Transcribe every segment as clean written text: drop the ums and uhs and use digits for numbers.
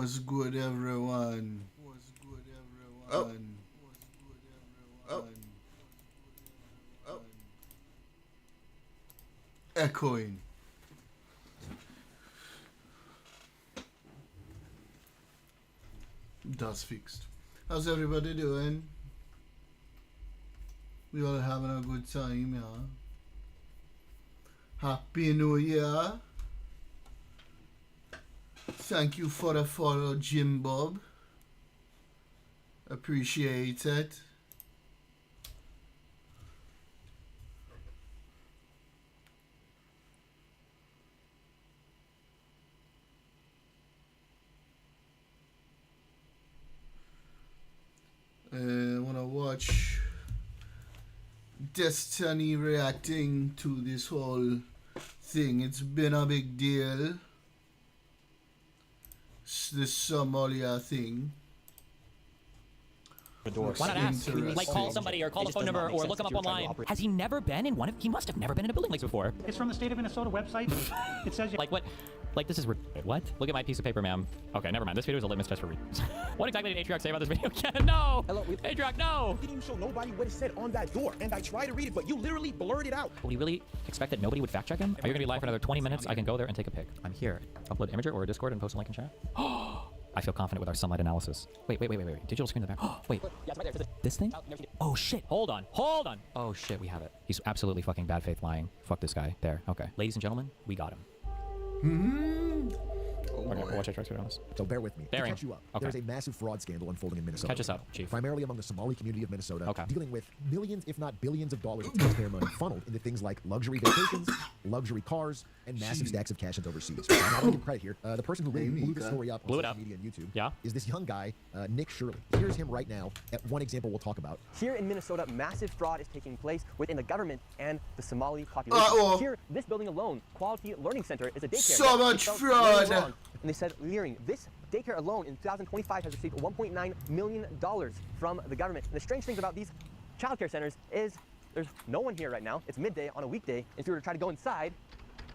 Was good, everyone? Oh, oh, oh. Echoing. That's fixed. How's everybody doing? We all having a good time, yeah? Happy New Year. Thank you for the follow, Jim Bob. Appreciate it. I want to watch Destiny reacting to this whole thing. It's been a big deal. This Somalia thing. Why not ask? Like, call somebody or call the phone number or look him up online. Has he never been in one of... He must have never been in a building like this before. It's from the state of Minnesota website. It says... Like, what? Like, this is... What? Look at my piece of paper, ma'am. Okay, never mind. This video is a little test for me. What exactly did Atrioc say about this video? No! Hello, Atrioc, no! You didn't even show nobody what it said on that door, and I tried to read it, but you literally blurred it out. Would he really expect that nobody would fact check him? Are you gonna be live for another 20 minutes? I can go there and take a pic. I'm here. Upload imager or a Discord and post a link in chat. I feel confident with our sunlight analysis. Wait. Digital screen in the back. Wait. Yeah, it's right there. This thing? Oh, shit. Hold on. Oh, shit, we have it. He's absolutely fucking bad faith lying. Fuck this guy. There. Okay. Ladies and gentlemen, we got him. Okay, we'll watch Atrioc on this. So bear with me. To Bearing. catch you up, Okay. there's a massive fraud scandal unfolding in Minnesota. Catch us up, Chief. Primarily among the Somali community of Minnesota, Okay. dealing with millions, if not billions of dollars of taxpayer money funneled into things like luxury vacations, luxury cars, and massive stacks of cash into overseas. I'm not going to give credit here. The person who really blew the story up on social media and YouTube is this young guy, Nick Shirley. Here's him right now at one example we'll talk about. Here in Minnesota, massive fraud is taking place within the government and the Somali population. Here, this building alone, Quality Learning Center, is a daycare. So much fraud! And they said, Leering, this daycare alone in 2025 has received $1.9 million from the government. And the strange thing about these childcare centers is there's no one here right now. It's midday on a weekday. If you were to try to go inside,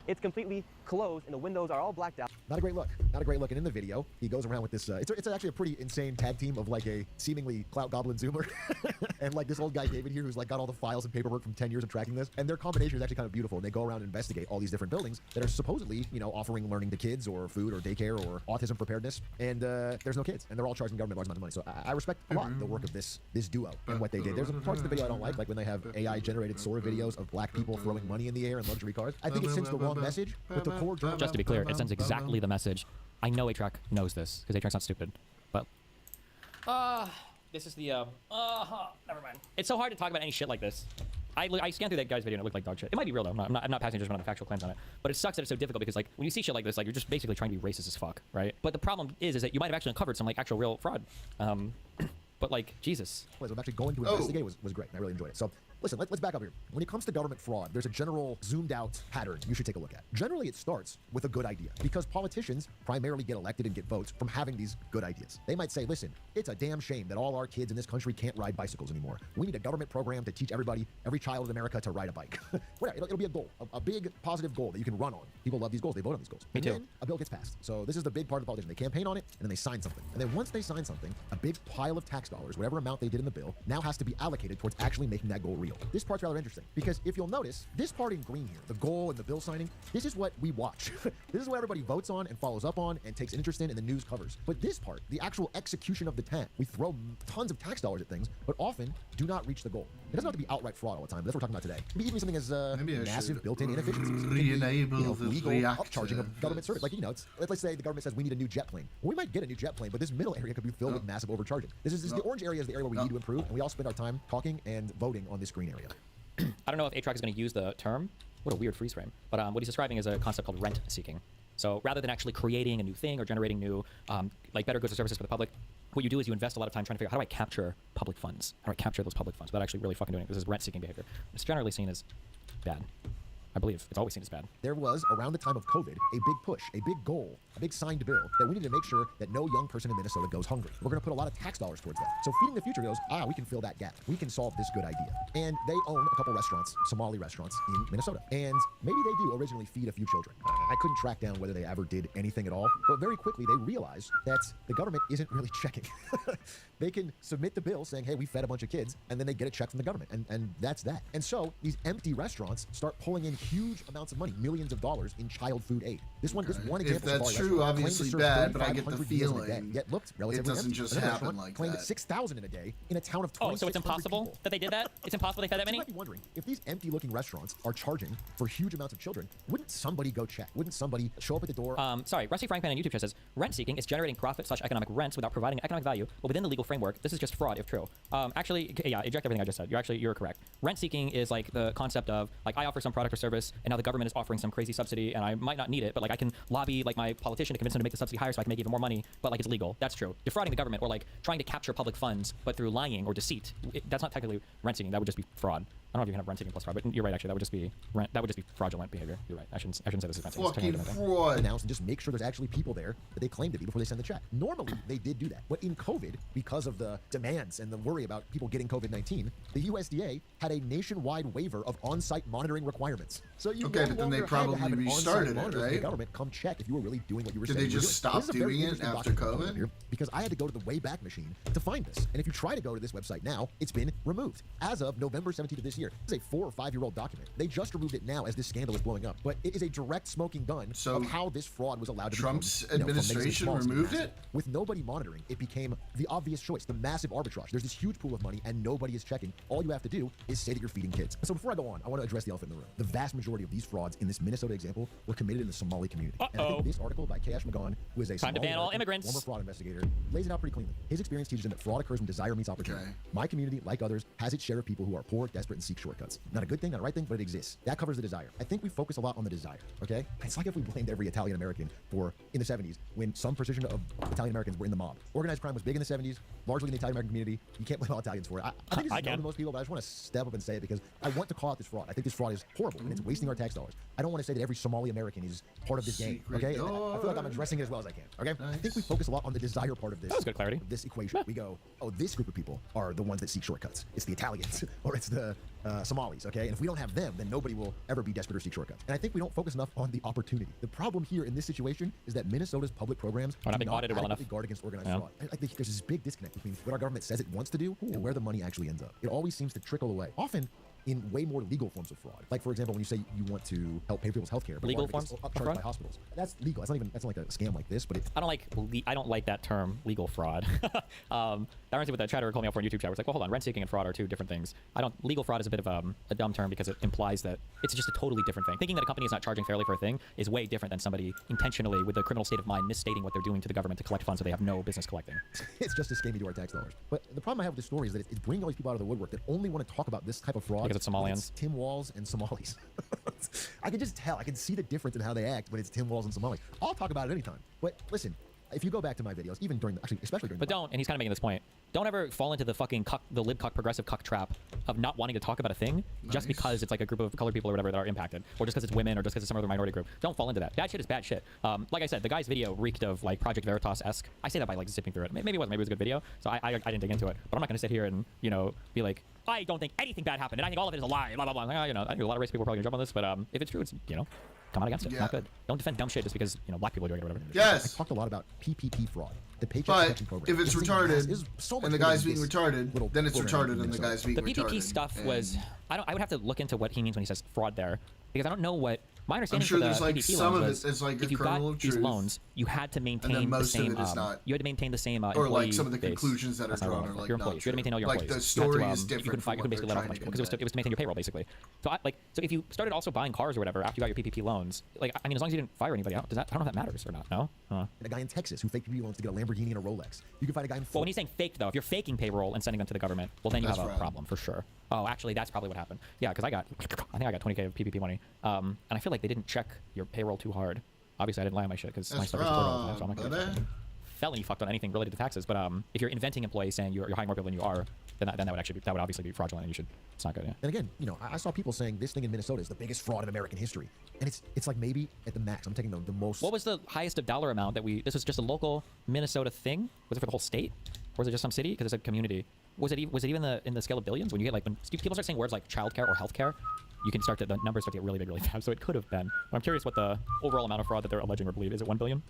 it's completely closed and the windows are all blacked out. Not a great look. Not a great look. And in the video, he goes around with this. It's actually a pretty insane tag team of like a seemingly clout goblin zoomer and like this old guy David here who's like got all the files and paperwork from 10 years of tracking this. And their combination is actually kind of beautiful. And they go around and investigate all these different buildings that are supposedly, you know, offering learning to kids or food or daycare or autism preparedness. And there's no kids. And they're all charging the government large amount of money. So I respect a lot the work of this duo and what they did. There's parts of the video I don't like when they have AI generated Sora videos of black people throwing money in the air in luxury cars. I think it sends the wrong message with the core. Just to be clear, it sends exactly the message. I know Atrioc knows this, because Atrioc's not stupid. But, this is the, never mind. It's so hard to talk about any shit like this. I scanned through that guy's video and it looked like dog shit. It might be real though. I'm not passing judgment on the factual claims on it. But it sucks that it's so difficult because like when you see shit like this, like you're just basically trying to be racist as fuck, right? But the problem is that you might have actually uncovered some like actual real fraud. But like Jesus. I'm actually going to investigate was great. I really enjoyed it. So listen, let's back up here. When it comes to government fraud, there's a general zoomed out pattern you should take a look at. Generally, it starts with a good idea because politicians primarily get elected and get votes from having these good ideas. They might say, listen, it's a damn shame that all our kids in this country can't ride bicycles anymore. We need a government program to teach everybody, every child in America to ride a bike. It'll be a goal, a big positive goal that you can run on. People love these goals. They vote on these goals. Me too. Then a bill gets passed. So this is the big part of the politician. They campaign on it and then they sign something. And then once they sign something, a big pile of tax dollars, whatever amount they did in the bill, now has to be allocated towards actually making that goal real. This part's rather interesting because if you'll notice, this part in green here, the goal and the bill signing, this is what we watch. This is what everybody votes on and follows up on and takes an interest in and the news covers. But this part, the actual execution of the task, we throw tons of tax dollars at things, but often do not reach the goal. It doesn't have to be outright fraud all the time. That's what we're talking about today. Maybe even something as massive built-in inefficiencies. Re-enable the legal reactors. upcharging of government service. Like, you know, let's say the government says we need a new jet plane. Well, we might get a new jet plane, but this middle area could be filled with massive overcharging. This is the orange area is the area where we need to improve, and we all spend our time talking and voting on this green area. I don't know if Atrioc is going to use the term. What a weird freeze frame. But what he's describing is a concept called rent seeking. So rather than actually creating a new thing or generating new, like better goods or services for the public, what you do is you invest a lot of time trying to figure out how do I capture public funds? How do I capture those public funds without actually really fucking doing it? This is rent seeking behavior. It's generally seen as bad. I believe it's always seen as bad. There was, around the time of COVID, a big push, a big goal, a big signed bill that we need to make sure that no young person in Minnesota goes hungry. We're going to put a lot of tax dollars towards that. So Feeding the Future goes, we can fill that gap. We can solve this good idea. And they own a couple restaurants, Somali restaurants in Minnesota. And maybe they do originally feed a few children. I couldn't track down whether they ever did anything at all, but very quickly they realized that the government isn't really checking. They can submit the bill saying, hey, we fed a bunch of kids, and then they get a check from the government, and that's that. And so these empty restaurants start pulling in huge amounts of money, millions of dollars in child food aid. This one example. If that's true, obviously bad, but I get the 3,500 meals in a day, feeling yet looked relatively it doesn't empty. just Another happen restaurant like claimed that. 6,000 in a day in a town of Oh, so it's 2,600 impossible people. that they did that? It's impossible they fed that You many? might be wondering, if these empty-looking restaurants are charging for huge amounts of children, wouldn't somebody go check? Wouldn't somebody show up at the door? Sorry, Rusty Frying Pan on YouTube says, rent seeking is generating profit/economic rents without providing economic value, but within the legal framework, this is just fraud if true. Actually, yeah, eject everything I just said. You're correct. Rent seeking is like the concept of, like, I offer some product or service, and now the government is offering some crazy subsidy, and I might not need it, but like I can lobby like my politician to convince them to make the subsidy higher so I can make even more money, but like it's legal. That's true. Defrauding the government or like trying to capture public funds, but through lying or deceit, that's not technically rent seeking. That would just be fraud. I don't know if you can have rent seeking plus fraud, but you're right. Actually, that would just be fraudulent behavior. You're right. I shouldn't say this is rent seeking. Fucking It's fraud. Announce and just make sure there's actually people there that they claim to be before they send the check. Normally, they did do that. But in COVID, because of the demands and the worry about people getting COVID-19, the USDA had a nationwide waiver of on-site monitoring requirements. So you Okay, no but then they longer had to probably have an on-site restarted it, monitor from the right? government come check if you were really doing what you were Did saying they you were just doing. stop This is a very doing it interesting after document COVID? here, because I had to go to the Wayback Machine to find this. And if you try to go to this website now, it's been removed. As of November 17th of this year, this is a 4 or 5 year old document. They just removed it now as this scandal is blowing up. But it is a direct smoking gun So of how this fraud was allowed to Trump's become, from making administration small to removed massive. it? With nobody monitoring, it became the obvious choice, the massive arbitrage. There's this huge pool of money and nobody is checking. All you have to do is say that you're feeding kids. So before I go on, I want to address the elephant in the room. The vast majority of these frauds in this Minnesota example were committed in the Somali community. And I think this article by Kayash Magan, who is a Time to Somali ban all American, immigrants. former fraud investigator, lays it out pretty cleanly. His experience teaches him that fraud occurs when desire meets opportunity. Okay. My community, like others, has its share of people who are poor, desperate, and seek shortcuts. Not a good thing, not a right thing, but it exists. That covers the desire. I think we focus a lot on the desire, okay? It's like if we blamed every Italian American for, in the 70s, when some precision of Italian Americans were in the mob. Organized crime was big in the 70s, largely in the Italian American community. You can't blame all Italians for it. I think this is known to most people, but I just want to step up and say it because I want to call out this fraud. I think this fraud is horrible and it's wasting our tax dollars. I don't want to say that every Somali American is part of this game, Secret okay? I feel like I'm addressing it as well as I can, okay? I think we focus a lot on the desire part of this. That was good clarity. Of this equation. We go, oh, this group of people are the ones that seek shortcuts. It's the Italians or it's the Somalis, okay? And if we don't have them, then nobody will ever be desperate or seek shortcuts. And I think we don't focus enough on the opportunity. The problem here in this situation is that Minnesota's public programs Are not do being not audited well adequately enough. guard against organized Yeah. fraud. I think there's this big disconnect between what our government says it wants to do and where the money actually ends up. It always seems to trickle away. Often in way more legal forms of fraud. Like, for example, when you say you want to help pay for people's health care, but Legal water gets forms of upcharged fraud? by hospitals. That's legal. That's not like a scam like this, but it's I don't like that term, legal fraud. That reminds me with the chatter called me up for a YouTube chat. Where it's like, well, hold on, rent seeking and fraud are two different things. Legal fraud is a bit of a dumb term because it implies that it's just a totally different thing. Thinking that a company is not charging fairly for a thing is way different than somebody intentionally, with a criminal state of mind, misstating what they're doing to the government to collect funds that they have no business collecting. it's just a scam to our tax dollars. But the problem I have with this story is that it's bringing all these people out of the woodwork that only want to talk about this type of fraud Because it's when Somalians. Tim Walz and Somalis. I can just tell. I can see the difference in how they act when it's Tim Walz and Somalis. I'll talk about it anytime. But listen, if you go back to my videos, even during, especially during But don't, and he's kind of making this point, don't ever fall into the fucking the libcuck progressive cuck trap of not wanting to talk about a thing just because it's like a group of colored people or whatever that are impacted, or just because it's women, or just because it's some other minority group. Don't fall into that. Bad shit is bad shit. Like I said, the guy's video reeked of like Project Veritas-esque. I say that by like zipping through it. Maybe it wasn't. Maybe it was a good video, so I didn't dig into it. But I'm not going to sit here and be like, I don't think anything bad happened, and I think all of it is a lie. Blah blah blah. Like, I think a lot of race people are probably gonna jump on this, but if it's true, it's come out against it. Yeah. Not good. Don't defend dumb shit just because black people are doing it or whatever. I Yes. talked a lot about PPP fraud, the Paycheck But Protection Program. if it's This thing retarded is so much and the bigger guy's than being this retarded, little then it's program in retarded and the Minnesota. guy's being The retarded. PPP stuff And was I would have to look into what he means when he says fraud there, because I don't know what my understanding sure for the there's, like, PPP some loans of it was is, like, a if you kernel got of these truth, loans, you had to maintain the most of same. it is not. You had to maintain the same or employee like some of the base. conclusions that are That's not drawn what are like your not employees. You had to maintain all your true. employees. Like the You had story to, is you different couldn't from you couldn't what basically they're let off a bunch trying of people because it was to maintain your payroll basically. So so if you started also buying cars or whatever after you got your PPP loans, like I mean, as long as you didn't fire anybody out, I don't know if that matters or not. No. And a guy in Texas who faked PPP loans to get a Lamborghini and a Rolex. You can find a guy in Well, Florida. when he's saying faked though, if you're faking payroll and sending them to the government, well then you That's have a fraud. problem for sure. Oh, actually, that's probably what happened. Yeah, because I think I got 20K of PPP money, and I feel like they didn't check your payroll too hard. Obviously, I didn't lie on my shit because my That's stuff was reported all the time, so I'm fraud, not gonna check buddy. it. felony fucked on anything related to taxes. But if you're inventing employees saying you're hiring more people than you are, then that would actually that would obviously be fraudulent, and you should. It's not good. Yeah. And again, you know, I saw people saying this thing in Minnesota is the biggest fraud in American history, and it's like maybe at the max. I'm taking the most. What was the highest of dollar amount that we? This was just a local Minnesota thing. Was it for the whole state, or was it just some city? Because it's a community. Was it even in the scale of billions? When you get like when people start saying words like childcare or healthcare, you can start to the numbers start to get really big really fast. So it could have been. But I'm curious what the overall amount of fraud that they're alleging or believe is. It 1 billion?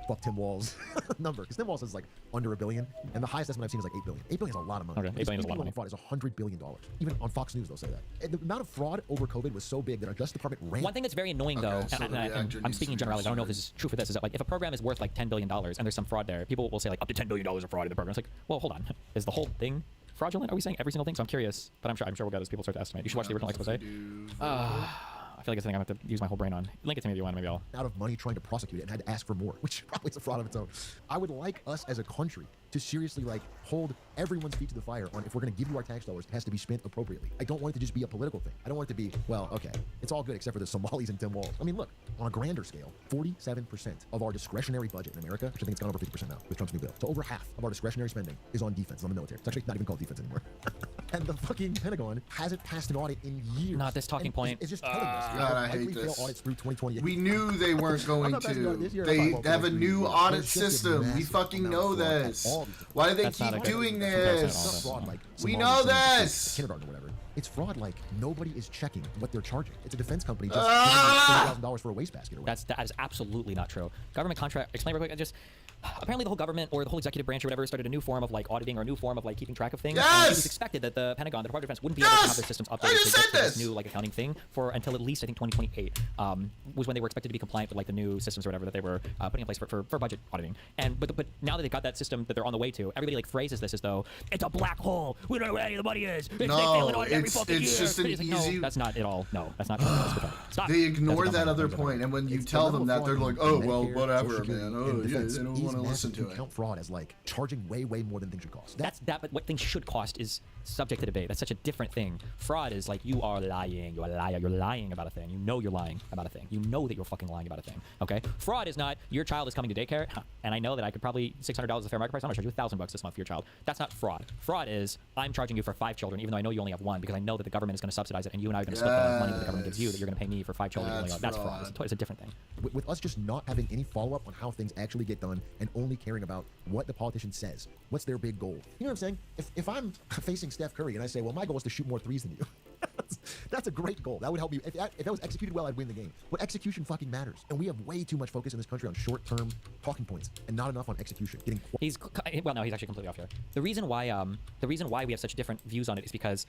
Fuck Tim Walz number, because Tim Walz is like under $1 billion, and the highest estimate I've seen is like $8 billion. $8 billion is a lot of money. Okay, $8 billion is a lot of money. Fraud is $100 billion. Even on Fox News they'll say that. And the amount of fraud over COVID was so big that our Justice Department ran. One thing that's very annoying though, so the and reactor I'm needs speaking in to be generalities. I don't know if this restored. is true for this. Is that like if a program is worth like $10 billion and there's some fraud there, people will say like up to $10 billion of fraud in the program. It's like, well, hold on, is the whole thing fraudulent? Are we saying every single thing? So I'm curious, but I'm sure we'll get as people start to estimate. You should watch the original expose. I feel like it's something I'm gonna have to use my whole brain on. Link it to me if you want. Maybe I'll. Out of money trying to prosecute it and had to ask for more, which probably is a fraud of its own. I would like us as a country to seriously like hold everyone's feet to the fire on if we're going to give you our tax dollars, it has to be spent appropriately. I don't want it to just be a political thing. I don't want it to be, well, okay, it's all good except for the Somalis and Tim Walz. I mean, look, on a grander scale, 47% of our discretionary budget in America, which I think it's gone over 50% now with Trump's new bill. So over half of our discretionary spending is on defense, on the military. It's actually not even called defense anymore. And the fucking Pentagon hasn't passed an audit in years. Not this talking And point. It's just telling us. God, I likely hate fail this. audits through 2028. We knew they weren't going not passing audit to. this year, They I'm not have a voting for new you. audit There's just a system. We massive fucking amount know of fraud at this. all these Why do they That's not keep a good doing comparison at It's all. this? not fraud like We Somalis know in this. kindergarten or whatever. It's fraud like nobody is checking what they're charging. It's a defense company just $30,000 for a wastebasket or whatever. That is absolutely not true. Government contract. Explain real quick. Apparently the whole government or the whole executive branch or whatever started a new form of like auditing or a new form of like keeping track of things. And it was Yes! expected that the Pentagon, the Department of Defense, wouldn't be able to have their systems updated I just to said get to this this! new like accounting thing for until at least I think 2028 was when they were expected to be compliant with like the new systems or whatever that they were putting in place for budget auditing. And but now that they got that system that they're on the way to, everybody like phrases this as though it's a black hole. We don't know where any of the money is. They fail an audit every fucking it's year. just an It's like, easy- No, that's not at all. No, that's not true. That's good. Stop. They ignore That's that not other how point, and when you It's tell the them level that, they're of like, fraud "Oh in well, Medicare, whatever, Social Security, man. and Oh yeah, defense they don't is want to listen massive. to You it." count fraud as like charging way more than things should cost. That's that, but what things should cost is subject to debate. That's such a different thing. Fraud is like you are lying. You're a liar. You're lying about a thing. You know you're lying about a thing. You know that you're fucking lying about a thing. Okay. Fraud is not your child is coming to daycare, and I know that I could probably $600 is a fair market price. I'm gonna charge you $1,000 this month for your child. That's not fraud. Fraud is I'm charging you for 5 children, even though I know you only have 1, because I know that the government is going to subsidize it, and you and I are going to split the money that the government gives you. That you're going to pay me for 5 children. That's fraud. It's a different thing. With us just not having any follow-up on how things actually get done and only caring about what the politician says, what's their big goal? You know what I'm saying? If I'm facing Steph Curry and I say, well, my goal is to shoot more threes than you, that's a great goal. That would help me. If that was executed well, I'd win the game. But execution fucking matters, and we have way too much focus in this country on short-term talking points and not enough on execution. He's well, no, he's actually completely off here. The reason why we have such different views on it is because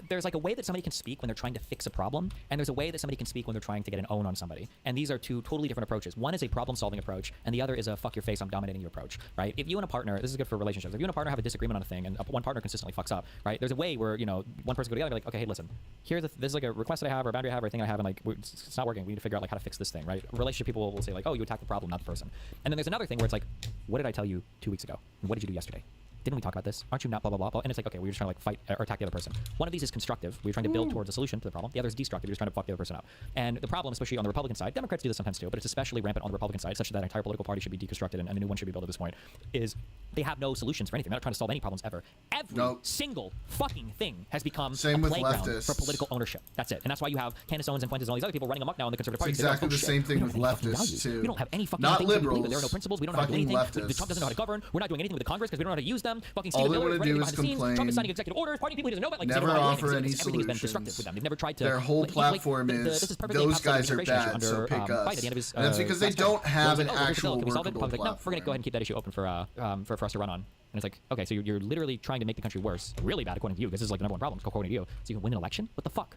there's like a way that somebody can speak when they're trying to fix a problem, and there's a way that somebody can speak when they're trying to get an own on somebody. And these are two totally different approaches. One is a problem-solving approach, and the other is a fuck your face, I'm dominating you approach, right? If you and a partner, this is good for relationships. If you and a partner have a disagreement on a thing, and one partner consistently fucks up, right? There's a way where one person go together and be like, okay, hey, listen, this is like a request that I have or a boundary I have or a thing I have, and like it's not working. We need to figure out like how to fix this thing, right? Relationship people will say like, oh, you attack the problem, not the person. And then there's another thing where it's like, what did I tell you 2 weeks ago? And what did you do yesterday? Didn't we talk about this? Aren't you not blah, blah, blah, blah? And it's like, okay, we're just trying to like fight or attack the other person. One of these is constructive. We're trying to build towards a solution to the problem. The other is destructive. You're just trying to fuck the other person up. And the problem, especially on the Republican side, Democrats do this sometimes too, but it's especially rampant on the Republican side, such that entire political party should be deconstructed and a new one should be built at this point, is they have no solutions for anything. They're not trying to solve any problems ever. Every single fucking thing has become Same a with playground leftists. for political ownership. That's it. And that's why you have Candace Owens and Fuentes and all these other people running amok now in the conservative party. It's because they exactly don't the same shit. We thing don't with have any fucking leftists, values. too. We don't have any fucking Not things we believe in. liberals, There are no principles. We don't know how to do fucking anything. leftists. Trump doesn't know how to govern. We're not doing anything with the Congress because we don't know how to use them. Fucking All Stephen they Miller wanna is running do behind is the scenes. Trump complain. is signing executive orders. Party people he doesn't know about. Like, Never zero offer anything. any Everything's been solutions. destructive with them. They've never tried to. Their whole platform this is perfectly those encapsulated guys are immigration issue bad, so under pick Biden us. at the end of his, And that's because they last term. don't have an Where it's like, actual can we solve it? workable Republic's like, no, we're gonna go ahead and keep that issue open for us to run on. And it's like, okay, so you're literally trying to make the country worse, really bad according to you, because this is like the number one problem, according to you. So you can win an election? What the fuck?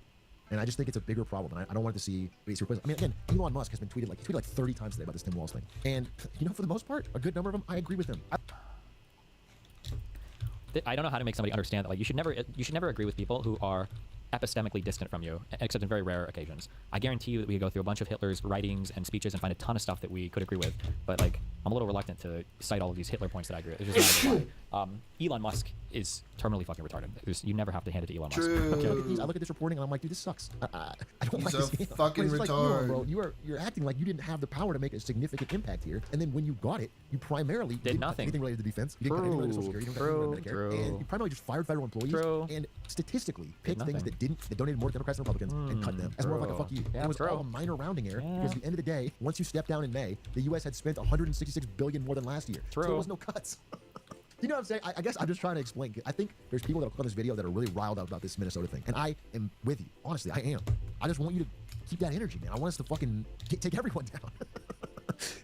And I just think it's a bigger problem, and I don't want to see base replacement. I mean, again, Elon Musk has been tweeted like 30 times today about this Tim Walz thing, and for the most part, a good number of them, I agree with him. I don't know how to make somebody understand that. Like, you should never agree with people who are epistemically distant from you, except in very rare occasions. I guarantee you that we could go through a bunch of Hitler's writings and speeches and find a ton of stuff that we could agree with. But like, I'm a little reluctant to cite all of these Hitler points that I agree with. It's just not a good line. Elon Musk is terminally fucking retarded. You never have to hand it to Elon Musk. True. I look at this reporting and I'm like, dude, this sucks. I don't He's like this. a fucking But it's like, retard. bro, you're acting like you didn't have the power to make a significant impact here, and then when you got it, you primarily didn't cut nothing. anything related to defense. You didn't cut anything related to Social Security. You didn't cut anything related to Medicare, and you primarily just fired federal employees and statistically picked things that donated more to Democrats and Republicans and cut them as more of like a fuck you. Yeah, it was all a minor rounding error because at the end of the day, once you stepped down in May, the U.S. had spent 166 billion more than last year. So there was no cuts. You know what I'm saying? I guess I'm just trying to explain. I think there's people that will click on this video that are really riled up about this Minnesota thing, and I am with you. Honestly, I am. I just want you to keep that energy, man. I want us to fucking take everyone down.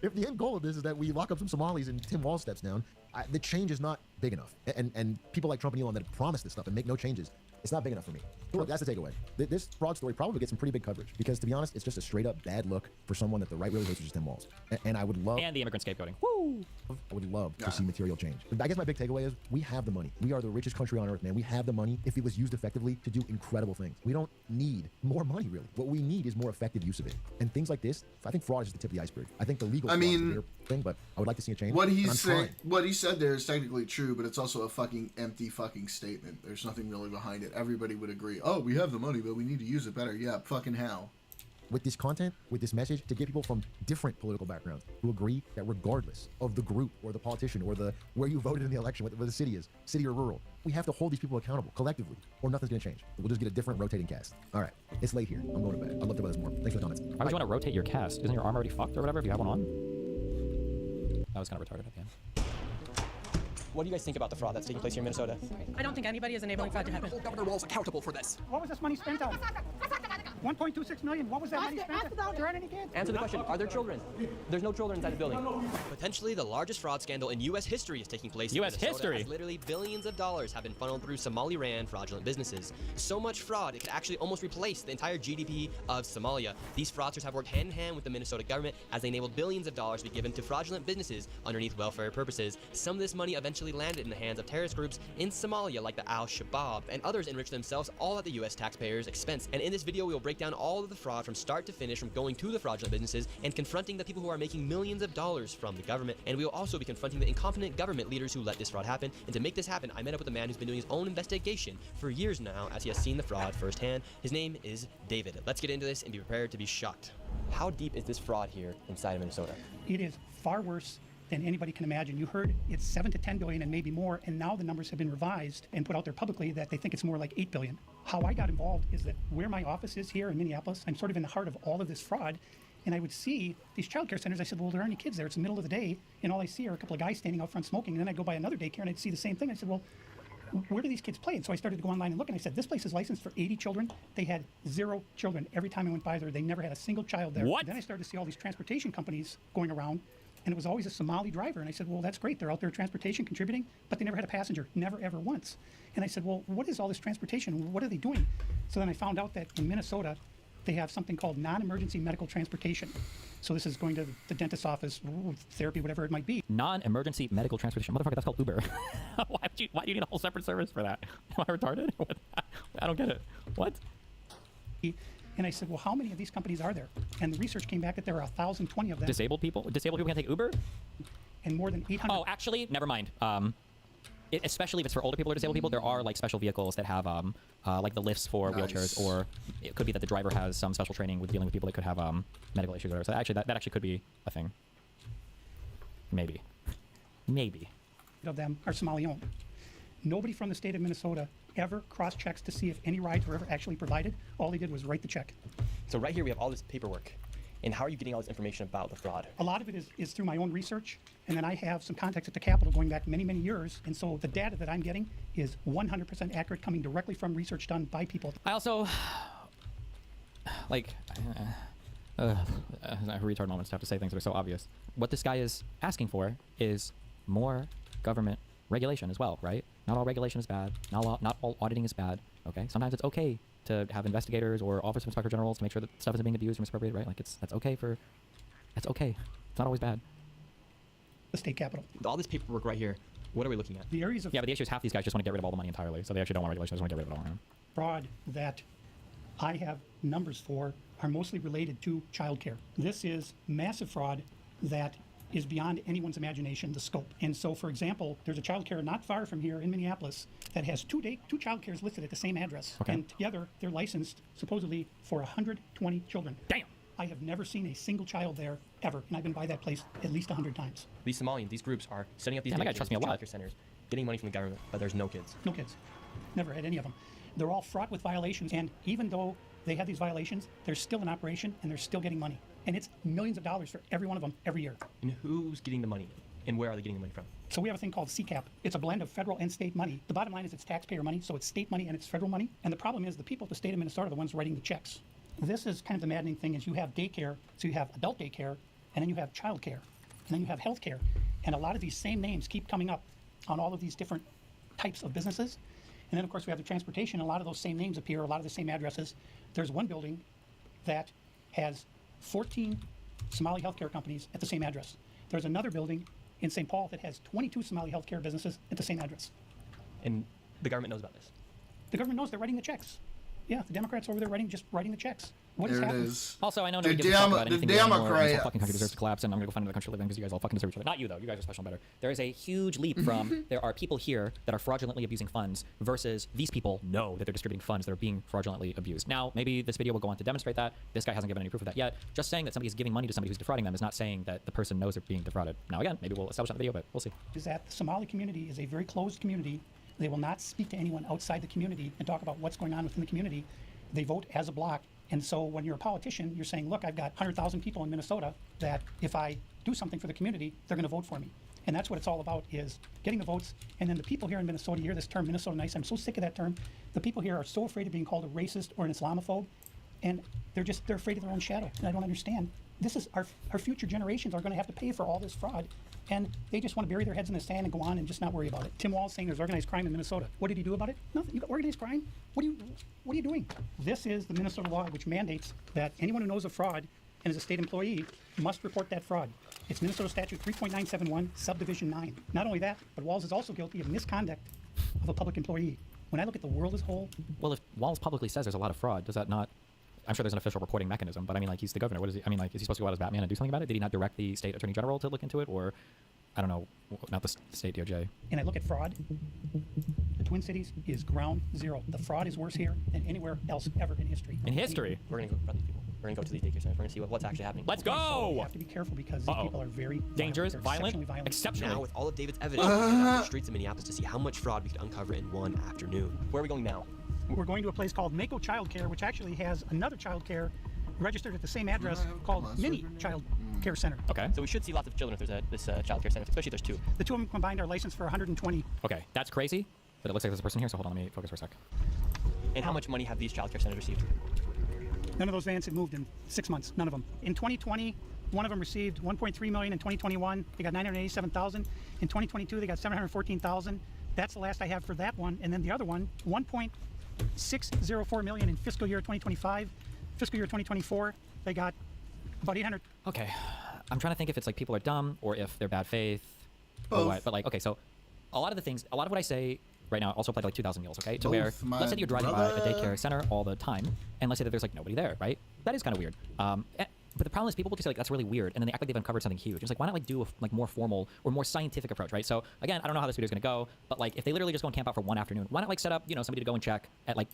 If the end goal of this is that we lock up some Somalis and Tim Walz steps down, the change is not big enough. And people like Trump and Elon that promise this stuff and make no changes, it's not big enough for me. Look, that's the takeaway. This fraud story probably gets some pretty big coverage because, to be honest, it's just a straight up bad look for someone that the right really hates, which is Tim Walz. And I would love... And the immigrant scapegoating. Woo! I would love to see material change. I guess my big takeaway is we have the money. We are the richest country on earth, man. We have the money if it was used effectively to do incredible things. We don't need more money, really. What we need is more effective use of it. And things like this, I think fraud is just the tip of the iceberg. I think the legal fraud is the bigger thing, but I would like to see a change. What he said there is technically true, but it's also a fucking empty fucking statement. There's nothing really behind it. Everybody would agree. Oh, we have the money, but we need to use it better. Yeah, fucking how? With this content, with this message, to get people from different political backgrounds who agree that regardless of the group or the politician or the where you voted in the election, where the city is, city or rural, we have to hold these people accountable collectively, or nothing's gonna change. We'll just get a different rotating cast. All right, it's late here. I'm going to bed. I'd love to about this more. Thanks for the comments. Why would you want to rotate your cast? Isn't your arm already fucked or whatever if you have one on? That was kind of retarded at the end. What do you guys think about the fraud that's taking place here in Minnesota? I don't think anybody is enabling fraud to happen. Governor Walz accountable for this. What was this money spent on? 1.26 million. What was that money spent on? There aren't any kids. Answer the question. Are there children? There's no children inside the building. Potentially the largest fraud scandal in U.S. history is taking place. U.S. in Minnesota, history? as literally billions of dollars have been funneled through Somali-ran fraudulent businesses. So much fraud, it could actually almost replace the entire GDP of Somalia. These fraudsters have worked hand in hand with the Minnesota government as they enabled billions of dollars to be given to fraudulent businesses underneath welfare purposes. Some of this money eventually landed in the hands of terrorist groups in Somalia like the Al-Shabaab, and others enriched themselves all at the U.S. taxpayers' expense. And in this video, we will break down all of the fraud from start to finish, from going to the fraudulent businesses and confronting the people who are making millions of dollars from the government. And we will also be confronting the incompetent government leaders who let this fraud happen. And to make this happen, I met up with a man who's been doing his own investigation for years now, as he has seen the fraud firsthand. His name is David. Let's get into this and be prepared to be shocked. How deep is this fraud here inside of Minnesota? It is far worse than anybody can imagine. You heard it's 7 to 10 billion and maybe more, and now the numbers have been revised and put out there publicly that they think it's more like 8 billion. How I got involved is that where my office is here in Minneapolis, I'm sort of in the heart of all of this fraud, and I would see these child care centers. I said, well, there aren't any kids there. It's the middle of the day, and all I see are a couple of guys standing out front smoking, and then I'd go by another daycare and I'd see the same thing. I said, well, where do these kids play? And so I started to go online and look, and I said, this place is licensed for 80 children. They had 0 children. Every time I went by there, they never had a single child there. What? Then I started to see all these transportation companies going around, and it was always a Somali driver. And I said, well, that's great. They're out there transportation contributing, but they never had a passenger, never, ever once. And I said, well, what is all this transportation? What are they doing? So then I found out that in Minnesota, they have something called non-emergency medical transportation. So this is going to the dentist's office, therapy, whatever it might be. Non-emergency medical transportation. Motherfucker, that's called Uber. Why do you need a whole separate service for that? Am I retarded? What? I don't get it. What? And I said, well, how many of these companies are there? And the research came back that there are 1,020 of them. Disabled people? Disabled people can't take Uber? And more than 800. Oh, actually, never mind. Especially if it's for older people or disabled people, there are like special vehicles that have like the lifts for wheelchairs, or it could be that the driver has some special training with dealing with people that could have medical issues or whatever. So actually, that actually could be a thing. Maybe. Of them are Somali owned. Nobody from the state of Minnesota ever cross-checks to see if any rides were ever actually provided. All they did was write the check. So right here we have all this paperwork. And how are you getting all this information about the fraud? A lot of it is through my own research, and then I have some contacts at the Capitol going back many, many years, and so the data that I'm getting is 100% accurate, coming directly from research done by people. I also like retard moments to have to say things that are so obvious. What this guy is asking for is more government regulation as well, right? Not all regulation is bad. Not all auditing is bad. Okay, sometimes it's okay to have investigators or office of inspector generals to make sure that stuff isn't being abused or misappropriated, right? Like that's okay. It's not always bad. The state capitol. All this paperwork right here, what are we looking at? The areas of Yeah, but the issue is half these guys just want to get rid of all the money entirely, so they actually don't want regulation. They just want to get rid of it all. fraud that I have numbers for are mostly related to childcare. This is massive fraud that is beyond anyone's imagination, the scope. And so, for example, there's a childcare not far from here in Minneapolis that has two childcares listed at the same address. Okay. And together, they're licensed supposedly for 120 children. Damn. I have never seen a single child there ever, and I've been by that place at least 100 times. These Somalians, these groups are setting up these Damn, that guy daycares, trusts me a lot. childcare centers, getting money from the government, but there's no kids. No kids. Never had any of them. They're all fraught with violations, and even though they have these violations, they're still in operation and they're still getting money. And it's millions of dollars for every one of them every year. And who's getting the money? And where are they getting the money from? So we have a thing called CCAP. It's a blend of federal and state money. The bottom line is it's taxpayer money, so it's state money and it's federal money. And the problem is the people at the state of Minnesota are the ones writing the checks. This is kind of the maddening thing is you have daycare, so you have adult daycare, and then you have child care, and then you have health care. And a lot of these same names keep coming up on all of these different types of businesses. And then, of course, we have the transportation. A lot of those same names appear, a lot of the same addresses. There's one building that has 14 Somali healthcare companies at the same address. There's another building in St. Paul that has 22 Somali healthcare businesses at the same address. And the government knows about this. The government knows they're writing the checks. Yeah, the Democrats over there just writing the checks. What There has it happened? is. Also, I know The nobody gives a fuck about the anything anymore. This whole Democrat- fucking country deserves to collapse, and I'm gonna go find another country to live in because you guys all fucking deserve each other. Not you though. You guys are special and better. There is a huge leap from there are people here that are fraudulently abusing funds versus these people know that they're distributing funds that are being fraudulently abused. Now, maybe this video will go on to demonstrate that. This guy hasn't given any proof of that yet. Just saying that somebody is giving money to somebody who's defrauding them is not saying that the person knows they're being defrauded. Now, again, maybe we'll establish that in the video, but we'll see. Is that the Somali community is a very closed community. They will not speak to anyone outside the community and talk about what's going on within the community. They vote as a block. And so when you're a politician, you're saying, look, I've got 100,000 people in Minnesota that if I do something for the community, they're going to vote for me. And that's what it's all about, is getting the votes. And then the people here in Minnesota, you hear this term, Minnesota Nice. I'm so sick of that term. The people here are so afraid of being called a racist or an Islamophobe. And they're afraid of their own shadow. And I don't understand. This is our future generations are going to have to pay for all this fraud. And they just want to bury their heads in the sand and go on and just not worry about it. Tim Wall's saying there's organized crime in Minnesota. What did he do about it? Nothing. You got organized crime? What are you doing? This is the Minnesota law which mandates that anyone who knows of fraud and is a state employee must report that fraud. It's Minnesota Statute 3.971, Subdivision 9. Not only that, but Walls is also guilty of misconduct of a public employee. When I look at the world as a whole, Well, if Walls publicly says there's a lot of fraud, does that not? I'm sure there's an official reporting mechanism, but I mean, like, he's the governor. What is he? I mean, like, is he supposed to go out as Batman and do something about it? Did he not direct the state attorney general to look into it, or I don't know, not the state DOJ? and I look at fraud, the Twin Cities is ground zero. The fraud is worse here than anywhere else ever in history. In history. We're going to go confront these people. We're going to go to these daycare centers. We're going to see what's actually happening. Let's So you go. have to be careful because these people are very Dangerous, violent. They're violent, exceptionally Now, violent. with all of David's evidence, we're going out to the streets of Minneapolis to see how much fraud we could uncover in one afternoon. Where are we going now? We're going to a place called Mako Child Care, which actually has another child care registered at the same address called Mini Child Care Center. Okay. So we should see lots of children if there's this child care center, especially if there's two. The two of them combined are licensed for 120. Okay, that's crazy, but it looks like there's a person here, so hold on, let me focus for a sec. And how much money have these child care centers received? None of those vans have moved in 6 months. None of them. In 2020, one of them received 1.3 million. In 2021, they got 987,000. In 2022, they got 714,000. That's the last I have for that one. And then the other one, 1.604 million in fiscal year 2025. Fiscal year 2024, they got about 800. Okay, I'm trying to think if it's like people are dumb or if they're bad faith or Both. what. But like, okay, so a lot of what I say right now also apply to like 2,000 meals, okay? To Both, where, my let's say you're driving by a brother. daycare center all the time, and let's say that there's like nobody there, right? That is kind of weird. But the problem is people will just say like that's really weird, and then they act like they've uncovered something huge. It's like, why not like do a like more formal or more scientific approach, right? So again, I don't know how this video is gonna go, but like if they literally just go and camp out for one afternoon, why not like set up somebody to go and check at like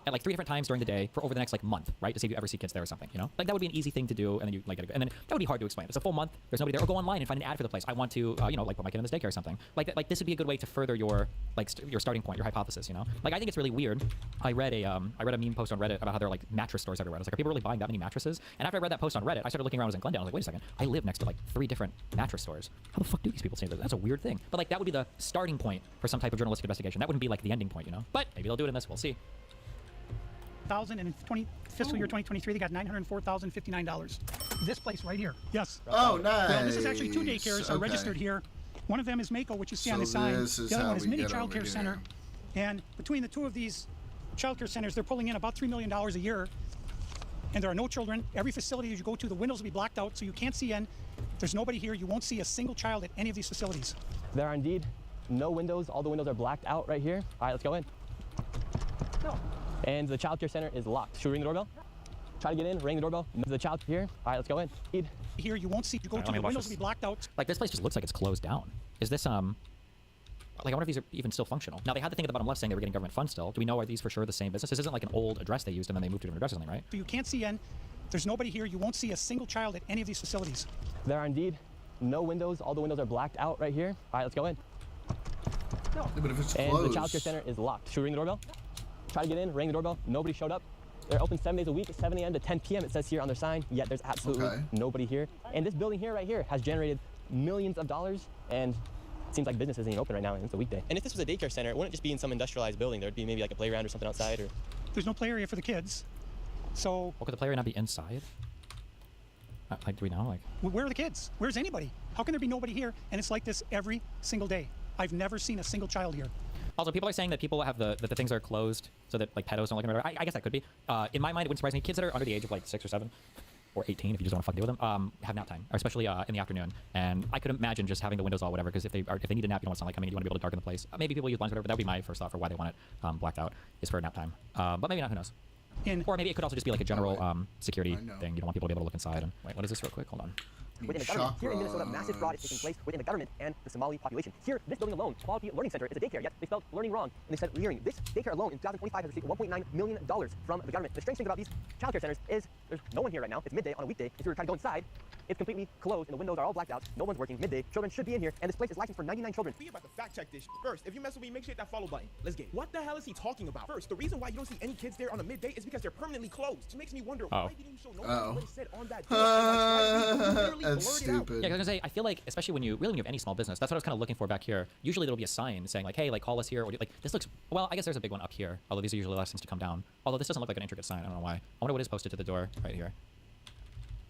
at like 3 different times during the day for over the next like month, right? To see if you ever see kids there or something, Like that would be an easy thing to do, and then you like, and then that would be hard to explain. It's a full month, there's nobody there, or go online and find an ad for the place. I want to, like put my kid in this daycare or something. Like this would be a good way to further your your starting point, your hypothesis, Like I think it's really weird. I read a meme post on Reddit about how there are like mattress stores everywhere. I was like, are people really buying that many mattresses? And after I read that post on Reddit, I started looking around. I was in Glendale. I was like, wait a second, I live next to like 3 different mattress stores. How the fuck do these people say that? That's a weird thing. But like that would be the starting point for some type of journalistic investigation. That wouldn't be like the ending point, But maybe they'll do it in this. We'll see. And in fiscal year 2023, they got $904,059. This place right here. Yes. Oh, nice. Well, this is actually 2 daycares are Okay. registered here. One of them is Mako, which you see on the So sign. this is The other how one is we Mini get Child over Care here. Center. And between the two of these child care centers, they're pulling in about $3 million a year. And there are no children. Every facility you go to, the windows will be blacked out, so you can't see in. There's nobody here. You won't see a single child at any of these facilities. There are indeed no windows. All the windows are blacked out right here. All right, let's go in. And the child care center is locked. Should we ring the doorbell? Try to get in, ring the doorbell. The child here. All right, let's go in. Here, you won't see. You go Alright, to let me the watch windows this. will be blacked out. Like, this place just looks like it's closed down. Is this, like, I wonder if these are even still functional. Now, they had the thing at the bottom left saying they were getting government funds still. Do we know, are these for sure the same business? This isn't like an old address they used and then they moved to a different address or something, right? So you can't see in. There's nobody here. You won't see a single child at any of these facilities. There are indeed no windows. All the windows are blacked out right here. All right, let's go in. Yeah, but if it's And closed, the child care center is locked. Should we ring the doorbell? Try to get in, ring the doorbell. Nobody showed up. They're open 7 days a week, 7 a.m. to 10 p.m. It says here on their sign, yet there's absolutely Okay. nobody here. And this building here, right here, has generated millions of dollars, and it seems like business isn't even open right now, and it's a weekday. And if this was a daycare center, it wouldn't just be in some industrialized building. There would be maybe like a playground or something outside, or There's no play area for the kids. So Well, could the player not be inside? Like, do we know? Like, where are the kids? Where's anybody? How can there be nobody here? And it's like this every single day. I've never seen a single child here. also, people are saying that people have that the things are closed so that like pedos don't look at them. I guess that could be. In my mind, it wouldn't surprise me. Kids that are under the age of like 6 or 7, or 18, if you just want to fucking deal with them, have nap time, or especially in the afternoon. And I could imagine just having the windows all whatever, because if they need a nap, you don't want sunlight coming in, you want to be able to darken the place. Maybe people use blinds, whatever. But that would be my first thought for why they want it blacked out, is for nap time. But maybe not. Who knows? Or maybe it could also just be like a general security thing. You don't want people to be able to look inside. And wait, what is this real quick? Hold on. Within the government. Here in Minnesota, massive fraud is taking place within the government and the Somali population. Here, this building alone, Quality Learning Center, is a daycare, yet they spelled learning wrong. And they said hearing. This daycare alone in 2025 has received $1.9 million from the government. The strange thing about these childcare centers is there's no one here right now. It's midday on a weekday. If you were trying to go inside, it's completely closed and the windows are all blacked out. No one's working midday. Children should be in here, and this place is licensed for 99 children. We about to fact check this. First, if you mess with me, make sure you hit that follow button. Let's get it. What the hell is he talking about? First, the reason why you don't see any kids there on a midday is because they're permanently closed. Which makes me wonder, why didn't you show no what it said on that door? That's stupid. Yeah, I was gonna say, I feel like, especially when you have any small business, that's what I was kind of looking for back here. Usually there'll be a sign saying like, hey, like call us here, or like this looks. Well, I guess there's a big one up here. Although these are usually licensed to come down. Although this doesn't look like an intricate sign. I don't know why. I wonder what is posted to the door right here.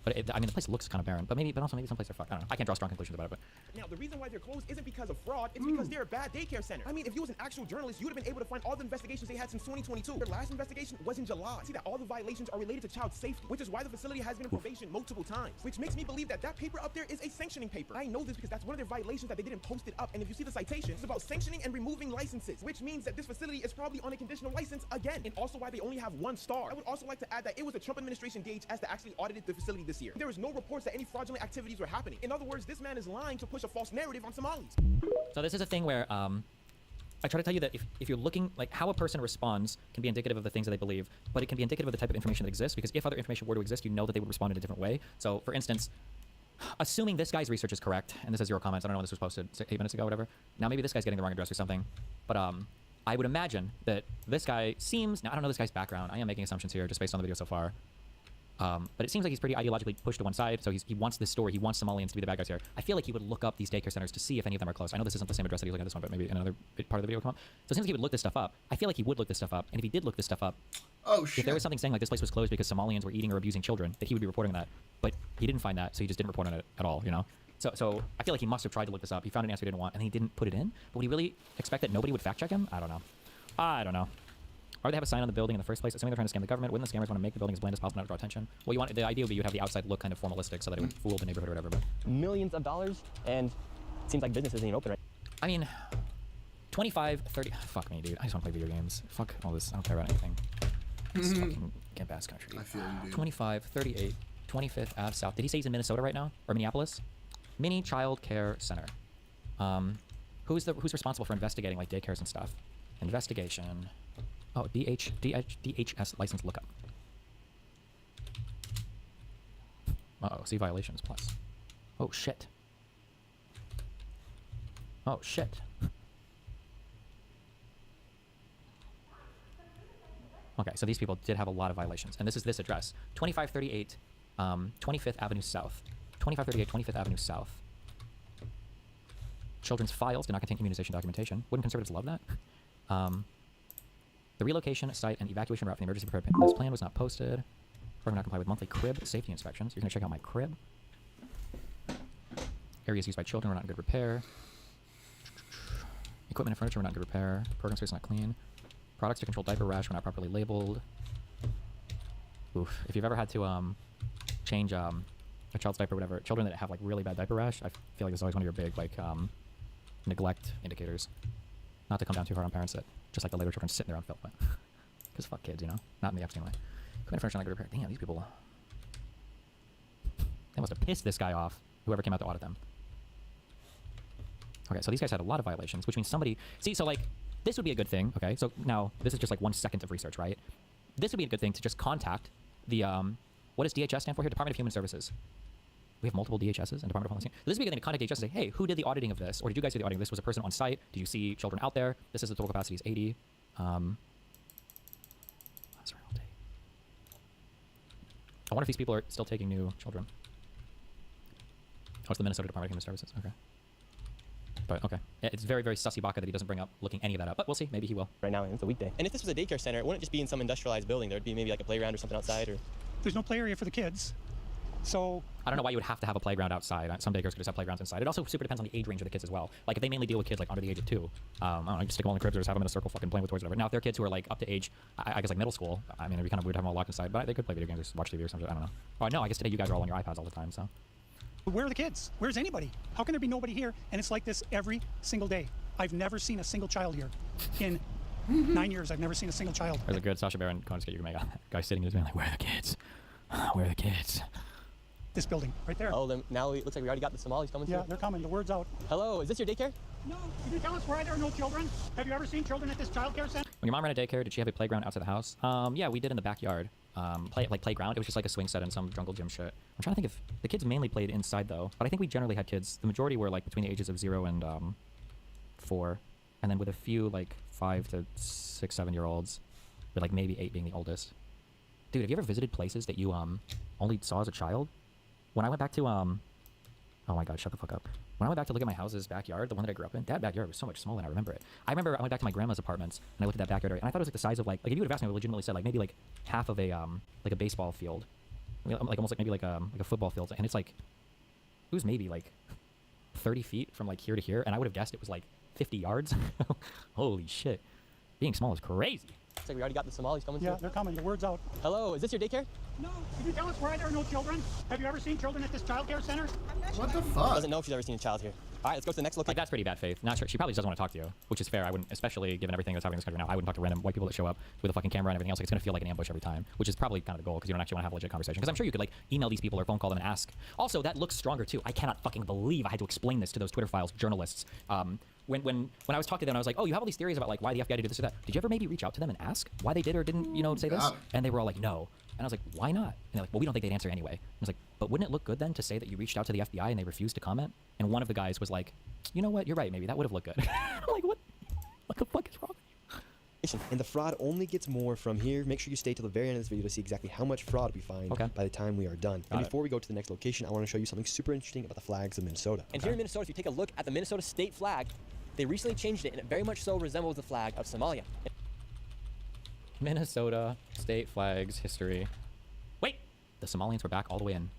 But I mean, the place looks kind of barren. But also maybe some places are fucked. I don't know. I can't draw strong conclusions about it. But Now, the reason why they're closed isn't because of fraud, it's because they're a bad daycare center. I mean, if you was an actual journalist, you would have been able to find all the investigations they had since 2022. Their last investigation was in July. See that all the violations are related to child safety, which is why the facility has been in probation multiple times, which makes me believe that that paper up there is a sanctioning paper. I know this because that's one of their violations that they didn't post it up. And if you see the citation, it's about sanctioning and removing licenses, which means that this facility is probably on a conditional license again, and also why they only have 1 star. I would also like to add that it was the Trump administration DHS that actually audited the facility this year. There was no reports that any fraudulent activities were happening. In other words, this man is lying to push a false narrative on Somalis. so this is a thing where I try to tell you that if you're looking, like how a person responds can be indicative of the things that they believe, but it can be indicative of the type of information that exists, because if other information were to exist, you know that they would respond in a different way. So for instance, assuming this guy's research is correct, and this is 0 comments, I don't know when this was posted, 8 minutes ago, whatever. Now maybe this guy's getting the wrong address or something, but I would imagine that this guy seems, now I don't know this guy's background, I am making assumptions here just based on the video so far. But it seems like he's pretty ideologically pushed to one side, so he wants this story, he wants Somalians to be the bad guys here. I feel like he would look up these daycare centers to see if any of them are close. I know this isn't the same address that he's looking at this one, but maybe another part of the video will come up. So it seems like he would look this stuff up. I feel like he would look this stuff up, and if he did look this stuff up, Oh shit. if there was something saying like this place was closed because Somalians were eating or abusing children, that he would be reporting that. But he didn't find that, so he just didn't report on it at all, you know? So I feel like he must have tried to look this up. He found an answer he didn't want, and he didn't put it in. But would he really expect that nobody would fact check him? I don't know. Or they have a sign on the building in the first place, assuming they're trying to scam the government. Wouldn't the scammers want to make the building as bland as possible, not to draw attention? Well, the idea would be you'd have the outside look kind of formalistic so that it would fool the neighborhood or whatever. But Millions of dollars, and it seems like business isn't even open right now. I mean, 25, 30. Fuck me, dude. I just want to play video games. Fuck all this. I don't care about anything. It's fucking Camp Ass Country. I feel you, dude. 25, 38, 25th Ave South. Did he say he's in Minnesota right now? Or Minneapolis? Mini Child Care Center. Who's responsible for investigating like daycares and stuff? Investigation. Oh, DHS license lookup. Uh-oh, see violations plus. Oh, shit. Oh, shit. Okay, so these people did have a lot of violations. And this is this address. 2538 25th Avenue South. 2538 25th Avenue South. Children's files do not contain immunization documentation. Wouldn't conservatives love that? The relocation site and evacuation route for the emergency preparedness plan was not posted. Program not comply with monthly crib safety inspections. You're going to check out my crib. Areas used by children were not in good repair. Equipment and furniture were not in good repair. Program space not clean. Products to control diaper rash were not properly labeled. Oof. If you've ever had to change a child's diaper or whatever, children that have like really bad diaper rash, I feel like this is always one of your big like neglect indicators. Not to come down too hard on parents that just like the later children sit in their own filth, but Because fuck kids, you know? Not in the Epstein way. Committed furniture not good repair. Damn, these people. They must have pissed this guy off, whoever came out to audit them. Okay, so these guys had a lot of violations, which means somebody... See, so like, this would be a good thing, okay? So now, this is just like 1 second of research, right? This would be a good thing to just contact the, what does DHS stand for here? Department of Human Services. We have multiple DHSs and Department of Homeland Security. So this would be a good thing to contact DHS and say, hey, who did the auditing of this? Or did you guys do the auditing of this? Was a person on site? Did you see children out there? This is the total capacity is 80. Sorry, all day. I wonder if these people are still taking new children. Oh, it's the Minnesota Department of Human Services. Okay. But, okay. It's very, very sussy baka that he doesn't bring up looking any of that up. But we'll see. Maybe he will. Right now, and it's a weekday. And if this was a daycare center, it wouldn't just be in some industrialized building. There would be maybe like a playground or something outside, or... There's no play area for the kids. So I don't know why you would have to have a playground outside. Some daycares could just have playgrounds inside. It also super depends on the age range of the kids as well. Like if they mainly deal with kids like under the age of 2, I don't know, you just stick them all in cribs or just have them in a circle fucking playing with toys or whatever. Now if they're kids who are like up to age, I guess like middle school, I mean it'd be kind of weird to have them all locked inside, but they could play video games, just watch TV or something. I don't know. Oh no, I guess today you guys are all on your iPads all the time, so. where are the kids? Where's anybody? How can there be nobody here? And it's like this every single day. I've never seen a single child here. In 9 years, I've never seen a single child. There's a good Sasha Baron Koenigsegg you can make a guy sitting in his van like, where are the kids? Where are the kids? This building, right there. Oh, then now it looks like we already got the Somalis coming through. Yeah, they're coming. The word's out. Hello, is this your daycare? No, can you tell us why there are no children? Have you ever seen children at this child care center? When your mom ran a daycare, did she have a playground outside the house? Yeah, we did in the backyard. Playground. It was just like a swing set and some jungle gym shit. I'm trying to think if the kids mainly played inside though, but I think we generally had kids. The majority were like between the ages of 0 and 4, and then with a few like 5 to 6, 7-year-olds, with like maybe 8 being the oldest. Dude, have you ever visited places that you only saw as a child? When I went back to oh my god, shut the fuck up. When I went back to look at my house's backyard, the one that I grew up in, that backyard was so much smaller than I remember it. I remember I went back to my grandma's apartments and I looked at that backyard area, and I thought it was like the size of like if you would have asked me, I would legitimately said like maybe like half of a like a baseball field, like almost like maybe like a football field, and it's like it was maybe like 30 feet from like here to here, and I would have guessed it was like 50 yards. Holy shit, being small is crazy. Looks like we already got the Somalis coming Yeah, through. they're coming. The word's out. Hello, is this your daycare? No, can you tell us why there are no children? Have you ever seen children at this child care center? What the fuck? Doesn't know if she's ever seen a child here. All right, let's go to the next Like location. that's pretty bad faith. Not sure. She probably just doesn't want to talk to you, which is fair. I wouldn't, especially given everything that's happening in this country now. I wouldn't talk to random white people that show up with a fucking camera and everything else. Like, it's gonna feel like an ambush every time, which is probably kind of the goal because you don't actually want to have a legit conversation. Because I'm sure you could like email these people or phone call them and ask. Also, that looks stronger too. I cannot fucking believe I had to explain this to those Twitter files journalists. When I was talking to them, I was like, oh, you have all these theories about like why the FBI did this or that. Did you ever maybe reach out to them and ask why they did or didn't, say this? And they were all like, no. And I was like, why not? And they're like, well, we don't think they'd answer anyway. And I was like, but wouldn't it look good then to say that you reached out to the FBI and they refused to comment? And one of the guys was like, you know what? You're right. Maybe that would have looked good. I'm like, what the fuck is wrong with you? And the fraud only gets more from here. Make sure you stay till the very end of this video to see exactly how much fraud we find by the time we are done. And before we go to the next location, I want to show you something super interesting about the flags of Minnesota. And here in Minnesota, if you take a look at the Minnesota state flag, they recently changed it, and it very much so resembles the flag of Somalia. Minnesota state flags history. Wait, the Somalians were back all the way in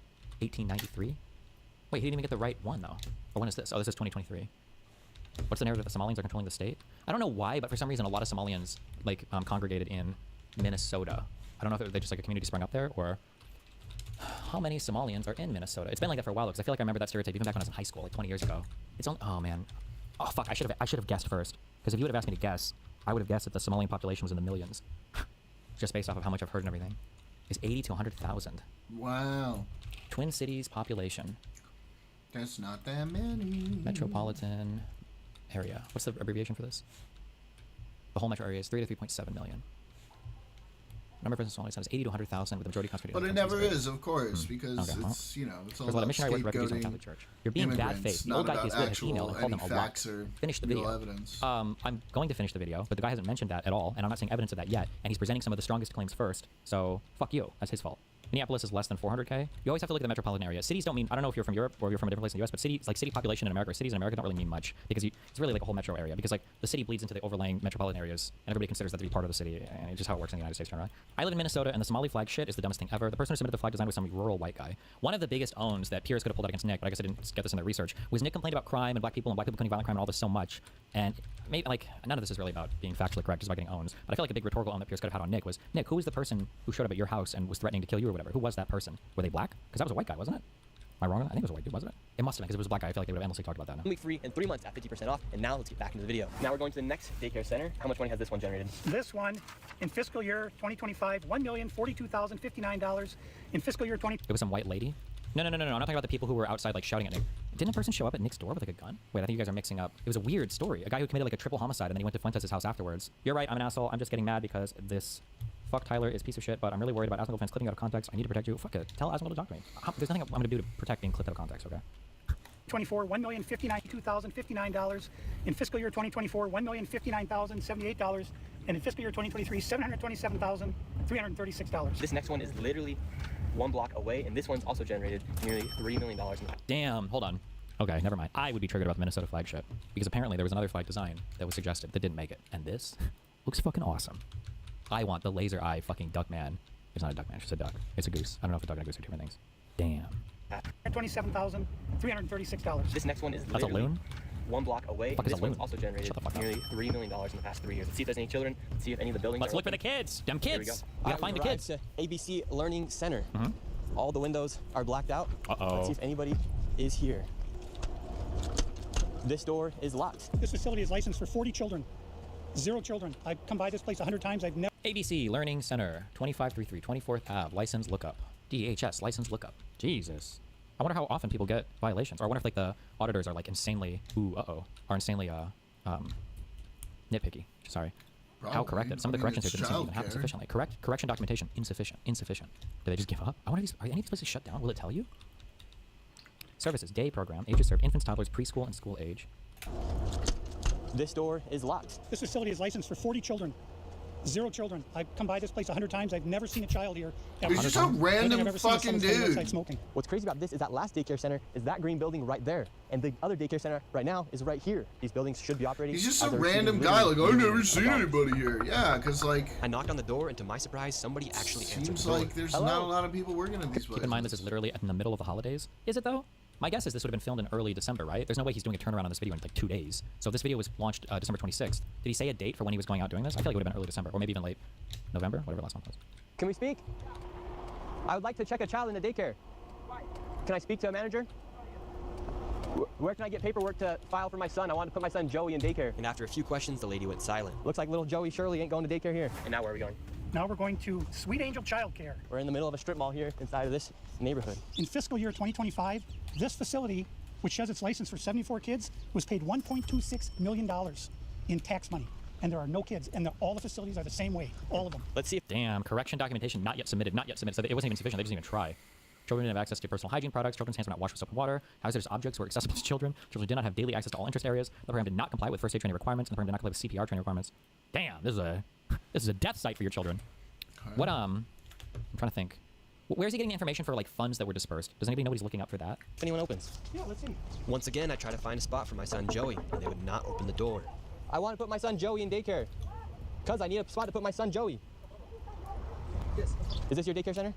1893. Wait, he didn't even get the right one though. Or when is this? Oh, this is 2023. What's the narrative that the Somalians are controlling the state? I don't know why, but for some reason a lot of Somalians like congregated in Minnesota. I don't know if they just like a community sprung up there or how many Somalians are in Minnesota. It's been like that for a while because I feel like I remember that stereotype even back when I was in high school, like 20 years ago. It's on. Oh man. Oh fuck! I should have guessed first because if you would have asked me to guess, I would have guessed that the Somalian population was in the millions, just based off of how much I've heard and everything. Is 80 to 100,000. Wow. Twin Cities population. That's not that many. Metropolitan area. What's the abbreviation for this? The whole metro area is 3 to 3.7 million. Number of residents in Somalia is 80 to 100,000 with the majority concentrated. But it never is, of course, because Okay, well, it's it's all There's a lot of about missionary work refugees in the scapegoating Catholic Church. You're being bad immigrants, faith. The not old guy about is good in his actual email and called them any a lot. facts or Finish the real video. evidence. I'm going to finish the video, but the guy hasn't mentioned that at all, and I'm not seeing evidence of that yet. And he's presenting some of the strongest claims first. So fuck you. That's his fault. Minneapolis is less than 400K. You always have to look at the metropolitan area. Cities don't mean, I don't know if you're from Europe or you're from a different place in the US, but cities, like city population in America, or cities in America don't really mean much because it's really like a whole metro area because like the city bleeds into the overlaying metropolitan areas and everybody considers that to be part of the city, and it's just how it works in the United States. Right? I live in Minnesota and the Somali flag shit is the dumbest thing ever. The person who submitted the flag design was some rural white guy. One of the biggest owns that Pierce could have pulled out against Nick, but I guess I didn't get this in the research, was Nick complained about crime and black people committing violent crime and all this so much. And maybe like none of this is really about being factually correct, just about getting owns. But I feel like a big rhetorical own that Pierce could have had on Nick was, Nick, who was the person who showed up at your house and was threatening to kill you or whatever? Who was that person? Were they black? Because that was a white guy, wasn't it? I wrong on that? I think it was a white dude, wasn't it? It must have been, because it was a black guy. I feel like they would have endlessly talked about that now. 1 week free and 3 months at 50% off. And now let's get back into the video. Now we're going to the next daycare center. How much money has this one generated? This one, in fiscal year 2025, $1,042,059. In fiscal year 20... It was some white lady? No. I'm not talking about the people who were outside, like, shouting at Nick. Didn't a person show up at Nick's door with, like, a gun? Wait, I think you guys are mixing up. It was a weird story. A guy who committed, like, a triple homicide, and then he went to Fuentes' house afterwards. You're right, I'm an asshole. I'm just getting mad because this fuck Tyler is a piece of shit, but I'm really worried about Asmongold fans clipping out of context. I need to protect you. Fuck it. Tell Asmongold to talk to me. There's nothing I'm going to do to protect being clipped out of context, okay? 24, $1,059,259. In fiscal year 2024, $1,059,078. And in fiscal year 2023, $727,336. This next one is literally 1 block away, and this one's also generated nearly $3 million. Damn, hold on. Okay, never mind. I would be triggered about the Minnesota flag ship, because apparently there was another flag design that was suggested that didn't make it. And this looks fucking awesome. I want the laser eye fucking duck man. It's not a duck man, it's just a duck. It's a goose. I don't know if a duck and a goose are different things. Damn. $27,336. This next one is That's a literally loon? 1 block away. Fuck is This a one's loon? also generated Shut the fuck up. nearly $3 million in the past 3 years. Let's see if there's any children. Let's see if any of the buildings Let's are look for open. the kids. Them Here we kids. go. We gotta find the kids. To ABC Learning Center. All the windows are blacked out. Uh-oh. Let's see if anybody is here. This door is locked. This facility is licensed for 40 children. 0 children. I've come by this place 100 times. I've never... ABC Learning Center, 2533 24th Ave, license lookup. DHS, license lookup. Jesus. I wonder how often people get violations. Or I wonder if, like, the auditors are, like, insanely, are insanely, nitpicky. Sorry. Probably. How corrected? Some of the I mean, corrections here it's didn't seem to even happen childcare. sufficiently. Correction documentation, insufficient. Do they just give up? I wonder, are any of these places shut down? Will it tell you? Services, day program, ages served, infants, toddlers, preschool, and school age. This door is locked. This facility is licensed for 40 children. 0 children. I've come by this place 100 times. I've never seen a child here. He's just a random fucking dude. Smoking. What's crazy about this is that last daycare center is that green building right there. And the other daycare center right now is right here. These buildings should be operating. He's just as a they're random receiving guy. Like, literally I've never millions of seen dollars. anybody here. Yeah, because, like, I knocked on the door, and to my surprise, somebody actually answered seems the door. like there's Hello? not a lot of people working in these places. Keep in mind, this is literally in the middle of the holidays. Is it, though? My guess is this would have been filmed in early December, right? There's no way he's doing a turnaround on this video in, like, 2 days. So if this video was launched December 26th, did he say a date for when he was going out doing this? I feel like it would have been early December, or maybe even late November, whatever last month was. Can we speak? I would like to check a child in the daycare. Can I speak to a manager? Where can I get paperwork to file for my son? I want to put my son Joey in daycare. And after a few questions, the lady went silent. Looks like little Joey Shirley ain't going to daycare here. And now where are we going? Now we're going to Sweet Angel Childcare. We're in the middle of a strip mall here inside of this neighborhood. In fiscal year 2025, this facility, which has its license for 74 kids, was paid $1.26 million in tax money. And there are no kids, and all the facilities are the same way, all of them. Let's see if Damn, correction documentation not yet submitted. So it wasn't even sufficient. They didn't even try. Children didn't have access to personal hygiene products. Children's hands were not washed with soap and water. Hazardous objects were accessible to children. Children did not have daily access to all interest areas. The program did not comply with first aid training requirements. And the program did not comply with CPR training requirements. Damn, this is a death site for your children. What I'm trying to think. Where's he getting information for, like, funds that were dispersed? Does anybody know what he's looking up for that? if anyone opens. Yeah, let's see. Once again, I tried to find a spot for my son Joey, and they would not open the door. I want to put my son Joey in daycare. Cuz I need a spot to put my son Joey. Yes. Is this your daycare center?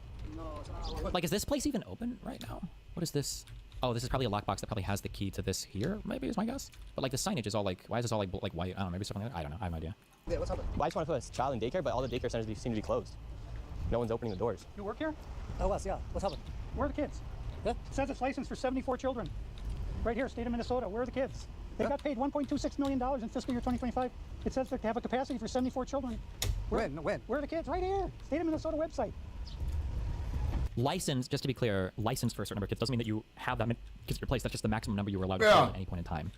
Like, is this place even open right now? What is this? Oh, this is probably a lockbox that probably has the key to this here, maybe is my guess. But, like, the signage is all, like, why is this all, like white? I don't know, maybe something like that. I don't know. I have no idea. Yeah, what's happening? Well, I just want to put a child in daycare, but all the daycare centers seem to be closed. No one's opening the doors. You work here? Yeah. What's happening? Where are the kids? Yeah. It says it's licensed for 74 children. Right here, state of Minnesota. Where are the kids? They got paid $1.26 million in fiscal year 2025. It says they have a capacity for 74 children. When? Where are the kids? Right here. State of Minnesota website. License, just to be clear, license for a certain number of kids doesn't mean that you have that many kids at your place. That's just the maximum number you were allowed to Yeah. hold at any point in time.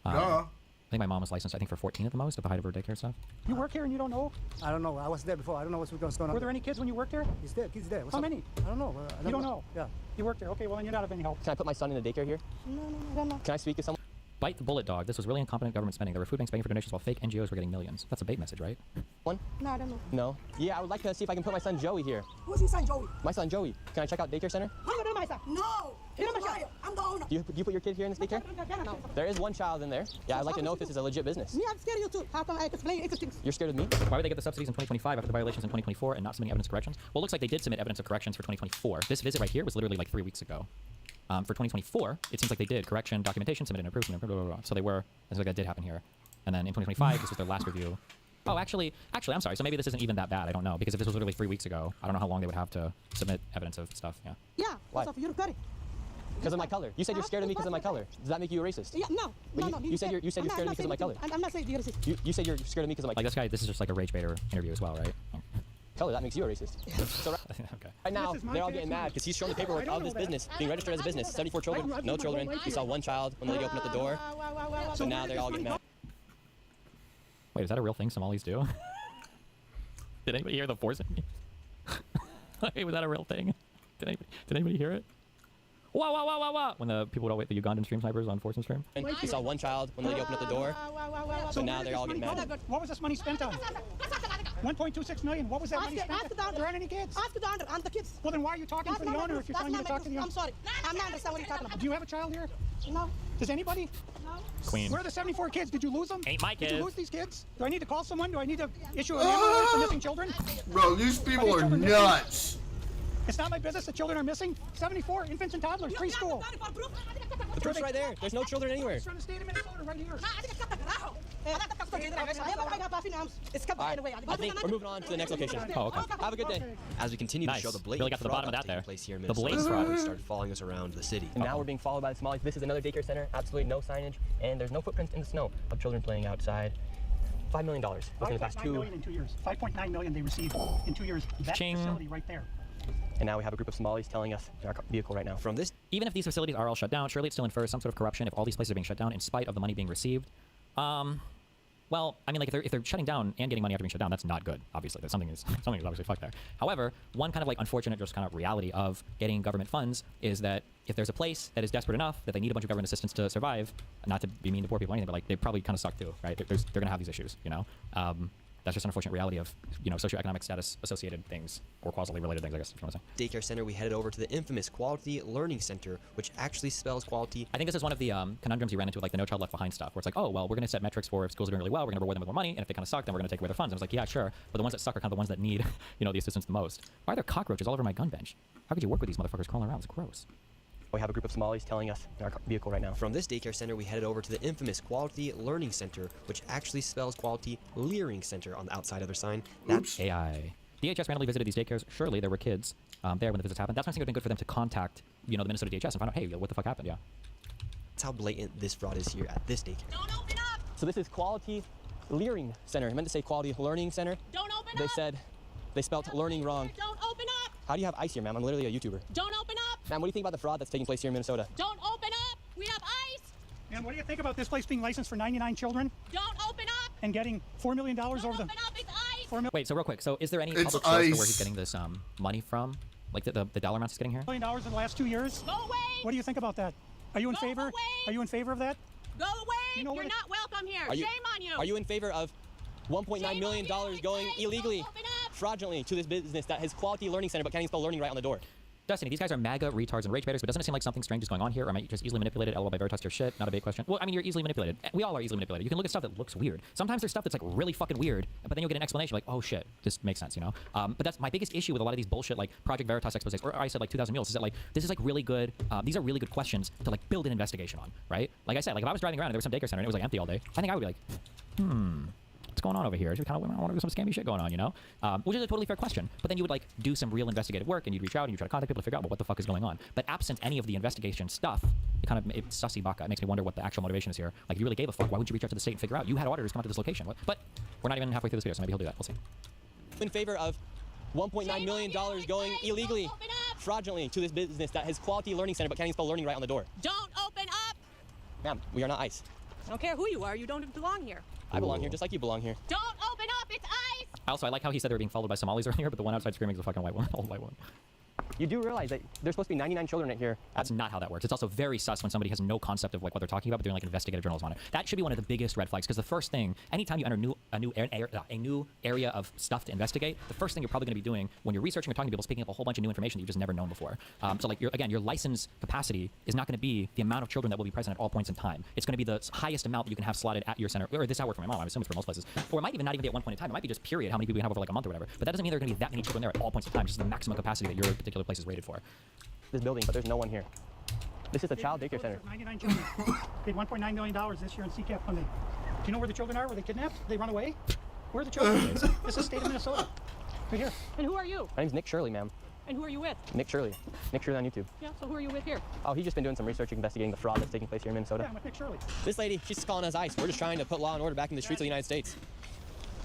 I think my mom was licensed, I think, for 14 at the most, at the height of her daycare stuff. You work here and you don't know? I don't know. I was there before. I don't know what's going on. Were there any kids when you worked here? He's there. Kids there. What's How up? many? I don't know. You don't know? Yeah. You worked there. Okay, well, then you're not of any help. Can I put my son in the daycare here? No, I don't know. Can I speak to someone? Bite the bullet, dog. This was really incompetent government spending. There were food banks begging for donations while fake NGOs were getting millions. That's a bait message, right? One? No, I don't know. No? Yeah, I would like to see if I can put my son Joey here. Who's his son, Joey? My son Joey. Can I check out daycare center? I'm gonna do my son. No. He's not my son. I'm the owner. Do you put your kid here in this daycare? No. There is one child in there. Yeah, I'd like to know if this is a legit business. Me, I'm scared of you too. How come I explain everything? You're scared of me? Why would they get the subsidies in 2025 after the violations in 2024 and not submitting evidence of corrections? Well, it looks like they did submit evidence of corrections for 2024. This visit right here was literally like 3 weeks ago. For 2024, it seems like they did correction, documentation, submitted, improvement, blah, blah, blah, blah. So they were, it's like that did happen here. And then in 2025, this was their last review. Oh, actually, I'm sorry. So maybe this isn't even that bad. I don't know, because if this was literally 3 weeks ago, I don't know how long they would have to submit evidence of stuff. Yeah. Yeah. Why? What's up? You're ready. Because of my color. You said you're scared of me because of my color. Does that make you a racist? Yeah, no. But No. you said you're scared of me because of my color. I'm not saying you're racist. You said you're scared of me because of my Like this guy, this is just like a rage baiter interview as well, right? color. That makes you a racist. So Okay. right now, This is my they're all kid's getting mad money. because he's showing the paperwork I don't of this know that. business being registered as a business. 74 children, I've no lived my whole children. life He here. saw one child when the lady opened up the door. So now they're all getting mad. Wait, is that a real thing Somalis do? Did anybody hear the forcing me? Wait, was that a real thing? Did anybody hear it? Wow, wow, wow, wow, wow. When the people would all wait, the Ugandan stream snipers on Force's stream. And he saw one child when the lady opened up the door. So now they're all getting mad. What was this money spent on? 1.26 million. What was that money spent on? There aren't any kids. Ask the owner and the kids. Well, then why are you talking to the owner if you're telling me to talk to the owner? I'm sorry. I'm not understand what you're talking about. Do you have a child here? No. Does anybody? Queen. Where are the 74 kids? Did you lose them? Ain't my Did you kids. lose these kids? Do I need to call someone? Do I need to issue an ambulance for missing children? Bro, these people are nuts. It's not my business that children are missing. 74 infants and toddlers, preschool. The proof's right there. There's no children anywhere. It's from the state of Minnesota right here. I think we're moving on to the next location. Oh, okay. Have a good day. As we continue Nice. to show the blatant Really got to the fraud bottom of that's that there. taking place here in The Minnesota, blatant fraud. Somalis started following us around the city. And now we're being followed by the Somalis. This is another daycare center. Absolutely no signage, and there's no footprints in the snow of children playing outside. $5 million within the past 5.9 2. million in 2 years. 5.9 million they received in 2 years. That Ching. facility right there. And now we have a group of Somalis telling us in our vehicle right now. From this Even if these facilities are all shut down, surely it still infers some sort of corruption if all these places are being shut down in spite of the money being received. Well, I mean, like if they're shutting down and getting money after being shut down, that's not good. Obviously, there's something is obviously fucked there. However, one kind of like unfortunate just kind of reality of getting government funds is that if there's a place that is desperate enough that they need a bunch of government assistance to survive, not to be mean to poor people or anything, but like they probably kind of suck too, right? They're gonna have these issues, you know. That's just an unfortunate reality of socioeconomic status associated things or causally related things, I guess. If you want to say. daycare center, we headed over to the infamous Quality Learning Center, which actually spells quality. I think this is one of the conundrums you ran into with like the No Child Left Behind stuff, where it's like, oh, well, we're going to set metrics for if schools are doing really well, we're going to reward them with more money, and if they kind of suck, then we're going to take away their funds. And I was like, yeah, sure, but the ones that suck are kind of the ones that need, the assistance the most. Why are there cockroaches all over my gun bench? How could you work with these motherfuckers crawling around? It's gross. We have a group of Somalis telling us in our vehicle right now. From this daycare center, we headed over to the infamous Quality Learning Center, which actually spells Quality Leering Center on the outside of their sign. Oops. AI. DHS randomly visited these daycares. Surely there were kids there when the visits happened. That's why I think it would have been good for them to contact, the Minnesota DHS and find out, hey, what the fuck happened? Yeah. That's how blatant this fraud is here at this daycare. Don't open up! So this is Quality Leering Center. I meant to say Quality Learning Center. Don't open They up! said they spelled learning wrong. Don't open up! How do you have ice here, ma'am? I'm literally a YouTuber. Don't open up! Ma'am, what do you think about the fraud that's taking place here in Minnesota? Don't open up! We have ice! And what do you think about this place being licensed for 99 children Don't open up! and getting $4 million over Don't the open up! It's ice! $4 Wait, so real quick. So is there any It's public source to where ice. he's getting this money from? Like the dollar amounts he's getting here? million in the last 2 years? Go away! What do you think about that? Are you in Go favor? away. Are you in favor of that? Go away! You know You're what- not welcome here! Are you- Shame on you! Are you in favor of $1.9 Shame million on you, going it's ice. illegally, Don't open up. fraudulently to this business that has Quality Learning Center but can't even spell learning right on the door? Destiny, these guys are MAGA retards and rage baiters, but doesn't it seem like something strange is going on here? Or am I just easily manipulated? LOL by Veritas, your shit. Not a big question. Well, I mean, you're easily manipulated. We all are easily manipulated. You can look at stuff that looks weird. Sometimes there's stuff that's like really fucking weird, but then you'll get an explanation like, oh shit, this makes sense, But that's my biggest issue with a lot of these bullshit like Project Veritas exposés, or I said like 2,000 Mules, is that like this is like really good. These are really good questions to like build an investigation on, right? Like I said, like if I was driving around and there was some daycare center and it was like empty all day, I think I would be like, what's going on over here? I want to do some scammy shit going on, which is a totally fair question. But then you would like do some real investigative work and you'd reach out and you try to contact people to figure out what the fuck is going on. But absent any of the investigation stuff, it's sussy baka. It makes me wonder what the actual motivation is here. Like if you really gave a fuck, why would you reach out to the state and figure out? You had auditors come out to this location. But we're not even halfway through this video, so maybe he'll do that. We'll see. In favor of $1.9 million going illegally, Don't open up. fraudulently to this business that has Quality Learning Center but can't even spell learning right on the door. Don't open up! Ma'am, we are not ICE. I don't care who you are. You don't belong here. I belong here just like you belong here. Don't open up! It's ice! Also, I like how he said they were being followed by Somalis earlier, but the one outside screaming is a fucking white one, old white one. You do realize that there's supposed to be 99 children right here. That's not how that works. It's also very sus when somebody has no concept of like what they're talking about, but doing like investigative journalism on it. That should be one of the biggest red flags because the first thing, anytime you enter a new area of stuff to investigate, the first thing you're probably going to be doing when you're researching or talking to people is picking up a whole bunch of new information that you've just never known before. So like your license capacity is not going to be the amount of children that will be present at all points in time. It's going to be the highest amount that you can have slotted at your center. Or this is how it works for my mom. I assume it's for most places. Or it might even not even be at one point in time. It might be just period how many people you can have over like a month or whatever. But that doesn't mean there are going to be that many children there at all points in time. Just the maximum capacity that your particular place is rated for. This building, but there's no one here. This is a child daycare center. 99 children. Paid $1.9 million this year in CCAP funding. Do you know where the children are? Were they kidnapped? They run away? Where are the children? This is the state of Minnesota. Right here. And who are you? My name's Nick Shirley, ma'am. And who are you with? Nick Shirley. Nick Shirley on YouTube. Yeah, so who are you with here? Oh, he's just been doing some research investigating the fraud that's taking place here in Minnesota. Yeah, I'm with Nick Shirley. This lady, she's calling us ICE. We're just trying to put law and order back in the streets of the United States.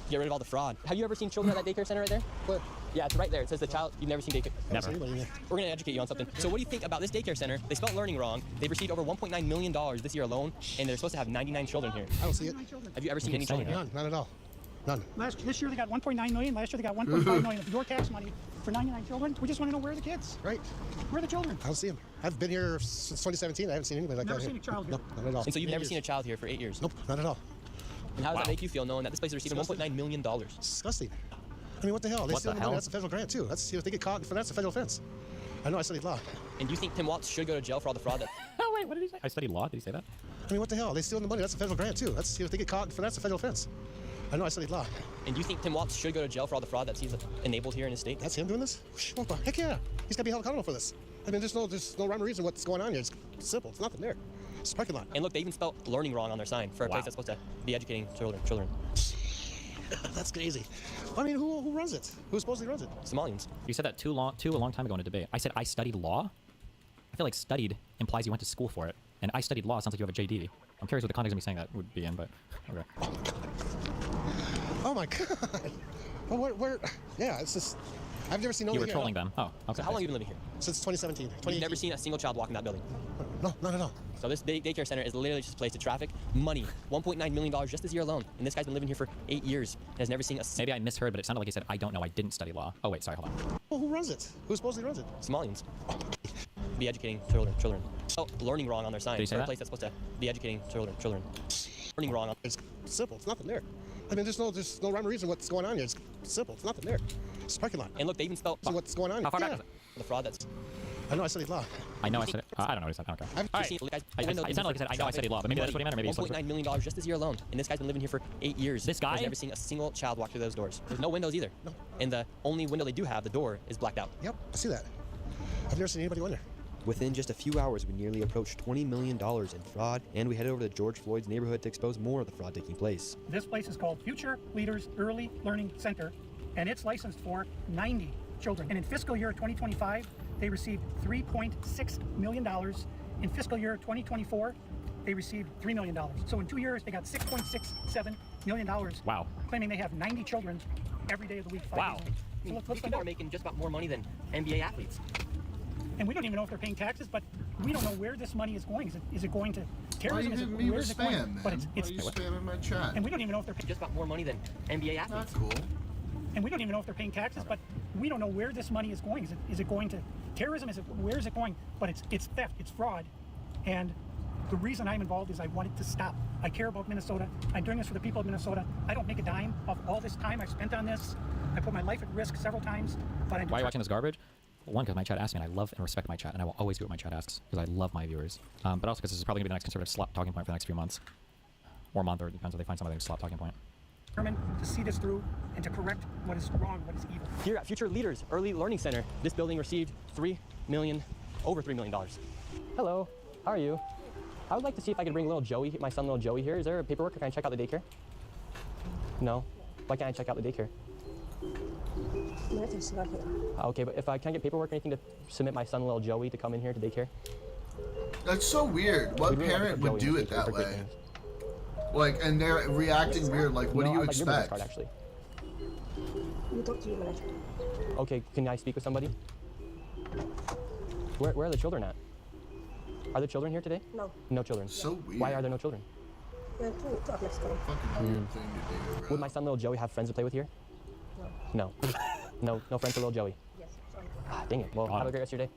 Get rid of all the fraud. Have you ever seen children at that daycare center right there? What? Yeah, it's right there. It says the child. You've never seen daycare. Never. We're going to educate you on something. So what do you think about this daycare center? They spelled learning wrong. They've received over $1.9 million this year alone, and they're supposed to have 99 children here. I don't see it. Have you ever seen any children here? None, not at all. None. This year they got 1.9 million. Last year they got 1.5 million of your tax money for 99 children. We just want to know where are the kids? Right. Where are the children? I don't see them. I've been here since 2017. I haven't seen anybody like Never that seen here. a child here. No, not at all. And so you've never seen a child here for 8 years? Nope, not at all. And how does that make you feel knowing that this place is receiving $1.9 million? Disgusting. I mean, what the hell? They What steal the the money. hell? That's a federal grant too. That's if they get caught, that's a federal offense. I know. I studied law. And do you think Tim Walz should go to jail for all the fraud that... Oh, wait, what did he say? I studied law. Did he say that? I mean, what the hell? They steal the money. That's a federal grant too. That's if they get caught, that's a federal offense. I know. I studied law. And do you think Tim Walz should go to jail for all the fraud that he's enabled here in his state? That's him doing this? What the heck yeah? He's got to be held accountable for this. I mean, there's no rhyme or reason what's going on here. It's simple. It's nothing there. It's a parking lot. And look, they even spelled learning wrong on their sign for a place that's supposed to be educating children. That's crazy. I mean, who runs it? Who supposedly runs it? Somalians. You said that too a long time ago in a debate. I said I studied law. I feel like studied implies you went to school for it, and I studied law sounds like you have a JD. I'm curious what the context of me saying that would be in, but okay. Oh my god. Well, where? Yeah, it's just. I've never seen You nobody were here. trolling them. Oh, okay. So how long have you been living here? Since 2017. You've never seen a single child walk in that building? No, not at all. So this daycare center is literally just a place to traffic money. $1.9 million just this year alone. And this guy's been living here for 8 years and has never seen a... Maybe I misheard, but it sounded like he said, I don't know, I didn't study law. Oh, wait, sorry, hold on. Well, who runs it? Who supposedly runs it? Somalians. Be educating children. Oh, learning wrong on their sign. Did he say for a that? place that's supposed to be educating children. Learning wrong on... It's simple. It's nothing there. I mean, there's no rhyme or reason what's going on here. It's simple. It's nothing there. It's a parking lot. And look, they even spelled... So what's going on? How far Yeah. back is it? The fraud that's... I know. I studied law. I know I said it. I don't know what he said. I don't care. I've All right. seen- look, guys, It sounded like he said, I know I studied law, but maybe that's what he meant, or maybe he was $1.9 million just this year alone. And this guy's been living here for 8 years. This guy? Has never seen a single child walk through those doors. There's no windows either. No. And the only window they do have, the door, is blacked out. Yep, I see that. I've never seen anybody go in there. Within just a few hours, we nearly approached $20 million in fraud, and we headed over to George Floyd's neighborhood to expose more of the fraud taking place. This place is called Future Leaders Early Learning Center, and it's licensed for 90 children. And in fiscal year 2025, they received $3.6 million. In fiscal year 2024, they received $3 million. So in 2 years, they got $6.67 million. Wow. Claiming they have 90 children every day of the week. 5 Wow. days a week. So let's These find people are out. making just about more money than NBA athletes. And we don't even know if they're paying taxes, but we don't know where this money is going. Is it going to Why are terrorism? you Is it, hitting me where with is it going? spam, man? But Why are you spamming my chat? and we don't even know if they're paying. Just about more money than NBA Not athletes. cool. And we don't even know if they're paying taxes, but we don't know where this money is going. Is it going to terrorism? Where is it going? But it's theft, it's fraud. And the reason I'm involved is I want it to stop. I care about Minnesota. I'm doing this for the people of Minnesota. I don't make a dime of all this time I've spent on this. I put my life at risk several times, but I'm Why are you watching this garbage? Well, one, because my chat asks me, and I love and respect my chat, and I will always do what my chat asks, because I love my viewers. But also because this is probably going to be the next conservative slot talking point for the next few months. Or month, or it depends if they find some other slot talking point. determined to see this through and to correct what is wrong, what is evil. Here at Future Leaders Early Learning Center, this building received over $3 million. Hello, how are you? I would like to see if I could bring little Joey, my son little Joey here. Is there paperwork, or can I check out the daycare? No? Why can't I check out the daycare? Okay, but if I can't get paperwork or anything to submit my son little Joey to come in here to daycare? That's so weird. What We'd really like parent to put would Joey do in it the that future for way? great things. Like, and they're reacting weird. Like, what No, do you I'd like your business expect? card, actually. You talk to your manager. Okay, can I speak with somebody? Where are the children at? Are there children here today? No. No children. So weird. Why are there no children? You're too up next time. Fucking weird thing to do, bro. Would my son little Joey have friends to play with here? No. No. No friends for little Joey. Yes, sorry. Ah, dang it. Well, have a great rest of your day.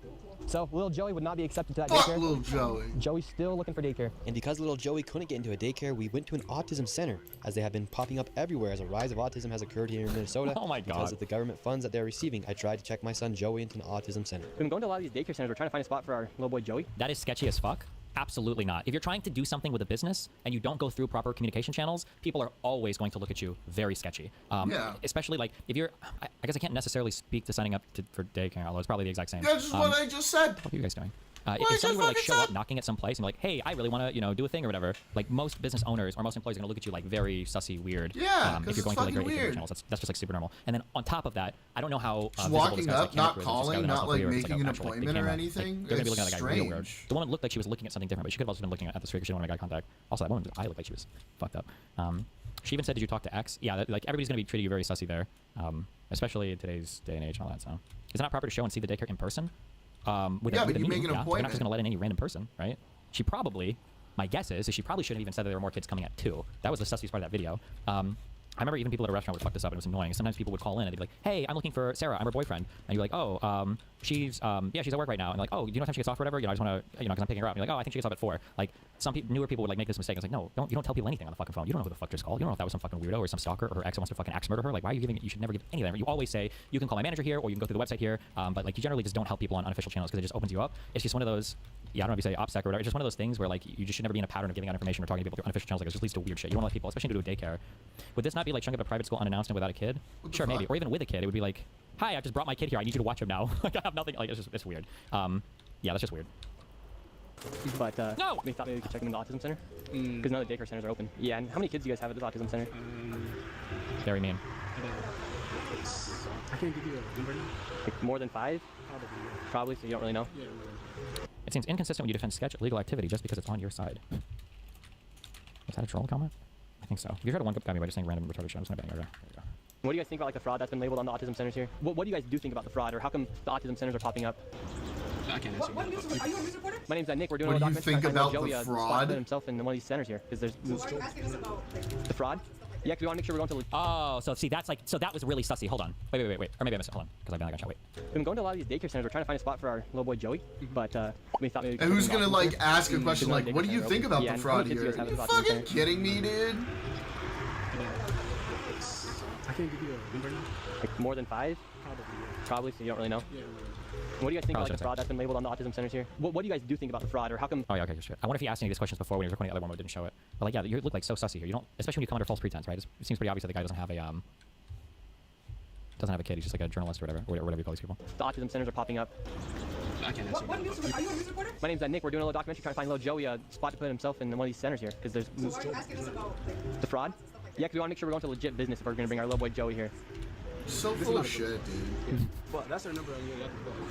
So, little Joey would not be accepted to that Fuck daycare. little Joey. Joey's still looking for daycare. And because little Joey couldn't get into a daycare, we went to an autism center, as they have been popping up everywhere as a rise of autism has occurred here in Minnesota. Oh my God. Because of the government funds that they're receiving, I tried to check my son Joey into an autism center. We've been going to a lot of these daycare centers. We're trying to find a spot for our little boy Joey. That is sketchy as fuck. Absolutely not. If you're trying to do something with a business and you don't go through proper communication channels, people are always going to look at you very sketchy. Yeah. Especially like if you're, I guess I can't necessarily speak to signing up for daycare, although it's probably the exact same. That's just what I just said. What are you guys doing? If somebody were to like show up knocking at some place and be like, hey, I really want to, you know, do a thing or whatever, like most business owners or most employees are gonna look at you like very sussy weird. Yeah, if you're going through like great Instagram channels, that's just like super normal. And then on top of that, I don't know how Just walking up, not calling, not like making an appointment or anything. They're gonna be looking at that guy real weird. Strange. The woman looked like she was looking at something different, but she could have also been looking at the street because she didn't want to make eye contact. Also, that woman's eye looked like she was fucked up. She even said, "Did you talk to X?" Yeah, like everybody's gonna be treating you very sussy there, especially in today's day and age and all that. So, is it not proper to show and see the daycare in person? With Yeah, with but you meeting? make an They're not appointment. just gonna let in any random person, right? She probably, my guess is she probably shouldn't have even said that there were more kids coming at 2. That was the sussiest part of that video. I remember even people at a restaurant would fuck this up, and it was annoying. Sometimes people would call in and they'd be like, "Hey, I'm looking for Sarah. I'm her boyfriend." And you're like, "Oh, she's at work right now." And like, "Oh, do you know what time she gets off or whatever?" You know, I just want to, because I'm picking her up. And you're like, "Oh, I think she gets off at 4." Like some newer people would like make this mistake. It's like, no, you don't tell people anything on the fucking phone. You don't know who the fuck just called. You don't know if that was some fucking weirdo or some stalker or her ex wants to fucking axe murder her. Like, why are you giving? You should never give any of that. You always say you can call my manager here or you can go through the website here. But like you generally just don't help people on unofficial channels because it just opens you up. It's just one of those. Yeah, I don't know if you say OPSEC or whatever. It's just one of those things where like you just should never be in a pattern of giving out information or talking to people through unofficial channels. Like it just leads to weird shit. You don't want to let people, especially to do a daycare. Would this not be like showing up at a private school unannounced and without a kid? Sure, maybe. Or even with a kid, it would be like, "Hi, I just brought my kid here. I need you to watch him now." Like I have nothing. Like it's weird. Yeah, that's just weird. But no, we thought maybe we could check them in the autism center because none of the daycare centers are open. Yeah, and how many kids do you guys have at this autism center? Very mean. I can't give you a number now. Like more than 5? Probably. So you don't really know. Yeah. It seems inconsistent when you defend sketch illegal activity just because it's on your side. Was that a troll comment? I think so. If you heard of one guy by just saying random retarded shit, I'm just gonna bang her. There you go. What do you guys think about like the fraud that's been labeled on the autism centers here? What do you guys do think about the fraud, or how come the autism centers are popping up? I can't answer. Are you a news reporter? My name's Nick. We're doing What a do you documentary think trying to about find the Joey, fraud? himself in one of these centers here, because there's Why are you asking us about the fraud. Yeah, because we want to make sure we're going to. Oh, so see, that's like, so that was really sussy. Hold on. Wait. Or maybe I missed it. Hold on, because I've been like, I shot. Wait. We've been going to a lot of these daycare centers. We're trying to find a spot for our little boy Joey, but we thought maybe. And who's gonna like ask a question like, "What do you think about the fraud here?" Are you fucking kidding me, dude? I can't give you a number now. Like more than 5? Probably. So you don't really know. Yeah. What do you guys think about like the fraud that's been labeled on the autism centers here? What do you guys do think about the fraud, or how come? Oh yeah, okay, shit. I wonder if he asked any of these questions before when he was recording the other one, but didn't show it. But like, yeah, you look like so sussy here. You don't, especially when you come under false pretense, right? It seems pretty obvious that the guy doesn't have a kid. He's just like a journalist or whatever you call these people. The autism centers are popping up. I can't answer. are you a news reporter? My name's Nick. We're doing a little documentary trying to find little Joey a spot to put himself in one of these centers here, because there's Why are you asking us about the fraud. Yeah, because we want to make sure we're going to legit business if we're going to bring our little boy Joey here. So full of shit, dude. Well, that's our number on your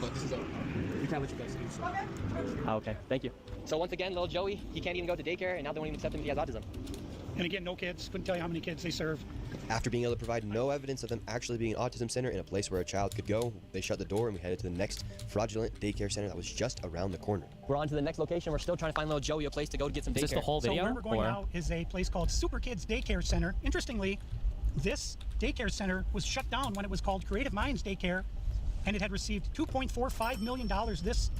but this is we can't let you guys use. Oh, okay, thank you. So once again, little Joey, he can't even go to daycare, and now they won't even accept him if he has autism. And again, no kids. Couldn't tell you how many kids they serve. After being able to provide no evidence of them actually being an autism center in a place where a child could go, they shut the door and we headed to the next fraudulent daycare center that was just around the corner. We're on to the next location. We're still trying to find little Joey a place to go to get some daycare. Is this the whole video? So where we're going now is a place called Super Kids Daycare Center. Interestingly, this daycare center was shut down when it was called Creative Minds Daycare, and it had received $2.45 million this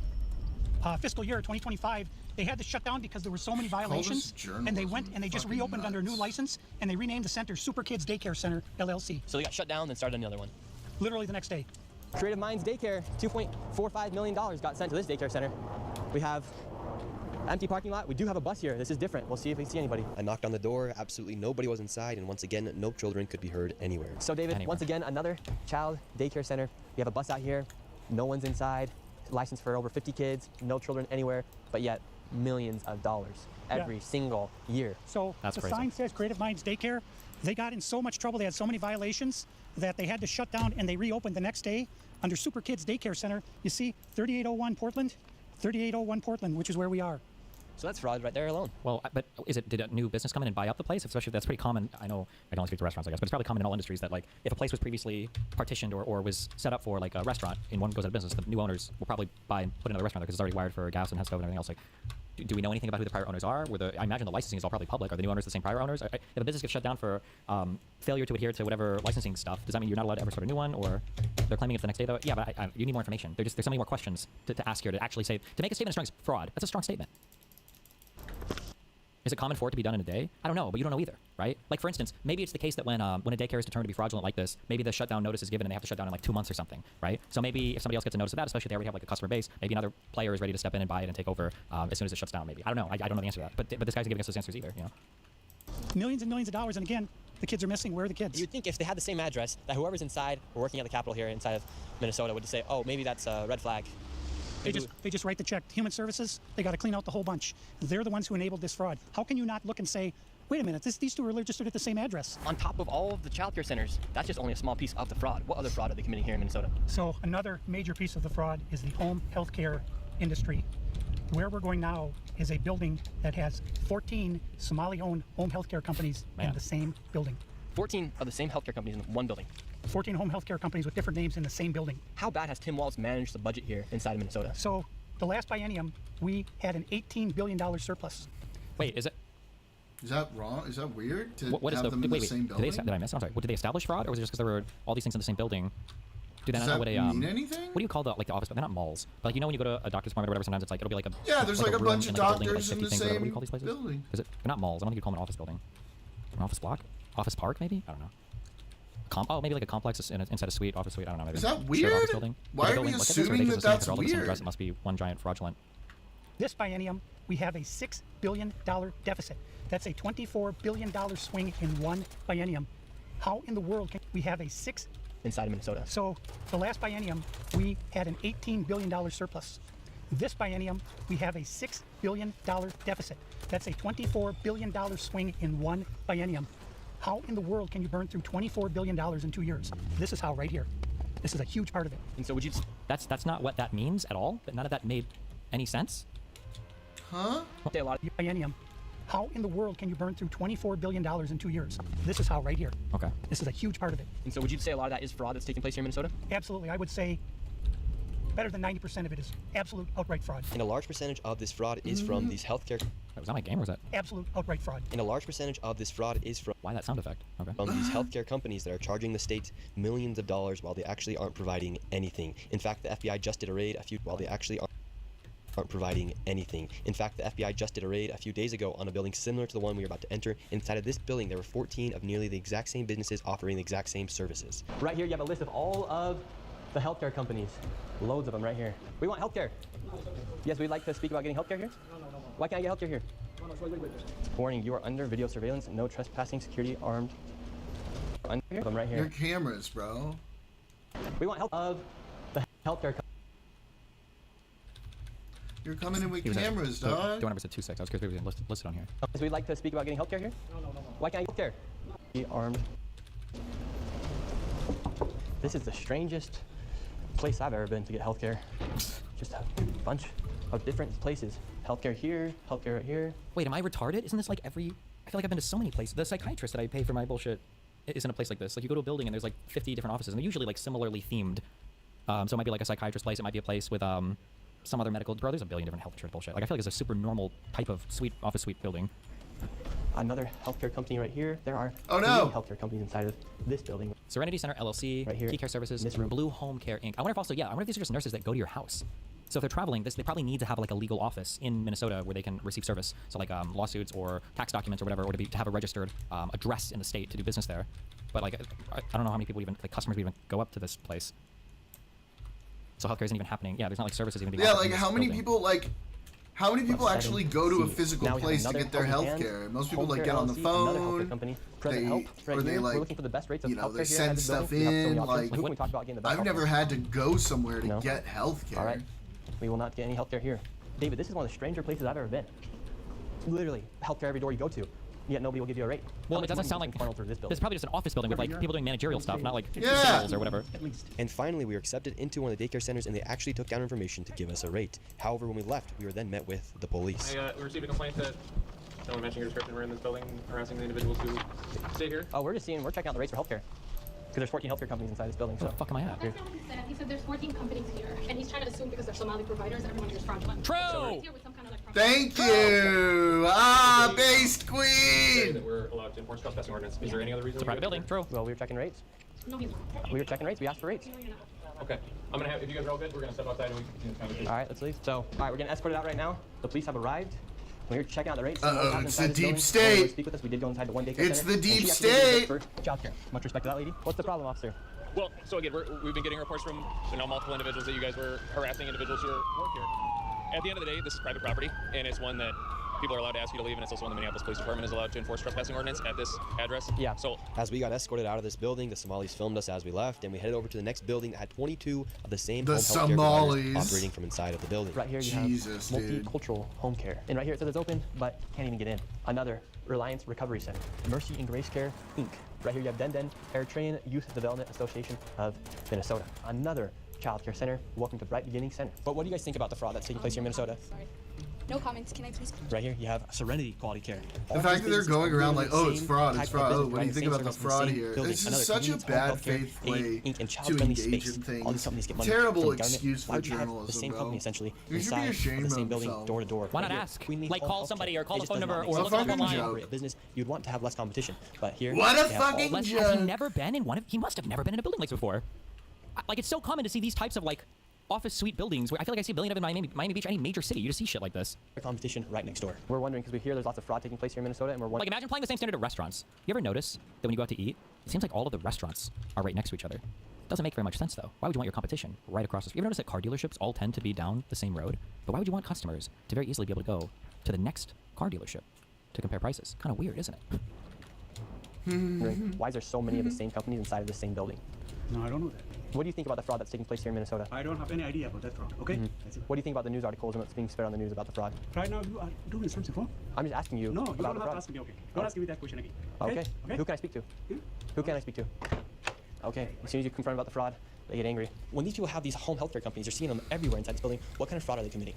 fiscal year, 2025. They had to shut down because there were so many violations, and they went and they just reopened under a new license, and they renamed the center Super Kids Daycare Center, LLC. So they got shut down, then started another one. Literally the next day. Creative Minds Daycare, $2.45 million got sent to this daycare center. We have empty parking lot. We do have a bus here. This is different. We'll see if we see anybody. I knocked on the door. Absolutely nobody was inside, and once again, no children could be heard anywhere. So David, once again, another child daycare center. We have a bus out here. No one's inside. Licensed for over 50 kids. No children anywhere, but yet millions of dollars every single year. So that's the crazy. sign says Creative Minds Daycare. They got in so much trouble. They had so many violations that they had to shut down, and they reopened the next day under Super Kids Daycare Center. You see, 3801 Portland, 3801 Portland, which is where we are. So that's fraud right there alone. Well, but did a new business come in and buy up the place? Especially, that's pretty common. I know I can only speak to restaurants, I guess, but it's probably common in all industries that like if a place was previously partitioned or was set up for like a restaurant and one goes out of business, the new owners will probably buy and put another restaurant there because it's already wired for gas and has stove and everything else. Like, do we know anything about who the prior owners are? I imagine the licensing is all probably public. Are the new owners the same prior owners? If a business gets shut down for failure to adhere to whatever licensing stuff, does that mean you're not allowed to ever start a new one? Or they're claiming it's the next day though? Yeah, but you need more information. There's so many more questions to ask here to actually say, to make a statement as strong as fraud. That's a strong statement. Is it common for it to be done in a day? I don't know, but you don't know either, right? Like for instance, maybe it's the case that when a daycare is determined to be fraudulent like this, maybe the shutdown notice is given and they have to shut down in like 2 months or something, right? So maybe if somebody else gets a notice of that, especially if they already have like a customer base, maybe another player is ready to step in and buy it and take over as soon as it shuts down. Maybe I don't know. I don't know the answer to that. But this guy's giving us those answers either, you know? Millions and millions of dollars, and again, the kids are missing. Where are the kids? You'd think if they had the same address, that whoever's inside or working at the Capitol here inside of Minnesota would just say, oh, maybe that's a red flag. They just write the check. Human Services, they got to clean out the whole bunch. They're the ones who enabled this fraud. How can you not look and say, wait a minute, these two are registered at the same address? On top of all of the child care centers, that's just only a small piece of the fraud. What other fraud are they committing here in Minnesota? So another major piece of the fraud is the home healthcare industry. Where we're going now is a building that has 14 Somali-owned home healthcare companies in the same building. 14 of the same healthcare companies in one building. 14 home healthcare companies with different names in the same building. How bad has Tim Walz managed the budget here inside of Minnesota? So the last biennium, we had an $18 billion surplus. Wait, is it? Is that wrong? Is that weird to What is have them in wait, the same did building? I miss? I'm sorry. Did they establish fraud, or was it just because there were all these things in the same building? Do they Does not know that what a mean anything? What do you call the office? They're not malls, but like, you know, when you go to a doctor's appointment or whatever, sometimes it's like it'll be like a Yeah, there's like a room bunch of in, like, a building with, doctors like, in the 50 things or whatever. What do you same call these places? building. Is it? They're not malls. I don't think you'd call them an office building. An office block? Office park, maybe? I don't know. Maybe like a complex inside a suite, office suite. I don't know. Maybe. Is that Shared weird? office building? Why Like a are we building, like, I guess, or assuming they that just assume that's they're all the same weird? address. It must be one giant fraudulent. This biennium, we have a $6 billion deficit. That's a $24 billion swing in one biennium. How in the world can we have a inside of Minnesota? So the last biennium, we had an $18 billion surplus. This biennium, we have a $6 billion deficit. That's a $24 billion swing in one biennium. How in the world can you burn through $24 billion in 2 years? This is how right here. This is a huge part of it. And so would you... That's not what that means at all? None of that made any sense? Huh? Biennium. How in the world can you burn through $24 billion in 2 years? This is how right here. Okay. This is a huge part of it. And so would you say a lot of that is fraud that's taking place here in Minnesota? Absolutely. I would say better than 90% of it is absolute outright fraud. And a large percentage of this fraud is from these healthcare... Was that my game or was that? Absolute outright fraud. And a large percentage of this fraud is from... Why that sound effect? Okay. From these healthcare companies that are charging the state millions of dollars while they actually aren't providing anything. In fact, the FBI just did a raid while they actually aren't providing anything. In fact, the FBI just did a raid a few days ago on a building similar to the one we are about to enter. Inside of this building, there were 14 of nearly the exact same businesses offering the exact same services. Right here, you have a list of all of the healthcare companies. Loads of them right here. We want healthcare. Yes, we'd like to speak about getting healthcare here. Why can't I get healthcare here? Warning, you are under video surveillance. No trespassing, security, armed. Under here, them right here. Your cameras, bro. We want help of the healthcare company. You're coming in with He was cameras, the dog. door number said 26. I was curious if he was listed on here. So we'd like to speak about getting healthcare here. Why can't I get healthcare? Be armed. This is the strangest place I've ever been to get healthcare. Just a bunch of different places. Healthcare here, healthcare right here. Wait, am I retarded? Isn't this like every... I feel like I've been to so many places. The psychiatrist that I pay for my bullshit isn't a place like this. Like, you go to a building and there's like 50 different offices, and they're usually like similarly themed. So it might be like a psychiatrist place. It might be a place with some other medical... Bro, there's a billion different health insurance bullshit. Like, I feel like it's a super normal type of suite, office suite building. Another healthcare company right here. There are Oh, no. 3 healthcare companies inside of this building. Serenity Center LLC, Right here. Key Care Services, This room. Blue Home Care Inc. I wonder if also, I wonder if these are just nurses that go to your house. So if they're traveling, they probably need to have like a legal office in Minnesota where they can receive service. So like lawsuits or tax documents or whatever, or to have a registered address in the state to do business there. But like, I don't know how many people even, like customers would even go up to this place. So healthcare isn't even happening. Yeah, there's not like services even being Yeah, offered in like this how many building. people how many people Seven, actually go to a C. physical Now we have place to another get their helping health hand, care? Most people Home like Care get on the LLC, another healthcare phone. company. Present Help, right or they here. like, We're looking for the best rates of you know, healthcare they here send at this stuff building. We have so many in. options. Like, when we talk about getting the best I've never healthcare. had to go somewhere to No. get health care. All right. We will not get any healthcare here. David, this is one of the stranger places I've ever been. Literally, healthcare every door you go to. Yet nobody will give you a rate. Well, How it much doesn't money sound is like... funneled through this building? It's probably just an office building with like people doing managerial stuff, not like Yeah. sales or whatever. At least. And finally, we were accepted into one of the daycare centers, and they actually took down information to give us a rate. However, when we left, we were then met with the police. We received a complaint that someone mentioned your description. We're in this building harassing the individuals who stay here. Oh, we're checking out the rates for healthcare. Because there's 14 healthcare companies inside this building. Where So the fuck am I at? That's not what he said. He said there's 14 companies here, and he's trying to assume because they're Somali providers, everyone here is fraudulent. True! So he's here with some kind of like Thank you. Ah, based Say queen. that we're allowed to enforce trespassing ordinance. Is there any other reason? It's a private building. True. well, we were checking rates. No, he's not. We were checking rates. We asked for rates. No, you're not. Okay. I'm gonna have. If you guys are all good, we're gonna step outside and we can kind of. All right, let's leave. So, all right, we're getting escorted out right now. The police have arrived. We're here checking out the rates. Uh-oh, What it's happened the inside deep this building. state. Speak with us. We did go inside the one daycare It's center, the deep and she actually gave us state. for childcare. Much respect to that lady. What's the problem, officer? Well, so again, we've been getting reports from multiple individuals that you guys were harassing individuals who work here. At the end of the day, this is private property, and it's one that people are allowed to ask you to leave, and it's also when the Minneapolis Police Department is allowed to enforce trespassing ordinance at this address. Yeah. So As we got escorted out of this building, the Somalis filmed us as we left, and we headed over to the next building that had 22 of the same The home health care Somalis. providers operating from inside of the building. Right here you Jesus, have dude. multicultural home care. And right here it says it's open, but can't even get in. Another Reliance Recovery Center. Mercy and Grace Care, Inc. Right here you have Den, Eritrean Youth Development Association of Minnesota. Another child care center. Welcome to Bright Beginning Center. But what do you guys think about the fraud that's taking place here in Minnesota? Sorry. No comments. Can I please? Right here you have Serenity Quality Care. The fact that they're going around like, oh, it's fraud, it's fraud. Oh, what do you think about the fraud here? This is such a bad faith way to engage in things. Terrible excuse for journalism, the same bro. company essentially You should be inside ashamed of the same of building, yourself. door to door. Why not Right here, ask? Queen Lee Like, Home call Health somebody Care. or call It the just phone does not number make or sense. look it up If you online. operate a business, you'd want to have less competition. But here, What a they have all- fucking Has joke. he never been in one of? He must have never been in a building like this before. Like, it's so common to see these types of like office suite buildings where I feel like I see a billion of them in Miami Beach, any major city. You just see shit like this. competition right next door. We're wondering because we hear there's lots of fraud taking place here in Minnesota, and we're Like, wondering. imagine applying the same standard to restaurants. You ever notice that when you go out to eat, it seems like all of the restaurants are right next to each other? Doesn't make very much sense, though. Why would you want your competition right across the street? You ever notice that car dealerships all tend to be down the same road? But why would you want customers to very easily be able to go to the next car dealership to compare prices? Kind of weird, isn't it? Why is there so many of the same companies inside of the same building? No, I don't know that. What do you think about the fraud that's taking place here in Minnesota? I don't have any idea about that fraud. Okay? That's it. What do you think about the news articles and what's being spread on the news about the fraud? Right now, you are doing something wrong. I'm just asking you No, you about don't the have to fraud. ask me. Okay. Don't ask me that question again. Okay. Who can I speak to? Who can I speak to? Okay. As soon as you confront about the fraud, they get angry. When these people have these home health care companies, you're seeing them everywhere inside this building. What kind of fraud are they committing?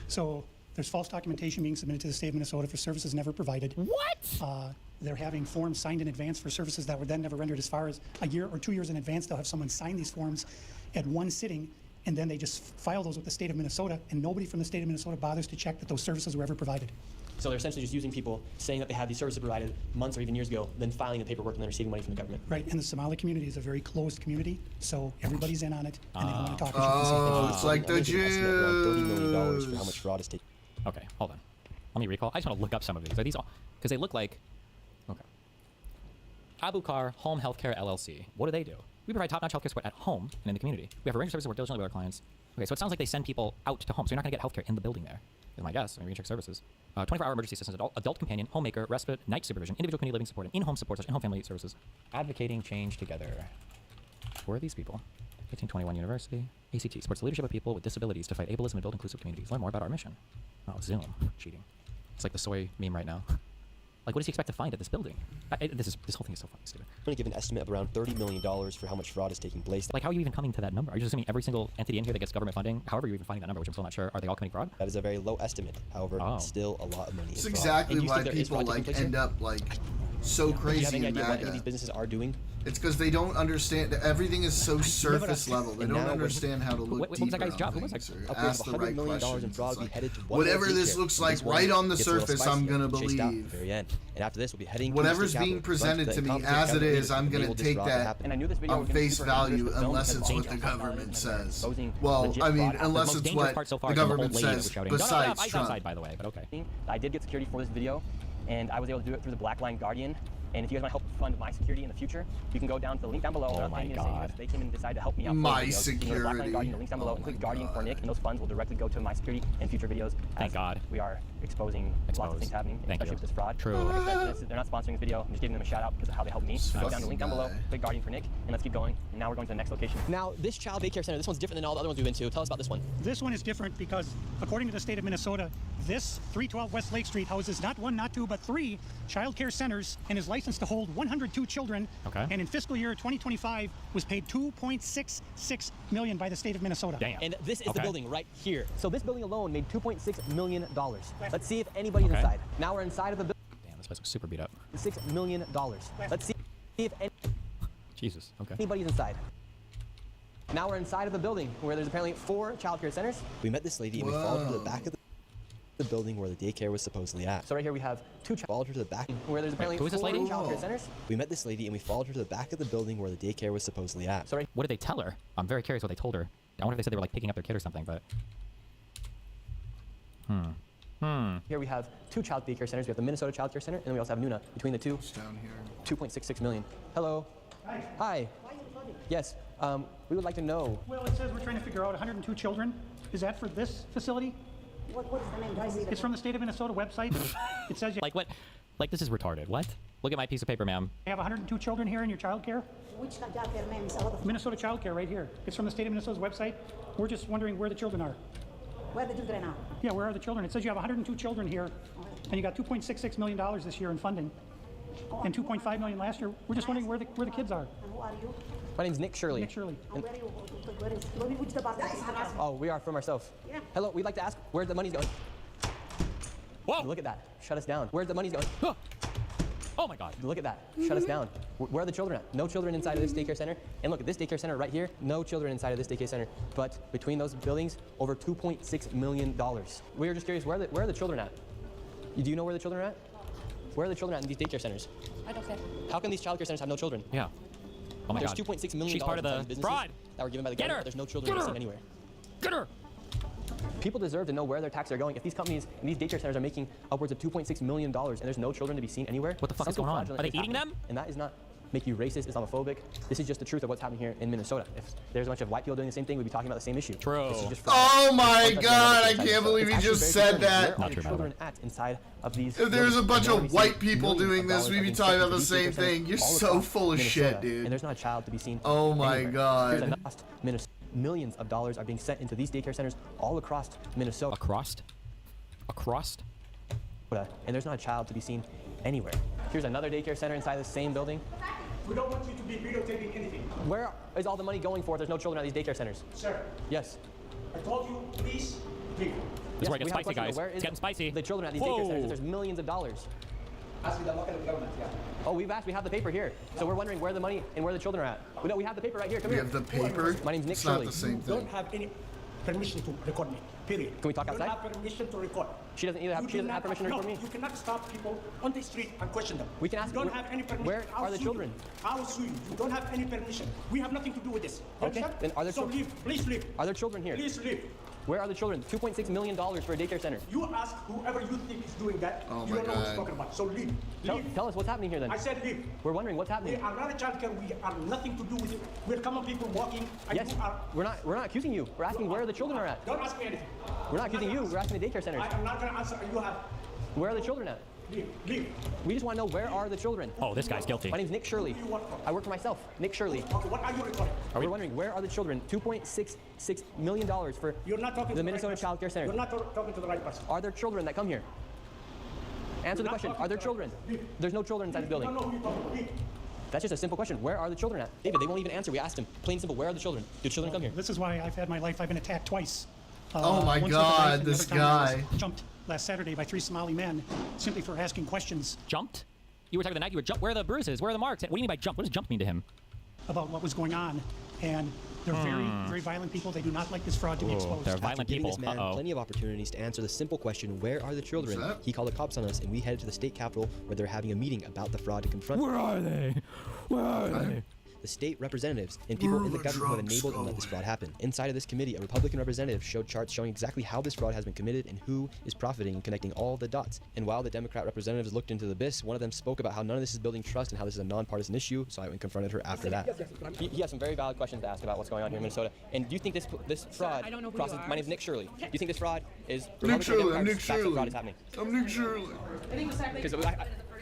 So there's false documentation being submitted to the state of Minnesota for services never provided. What? They're having forms signed in advance for services that were then never rendered. As far as a year or 2 years in advance, they'll have someone sign these forms at one sitting, and then they just file those with the state of Minnesota, and nobody from the state of Minnesota bothers to check that those services were ever provided. So they're essentially just using people saying that they had these services provided months or even years ago, then filing the paperwork and then receiving money from the government. Right, and the Somali community is a very closed community, so everybody's in on it, and they don't want to talk. Oh, it's like the There's an estimate of around $30 million for how Jews. much fraud is taking. Okay, hold on. Let me recall. I just want to look up some of these. Are these all? Because they look like. Okay. Abukar Home Healthcare LLC. What do? We provide top-notch healthcare support at home and in the community. We have a range of services that work diligently with our clients. Okay, so it sounds like they send people out to home, so you're not going to get healthcare in the building there. Is my guess. I mean, we can check services. 24-hour emergency assistance, adult companion, homemaker, respite, night supervision, individual community living support, and in-home support, such as in-home family services. Advocating change together. Who are these people? 1821 University. ACT supports the leadership of people with disabilities to fight ableism and build inclusive communities. Learn more about our mission. Oh, Zoom. Cheating. It's like the soy meme right now. Like, what does he expect to find at this building? This whole thing is so fucking stupid. I'm going to give an estimate of around $30 million for how much fraud is taking place. Like, how are you even coming to that number? Are you just assuming every single entity in here that gets government funding, however you're even finding that number, which I'm still not sure, are they all committing fraud? That is a very low estimate. However, still a lot of money. It's in fraud. exactly And do you why think there is people fraud taking like place here? end up like so Do you have crazy any and idea what any of these MAGA. businesses are doing? It's because they don't understand that everything is so surface level. They And don't now we're- understand how to look What was deeper that guy's on job? Who was things that? or Upwards ask of the $100 right million in questions. fraud It's will be like, headed to one whatever more this daycare. looks And like this one right on the gets a little surface, spicier I'm gonna and chased out at believe. the very end. And after this, we'll be heading to Whatever's the state being capitol, presented run to the me incompetent as it government is, I'm leaders gonna enable this take fraud to that happen. And I knew this video on was gonna be face super dangerous value for film unless because it's what dangerous the fraud government is says. exposing Well, legit I mean, fraud. unless most it's dangerous what part so far the is the old government lady that was says shouting, "No, no, no, besides eyes Trump. outside," by the way, but okay. I did get security for this video, and I was able to do it through the Black Line Guardian. And if you guys want to help fund my security in the future, you can go down to the link down below. Oh my God. They came and decided to help me out. My for videos. You can go to Black Line security. Guardian, the links down below, Oh and click my Guardian for God. Nick, and those funds will directly go to my security and future videos. Thank as God. We are exposing lots of things happening, Thank especially you. with this fraud. True. Like I said, they're not sponsoring this video. I'm just giving them a shout out because of how they helped me. Go down to the link down below, guy. click Guardian for Nick, and let's keep going. And now we're going to the next location. Now, this child daycare center, this one's different than all the other ones we've been to. Tell us about this one. This one is different because, according to the state of Minnesota, this 312 West Lake Street houses not one, not two, but three child care centers and is licensed to hold 102 children. Okay. And in fiscal year 2025 was paid $2.66 million by the state of Minnesota. Damn. And this is Okay. the building right here. So this building alone made $2.6 million. Let's see if anybody's Okay. inside. Now we're inside of the building. Damn, this place was super beat up. $6 million. Let's see if Jesus. Okay. anybody's inside. Now we're inside of the building where there's apparently 4 child care centers. We met this lady and we followed her to the back of the building where the daycare was supposedly at. So right here we have 2 Followed her to the back. where there's apparently who is this 4 lady? child care centers. We met this lady and we followed her to the back of the building where the daycare was supposedly at. So right What did they tell her? I'm very curious what they told her. I wonder if they said they were like picking up their kid or something, but. here we have 2 child daycare centers. We have the Minnesota Child Care Center, and then we also have Nuna. Between the two, It's down here. 2.66 million. Hello. Hi. Yes. We would like to know. Well, it says we're trying to figure out 102 children. Is that for this facility? What is the name? Do I see It's from the state of Minnesota website. It says you Like what? Like this is retarded. What? Look at my piece of paper, ma'am. have 102 children here in your child care. Which childcare name is what? Minnesota Child Care right here. It's from the state of Minnesota's website. We're just wondering where the children are. Where the children are? Yeah, where are the children? It says you have 102 children here, and you got $2.66 million this year in funding, and $2.5 million last year. We're just wondering where the kids are. And who are you? My name's Nick Shirley. Nick Shirley. And where are you? Which department? Oh, we are from ourselves. Yeah. Hello, we'd like to ask where the money's going. Whoa! Look at that. Shut us down. Where's the money's going? Huh. Oh my God. Look at that. Shut us down. Where are the children at? No children inside of this daycare center. And look at this daycare center right here. No children inside of this daycare center. But between those buildings, over $2.6 million. We were just curious, where are the children at? Do you know where the children are at? Where are the children at in these daycare centers? I don't care. How can these childcare centers have no children? Yeah. Oh my There's God. $2.6 million She's part of in the businesses fraud. that were given by the Get government, her. but there's no children Get her. seen anywhere. Get her. People deserve to know where their taxes are going. If these companies and these daycare centers are making upwards of $2.6 million and there's no children to be seen anywhere, What the fuck is something going on? fraudulent Are they is eating happening. them? And that is not make you racist, Islamophobic. This is just the truth of what's happening here in Minnesota. If there's a bunch of white people doing the same thing, we'd be talking about the same issue. True. This is just fraud. Oh my It's God, I actually can't believe he very just said concerning. that. Where Not are the true, by the children at inside of these? If there's a bunch buildings? of Now we white see people millions doing of this, dollars we'd are be being talking spent about the into same daycare centers thing. You're all so across full of shit, Minnesota, dude. And there's not a child to be seen. Oh my anywhere. God. Here's Minnesota. Millions of dollars are being sent into these daycare centers all across Minnesota. Across? And there's not a child to be seen anywhere. Here's another daycare center inside the same building. We don't want you to be videotaping anything. Where is all the money going for if there's no children at these daycare centers? Sir, Yes. I told you, please leave. This is where it gets we have a spicy, question, guys. Where It's is getting spicy. the children at these Whoa. daycare centers? There's millions of dollars. Oh, we've asked. We have the paper here. So we're wondering where the money and where the children are at. We have the paper right here. Come We here. have the paper. My name's Nick It's not Shirley. the same Don't thing. have any permission to record me. Period. Can we talk You outside? don't have permission to record. She doesn't either have. You She do doesn't have not- permission to no, record me. You cannot stop people on the street and question them. We can ask- You don't where- have any permission. where I'll are the sue children? You. I will sue you. You don't have any permission. We have nothing to do with this. You Okay, understand? then are there so children- leave. Please leave. Are there children here? Please leave. Where are the children? $2.6 million for a daycare center. You ask whoever you think is doing that. Oh you my don't know what God. you're talking about. So leave. Leave. Tell us what's happening here then. I said leave. We're wondering what's We happening. are not a childcare. We are nothing to do with it. We're common people walking. And Yes, you are. we're not accusing you. We're asking where the children are at. Don't ask me anything. We're not accusing you. We're asking the daycare centers. I am not going to answer. You have. Where are the children at? Leave. Leave. We just want to know where are the children. Oh, this guy's guilty. My name's Nick Shirley. Who do you work for? I work for myself, Nick Shirley. Okay, what are you recording? We're wondering where are the children? $2.66 million for You're not talking the to Minnesota right Child Care person. Center. You're not talking to the right person. Are there children that come here? Answer the You're not question. talking Are there to the children? right person. There's no children inside the You building. don't know who you're talking to. Leave. That's just a simple question. Where are the children at? David, they won't even answer. We asked him. Plain and simple. Where are the children? Do children come here? This is why I've had my life. I've been attacked twice. Oh my once with a God, knife and the this other time I was guy. jumped last Saturday by 3 Somali men simply for asking questions Jumped? You were talking the night you were jump. Where are the bruises? Where are the marks? What do you mean by jump? What does jump mean to him? about what was going on. And they're very, very violent people. They do not like this fraud to be exposed. They're After violent giving people. this man plenty of opportunities to answer the simple question, where are the children? What's that? He called the cops on us, and we headed to the state capitol where they're having a meeting about the fraud to confront Where are they? Where are they? the state representatives and people Where in the the government who have drugs enabled and let going? this fraud happen. Inside of this committee, a Republican representative showed charts showing exactly how this fraud has been committed and who is profiting and connecting all the dots. And while the Democrat representatives looked into the abyss, one of them spoke about how none of this is building trust and how this is a nonpartisan issue, so I went and confronted her after that. He has some very valid questions to ask about what's going on here in Minnesota. And do you think this fraud I don't know who crosses... you are. My name's Nick Shirley. Do you think this fraud is... Nick Shirley, I'm Nick That's what Shirley. fraud is happening. I'm Nick Shirley. I think exactly.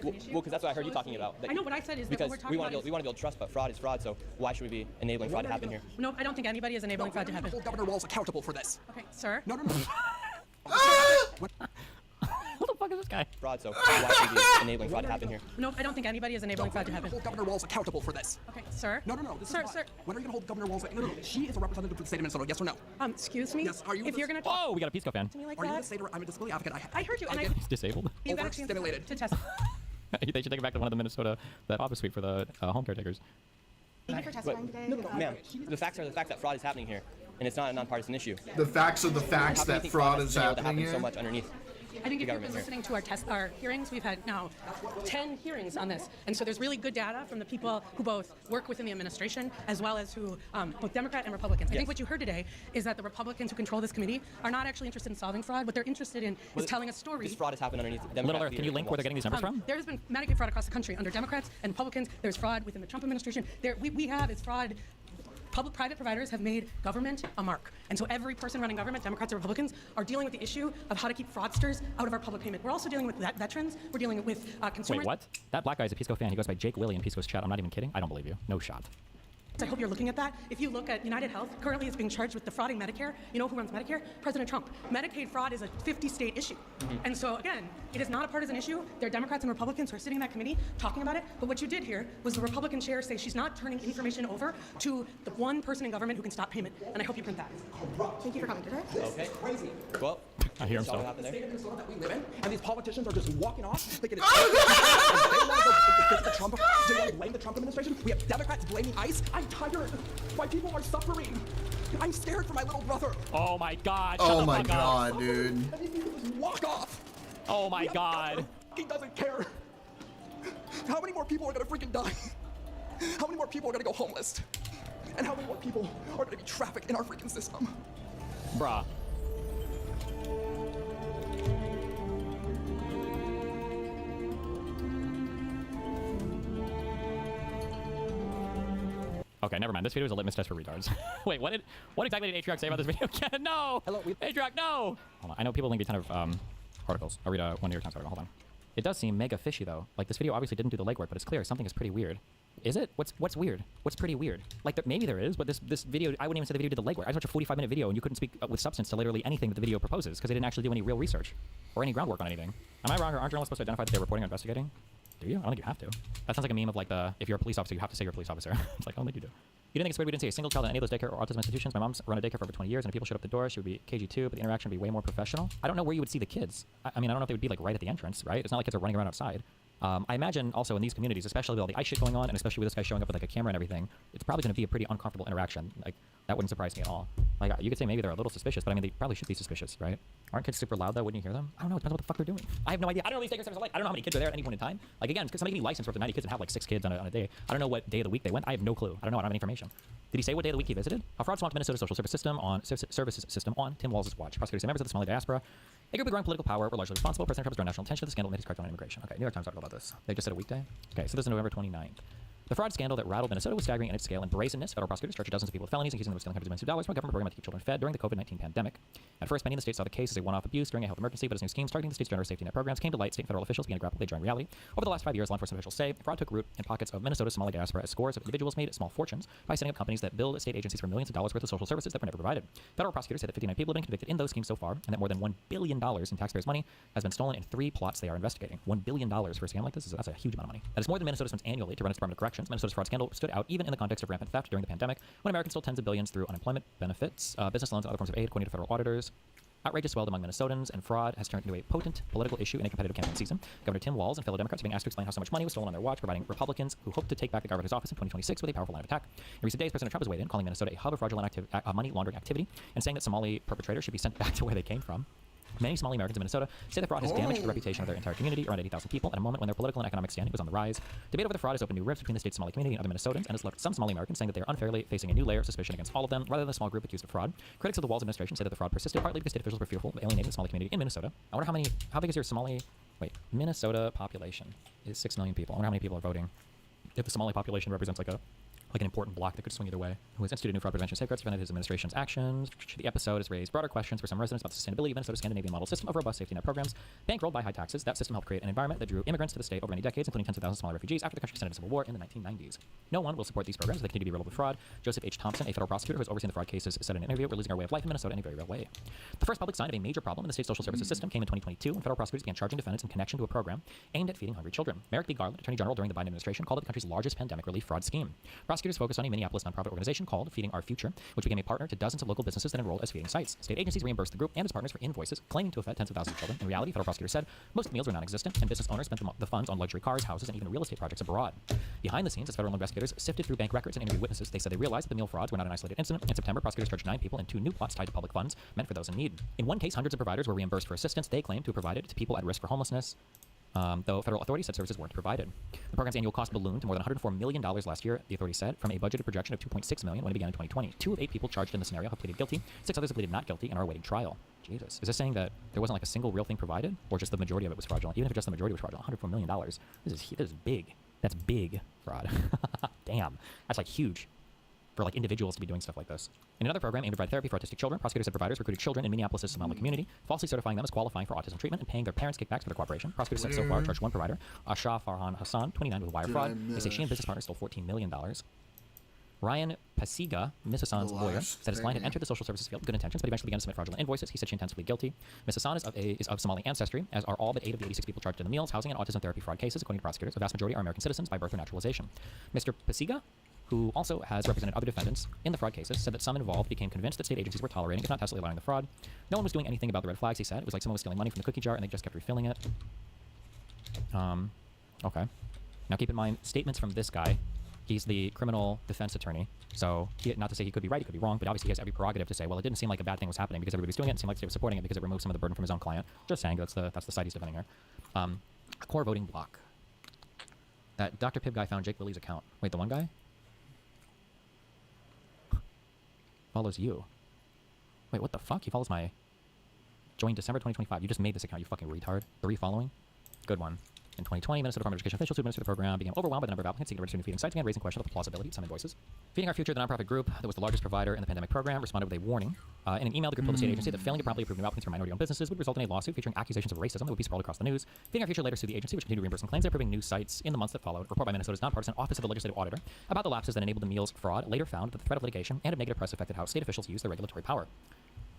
Because that's what I heard you talking about. I know what I said is that because what we're talking about is- we want to build trust, but fraud is fraud. So why should we be enabling fraud to happen here? No, I don't think anybody is enabling fraud to happen. Hold Governor Walz accountable for this. Okay, sir. No. What the fuck is this guy? Fraud. So why should we be enabling fraud to happen here? No, I don't think anybody is enabling fraud to happen. Hold Governor Walz accountable for this. Okay, sir. No. This Sir, is why. sir. When are you gonna hold Governor Walz? No. She is a representative of the state of Minnesota. Yes or no? Excuse me. Yes, are you If the- you're gonna talk Oh, we got a Pisco fan. to me like Are you the that, state? I'm a disability advocate. I heard you, and I. He's disabled. You got a chance Overstimulated. to test. They should take it back to one of the Minnesota, that office suite for the home caretakers. Thank you for testifying today. Ma'am, the facts are the facts that fraud is happening here, and it's not a nonpartisan issue. The facts are the facts How can you that think fraud has is been able to happening happen so here. much underneath? I think if you've been government here. listening to our hearings, we've had now 10 hearings on this. And so there's really good data from the people who both work within the administration as well as who, both Democrat and Republicans. I think what you heard today is that the Republicans who control this committee are not actually interested in solving fraud. What they're interested in is telling a story. This fraud has happened underneath. Little Earth, can you link where they're getting these numbers from? There has been Medicaid fraud across the country under Democrats and Republicans. There's fraud within the Trump administration. We have is fraud Private providers have made government a mark. And so every person running government, Democrats or Republicans, are dealing with the issue of how to keep fraudsters out of our public payment. We're also dealing with veterans. We're dealing with consumers. Wait, what? That black guy is a Peace Corps fan. He goes by Jake Willie in Peace Corps chat. I'm not even kidding. I don't believe you. No shot. I hope you're looking at that. If you look at United Health, currently is being charged with defrauding Medicare. You know who runs Medicare? President Trump. Medicaid fraud is a 50-state issue. And so, again, it is not a partisan issue. There are Democrats and Republicans who are sitting in that committee talking about it. But what you did here was the Republican chair say she's not turning information over to the one person in government who can stop payment. And I hope you print that. Thank you for coming today. Okay. Crazy. Well, I hear him saw what still. happened The there. state of Minnesota that we live in, and these politicians are just walking off thinking it's they want to go the Trump, they want to blame the Trump administration. We have Democrats blaming ICE. I'm tired. My people are suffering. I'm scared for my little brother. Oh my God. Shut Oh the my fuck god, up. dude. And these people just walk off. Oh my We have God. Governor. He doesn't care. How many more people are gonna freaking die? How many more people are gonna go homeless? And how many more people are gonna be trafficked in our freaking system? Bruh. Okay, never mind. This video is a litmus test for retards. Wait, what exactly did Atrioc say about this video? No! Hello, Atrioc, no! Hold on. I know people link a ton of articles. I'll read one New York Times article. Hold on. It does seem mega fishy, though. Like, this video obviously didn't do the legwork, but it's clear something is pretty weird. Is it? What's weird? What's pretty weird? Like, maybe there is, but this video, I wouldn't even say the video did the legwork. I watched a 45-minute video, and you couldn't speak with substance to literally anything that the video proposes, because they didn't actually do any real research or any groundwork on anything. Am I wrong, or aren't journalists supposed to identify that they're reporting or investigating? Do you? I don't think you have to. That sounds like a meme of, like, if you're a police officer, you have to say you're a police officer. It's like, I don't think you do. You didn't think it's weird we didn't see a single child in any of those daycare or autism institutions? My mom's run a daycare for over 20 years, and if people showed up the door, she would be KG2, but the interaction would be way more professional. I don't know where you would see the kids. I mean, I don't know if they would be, like, right at the entrance, right? It's not like kids are running around outside. I imagine also in these communities, especially with all the ICE shit going on, and especially with this guy showing up with like a camera and everything, it's probably going to be a pretty uncomfortable interaction. Like, that wouldn't surprise me at all. Like, you could say maybe they're a little suspicious, but I mean, they probably should be suspicious, right? Aren't kids super loud though? Wouldn't you hear them? I don't know. It depends on what the fuck they're doing. I have no idea. I don't know what these daycare centers are like. I don't know how many kids are there at any point in time. Like, again, because somebody can be licensed for up to 90 kids and have like 6 kids on a day. I don't know what day of the week they went. I have no clue. I don't know. I don't have any information. Did he say what day of the week he visited? How fraud swamped Minnesota social services system on Tim Walz's watch. Prosecutors say members of the Somali diaspora, a group with growing political power, were largely responsible. President Trump's drawn national attention to the scandal amid his crackdown on immigration. Okay, New York Times article about this. They just said a weekday. Okay, so this is November 29th. The fraud scandal that rattled Minnesota was staggering in its scale and brazenness. Federal prosecutors charged dozens of people with felonies, accusing them of stealing hundreds of millions of dollars from a government program to keep children fed during the COVID-19 pandemic. At first, many in the state saw the case as a one-off abuse during a health emergency, but as new schemes targeting the state's generous safety net programs came to light, state and federal officials began to grapple with a jarring reality. Over the last 5 years, law enforcement officials say fraud took root in pockets of Minnesota's Somali diaspora as scores of individuals made small fortunes by setting up companies that billed state agencies for millions of dollars worth of social services that were never provided. Federal prosecutors say that 59 people have been convicted in those schemes so far, and that more than $1 billion in taxpayers' money has been stolen in 3 plots they are investigating. $1 billion for a scam like this that's a huge amount of money. That is more than Minnesota spends annually to run its Department of Corrections. Minnesota's fraud scandal stood out even in the context of rampant theft during the pandemic, when Americans stole tens of billions through unemployment benefits, business loans, and other forms of aid, according to federal auditors. Outrage has swelled among Minnesotans, and fraud has turned into a potent political issue in a competitive campaign season. Governor Tim Walz and fellow Democrats are being asked to explain how so much money was stolen on their watch, providing Republicans who hope to take back the governor's office in 2026 with a powerful line of attack. In recent days, President Trump has weighed in, calling Minnesota a hub of fraudulent money laundering activity, and saying that Somali perpetrators should be sent back to where they came from. Many Somali Americans in Minnesota say the fraud has damaged the reputation of their entire community, around 80,000 people, at a moment when their political and economic standing was on the rise. Debate over the fraud has opened new rifts between the state's Somali community and other Minnesotans, and has left some Somali Americans saying that they are unfairly facing a new layer of suspicion against all of them, rather than a small group accused of fraud. Critics of the Walz administration say that the fraud persisted partly because state officials were fearful of alienating the Somali community in Minnesota. I wonder how big is your Minnesota population is 6 million people. I wonder how many people are voting. If the Somali population represents like an important block that could swing either way, who has instituted new fraud prevention safeguards, defended his administration's actions. The episode has raised broader questions for some residents about the sustainability of Minnesota's Scandinavian model system of robust safety net programs. Bankrolled by high taxes, that system helped create an environment that drew immigrants to the state over many decades, including tens of thousands of Somali refugees after the country extended a civil war in the 1990s. No one will support these programs as they continue to be riddled with fraud. Joseph H. Thompson, a federal prosecutor who has overseen the fraud cases, said in an interview, "We're losing our way of life in Minnesota in a very real way." The first public sign of a major problem in the state's social services system came in 2022 when federal prosecutors began charging defendants in connection to a program aimed at feeding hungry children. Merrick B. Garland, Attorney General during the Biden administration, called it the country's largest pandemic relief fraud scheme. Prosecutors focused on a Minneapolis nonprofit organization called Feeding Our Future, which became a partner to dozens of local businesses that enrolled as feeding sites. State agencies reimbursed the group and its partners for invoices claiming to have fed tens of thousands of children. In reality, federal prosecutors said most meals were non-existent, and business owners spent the funds on luxury cars, houses, and even real estate projects abroad. Behind the scenes, as federal investigators sifted through bank records and interviewed witnesses, they said they realized that the meal frauds were not an isolated incident. In September, prosecutors charged 9 people in 2 new plots tied to public funds meant for those in need. In one case, hundreds of providers were reimbursed for assistance they claimed to have provided to people at risk for homelessness, though federal authorities said services weren't provided. The program's annual cost ballooned to more than $104 million last year, the authorities said, from a budgeted projection of $2.6 million when it began in 2020. 2 of 8 people charged in the scenario have pleaded guilty. 6 others have pleaded not guilty and are awaiting trial. Jesus. Is this saying that there wasn't like a single real thing provided, or just the majority of it was fraudulent? Even if just the majority was fraudulent, $104 million. This is big. That's big fraud. Damn. That's like huge. for like individuals to be doing stuff like this. In another program aimed at provide therapy for autistic children, prosecutors said providers recruited children in Minneapolis' Somali community, falsely certifying them as qualifying for autism treatment and paying their parents kickbacks for their cooperation. Prosecutors said so far charged one provider, Asha Farhan Hassan, 29, with wire fraud. They say she and business partners stole $14 million. Ryan Pasiga, Miss Hassan's lawyer, said his client had entered the social services field with good intentions, but eventually began to submit fraudulent invoices. He said she intends to plead guilty. Miss Hassan is of Somali ancestry, as are all but 8 of the 86 people charged in the meals, housing, and autism therapy fraud cases, according to prosecutors. The vast majority are American citizens by birth or naturalization. Mr. Pasiga, who also has represented other defendants in the fraud cases, said that some involved became convinced that state agencies were tolerating, if not tacitly allowing, the fraud. No one was doing anything about the red flags, he said. It was like someone was stealing money from the cookie jar and they just kept refilling it. Okay. Now keep in mind, statements from this guy, he's the criminal defense attorney, so not to say he could be right, he could be wrong, but obviously he has every prerogative to say, well, it didn't seem like a bad thing was happening because everybody's doing it. It seemed like they were supporting it because it removed some of the burden from his own client. Just saying, that's the side he's defending here. Core voting block. That Dr. Pibb guy found Jake Lilly's account. Wait, the one guy? Follows you. Wait, what the fuck? He follows my... Joined December 2025. You just made this account, you fucking retard. 3 following? Good one. In 2020, Minnesota Department of Education officials who administer the program became overwhelmed by the number of applicants seeking to register new feeding sites, began raising questions about the plausibility of some invoices. Feeding Our Future, the nonprofit group that was the largest provider in the pandemic program, responded with a warning. In an email, the group told the state agency that failing to promptly approve new applicants for minority-owned businesses would result in a lawsuit featuring accusations of racism that would be sprawled across the news. Feeding Our Future later sued the agency, which continued reimbursing claims, approving new sites in the months that followed. A report by Minnesota's nonpartisan Office of the Legislative Auditor about the lapses that enabled the meals fraud later found that the threat of litigation and of negative press affected how state officials use their regulatory power.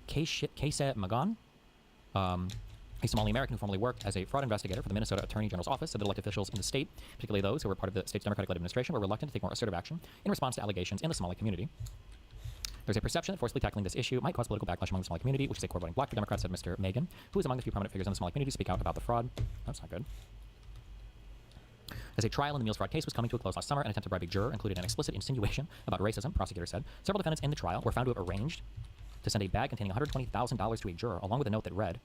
Kaisa Magan, a Somali American who formerly worked as a fraud investigator for the Minnesota Attorney General's office, said that elected officials in the state, particularly those who were part of the state's Democratic-led administration, were reluctant to take more assertive action in response to allegations in the Somali community. There's a perception that forcibly tackling this issue might cause political backlash among the Somali community, which is a core voting block for Democrats, said Mr. Megan, who is among the few prominent figures in the Somali community to speak out about the fraud. That's not good. As a trial in the meals fraud case was coming to a close last summer, an attempt to bribe a juror included an explicit insinuation about racism, prosecutors said. Several defendants in the trial were found to have arranged to send a bag containing $120,000 to a juror, along with a note that read,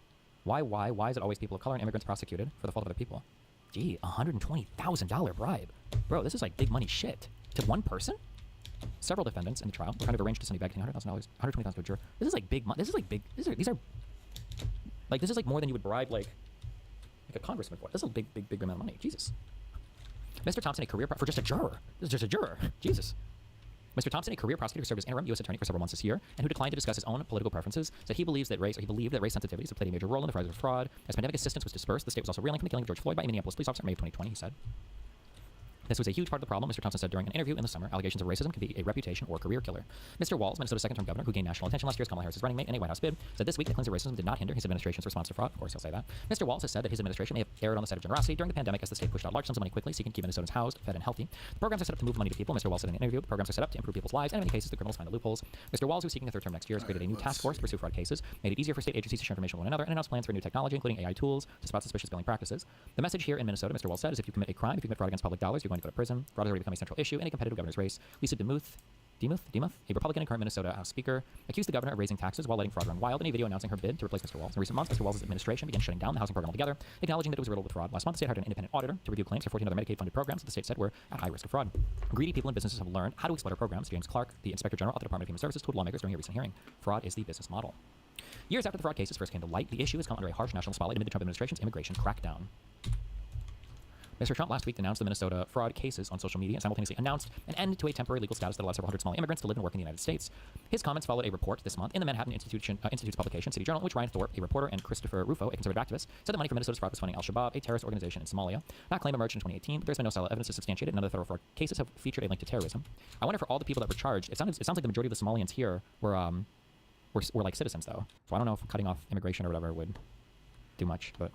Why is it always people of color and immigrants prosecuted for the fault of other people? Gee, $120,000 bribe. Bro, this is like big money shit. To one person? Several defendants in the trial were kind of arranged to send a bag containing $100,000, $120,000 to a juror. This is like big money. This is like big. These are like, this is like more than you would bribe like a congressman for. This is a big amount of money. Jesus. Mr. Thompson, for just a juror. This is just a juror. Jesus. Mr. Thompson, a career prosecutor who served as interim U.S. attorney for several months this year, and who declined to discuss his own political preferences, said he believed that race sensitivities have played a major role in the rise of fraud. As pandemic assistance was dispersed, the state was also reeling from the killing of George Floyd by a Minneapolis police officer in May of 2020, he said. This was a huge part of the problem, Mr. Thompson said during an interview in the summer. Allegations of racism can be a reputation or career killer. Mr. Walz, Minnesota's second-term governor, who gained national attention last year as Kamala Harris's running mate in a White House bid, said this week that claims of racism did not hinder his administration's response to fraud. Of course, he'll say that. Mr. Walz has said that his administration may have erred on the side of generosity during the pandemic as the state pushed out large sums of money quickly, seeking to keep Minnesotans housed, fed, and healthy. The programs are set up to move money to people, Mr. Walz said in an interview. The programs are set up to improve people's lives, and in many cases, the criminals find the loopholes. Mr. Walz, who's seeking a third term next year, has created a new task force to pursue fraud cases, made it easier for state agencies to share information with one another, and announced plans for new technology, including AI tools, to spot suspicious billing practices. The message here in Minnesota, Mr. Walz said, is if you commit a crime, if you commit fraud against public dollars, you're going to go to prison. Fraud has already become a central issue in a competitive governor's race. Lisa DeMuth, a Republican and current Minnesota House Speaker, accused the governor of raising taxes while letting fraud run wild in a video announcing her bid to replace Mr. Walz. In recent months, Mr. Walz's administration began shutting down the housing program altogether, acknowledging that it was riddled with fraud. Last month, the state hired an independent auditor to review claims for 14 other Medicaid-funded programs that the state said were at high risk of fraud. Greedy people and businesses have learned how to exploit our programs. James Clark, the Inspector General of the Department of Human Services, told lawmakers during a recent hearing, fraud is the business model. Years after the fraud cases first came to light, the issue has come under a harsh national spotlight amid the Trump administration's immigration crackdown. Mr. Trump last week denounced the Minnesota fraud cases on social media and simultaneously announced an end to a temporary legal status that allowed several hundred Somali immigrants to live and work in the United States. His comments followed a report this month in the Manhattan Institute's publication, City Journal, in which Ryan Thorpe, a reporter, and Christopher Rufo, a conservative activist, said the money from Minnesota's fraud was funding Al-Shabaab, a terrorist organization in Somalia. That claim emerged in 2018, but there's been no solid evidence to substantiate it. None of the federal fraud cases have featured a link to terrorism. I wonder for all the people that were charged, it sounds like the majority of the Somalians here were like citizens, though. So I don't know if cutting off immigration or whatever would do much, but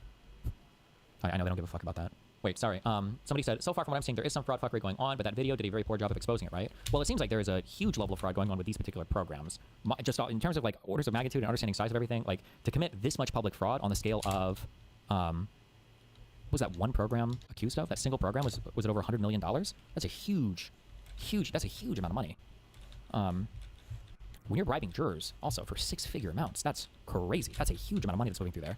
I know they don't give a fuck about that. Wait, sorry. Somebody said, so far from what I'm seeing, there is some fraud fuckery going on, but that video did a very poor job of exposing it, right? Well, it seems like there is a huge level of fraud going on with these particular programs. Just in terms of like orders of magnitude and understanding size of everything, like to commit this much public fraud on the scale of, what was that one program accused of? That single program was it over $100 million? That's a huge amount of money. When you're bribing jurors also for 6-figure amounts, that's crazy. That's a huge amount of money that's moving through there.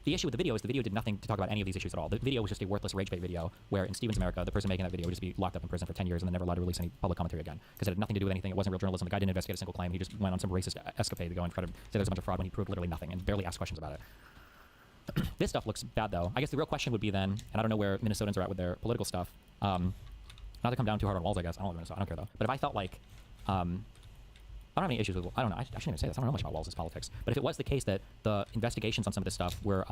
The issue with the video is the video did nothing to talk about any of these issues at all. The video was just a worthless rage bait video where in Stevens America, the person making that video would just be locked up in prison for 10 years and then never allowed to release any public commentary again because it had nothing to do with anything. It wasn't real journalism. The guy didn't investigate a single claim. He just went on some racist escapade to go and try to say there's a bunch of fraud when he proved literally nothing and barely asked questions about it. This stuff looks bad, though. I guess the real question would be then, and I don't know where Minnesotans are at with their political stuff, not to come down too hard on Walz, I guess. I don't live in Minnesota. I don't care, though. But if I felt like I don't have any issues with. I don't know. I shouldn't even say this. I don't know much about Walz's politics. But if it was the case that the investigations on some of this stuff were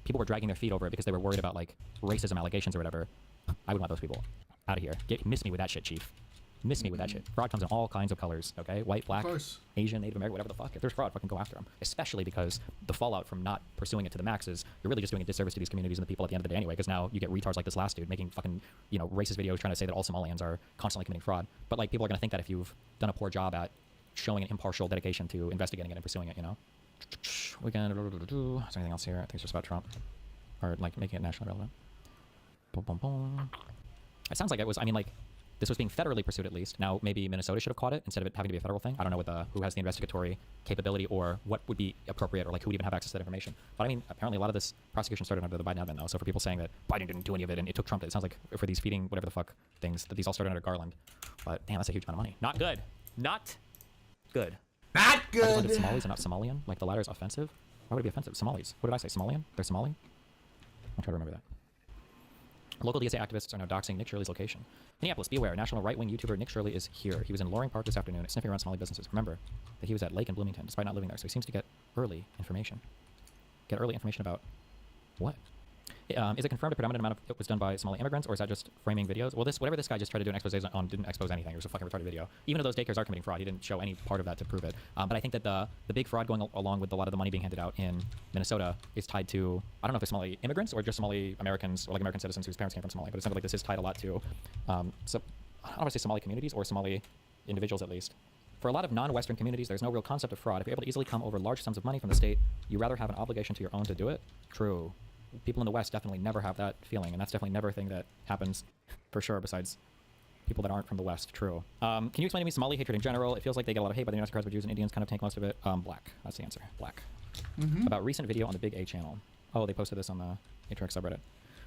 people were dragging their feet over it because they were worried about like racism allegations or whatever, I would want those people out of here. Miss me with that shit, Chief. Miss me with that shit. Fraud comes in all kinds of colors, okay? White, black, Asian, Native American, whatever the fuck. If there's fraud, fucking go after them. Especially because the fallout from not pursuing it to the max is you're really just doing a disservice to these communities and the people at the end of the day anyway, because now you get retards like this last dude making fucking, you know, racist videos trying to say that all Somalians are constantly committing fraud. But like people are going to think that if you've done a poor job at showing an impartial dedication to investigating it and pursuing it, you know? We can... Is there anything else here? I think it's just about Trump. Or like making it nationally relevant. Boom, boom, boom. It sounds like it was, I mean like, this was being federally pursued at least. Now, maybe Minnesota should have caught it instead of it having to be a federal thing. I don't know what who has the investigatory capability or what would be appropriate or like who would even have access to that information. But I mean, apparently a lot of this prosecution started under the Biden admin though. So for people saying that Biden didn't do any of it and it took Trump, it sounds like for these feeding whatever the fuck things, that these all started under Garland. But damn, that's a huge amount of money. Not good. Not good. Not good. I just that Somalis are not Somalian. Like the latter is offensive. Why would it be offensive? Somalis. What did I say? Somalian? They're Somali? I'll try to remember that. Local DSA activists are now doxing Nick Shirley's location. Minneapolis, be aware, national right-wing YouTuber Nick Shirley is here. He was in Loring Park this afternoon sniffing around Somali businesses. Remember that he was at Lake in Bloomington, despite not living there, so he seems to get early information. Get early information about what? Is it confirmed a predominant amount of it was done by Somali immigrants, or is that just framing videos? Well, whatever this guy just tried to do an expose on didn't expose anything. It was a fucking retarded video. Even though those daycares are committing fraud, he didn't show any part of that to prove it. But I think that the big fraud going along with a lot of the money being handed out in Minnesota is tied to, I don't know if it's Somali immigrants or just Somali Americans or like American citizens whose parents came from Somalia, but it sounds like this is tied a lot to, so I don't want to say Somali communities or Somali individuals at least. For a lot of non-Western communities, there's no real concept of fraud. If you're able to easily come over large sums of money from the state, you rather have an obligation to your own to do it? True. People in the West definitely never have that feeling, and that's definitely never a thing that happens for sure, besides people that aren't from the West. True. Can you explain to me Somali hatred in general? It feels like they get a lot of hate by the United States, but Jews and Indians kind of tank most of it. Black. That's the answer. Black. About recent video on the Big A channel. Oh, they posted this on the Atrix subreddit.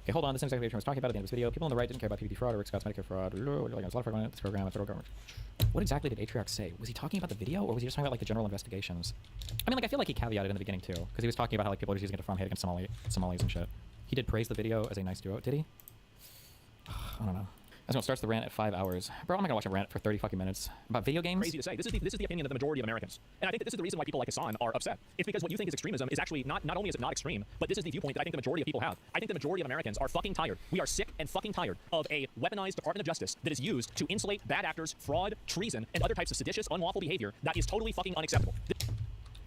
Okay, hold on. This is exactly what I was talking about at the end of this video. People on the right didn't care about PPP fraud or Rick Scott's Medicare fraud. There's a lot of fraud on this program at federal government. What exactly did Atriox say? Was he talking about the video, or was he just talking about like the general investigations? I mean, like I feel like he caveated in the beginning too, because he was talking about how like people are just using it to farm hate against Somalis and shit. He did praise the video as a nice duo, did he? I don't know. That's what starts the rant at 5 hours. Bro, I'm not gonna watch a rant for 30 fucking minutes about video games. Crazy to say. This is the opinion of the majority of Americans. And I think that this is the reason why people like Hassan are upset. It's because what you think is extremism is actually not only is it not extreme, but this is the viewpoint that I think the majority of people have. I think the majority of Americans are fucking tired. We are sick and fucking tired of a weaponized Department of Justice that is used to insulate bad actors, fraud, treason, and other types of seditious, unlawful behavior that is totally fucking unacceptable.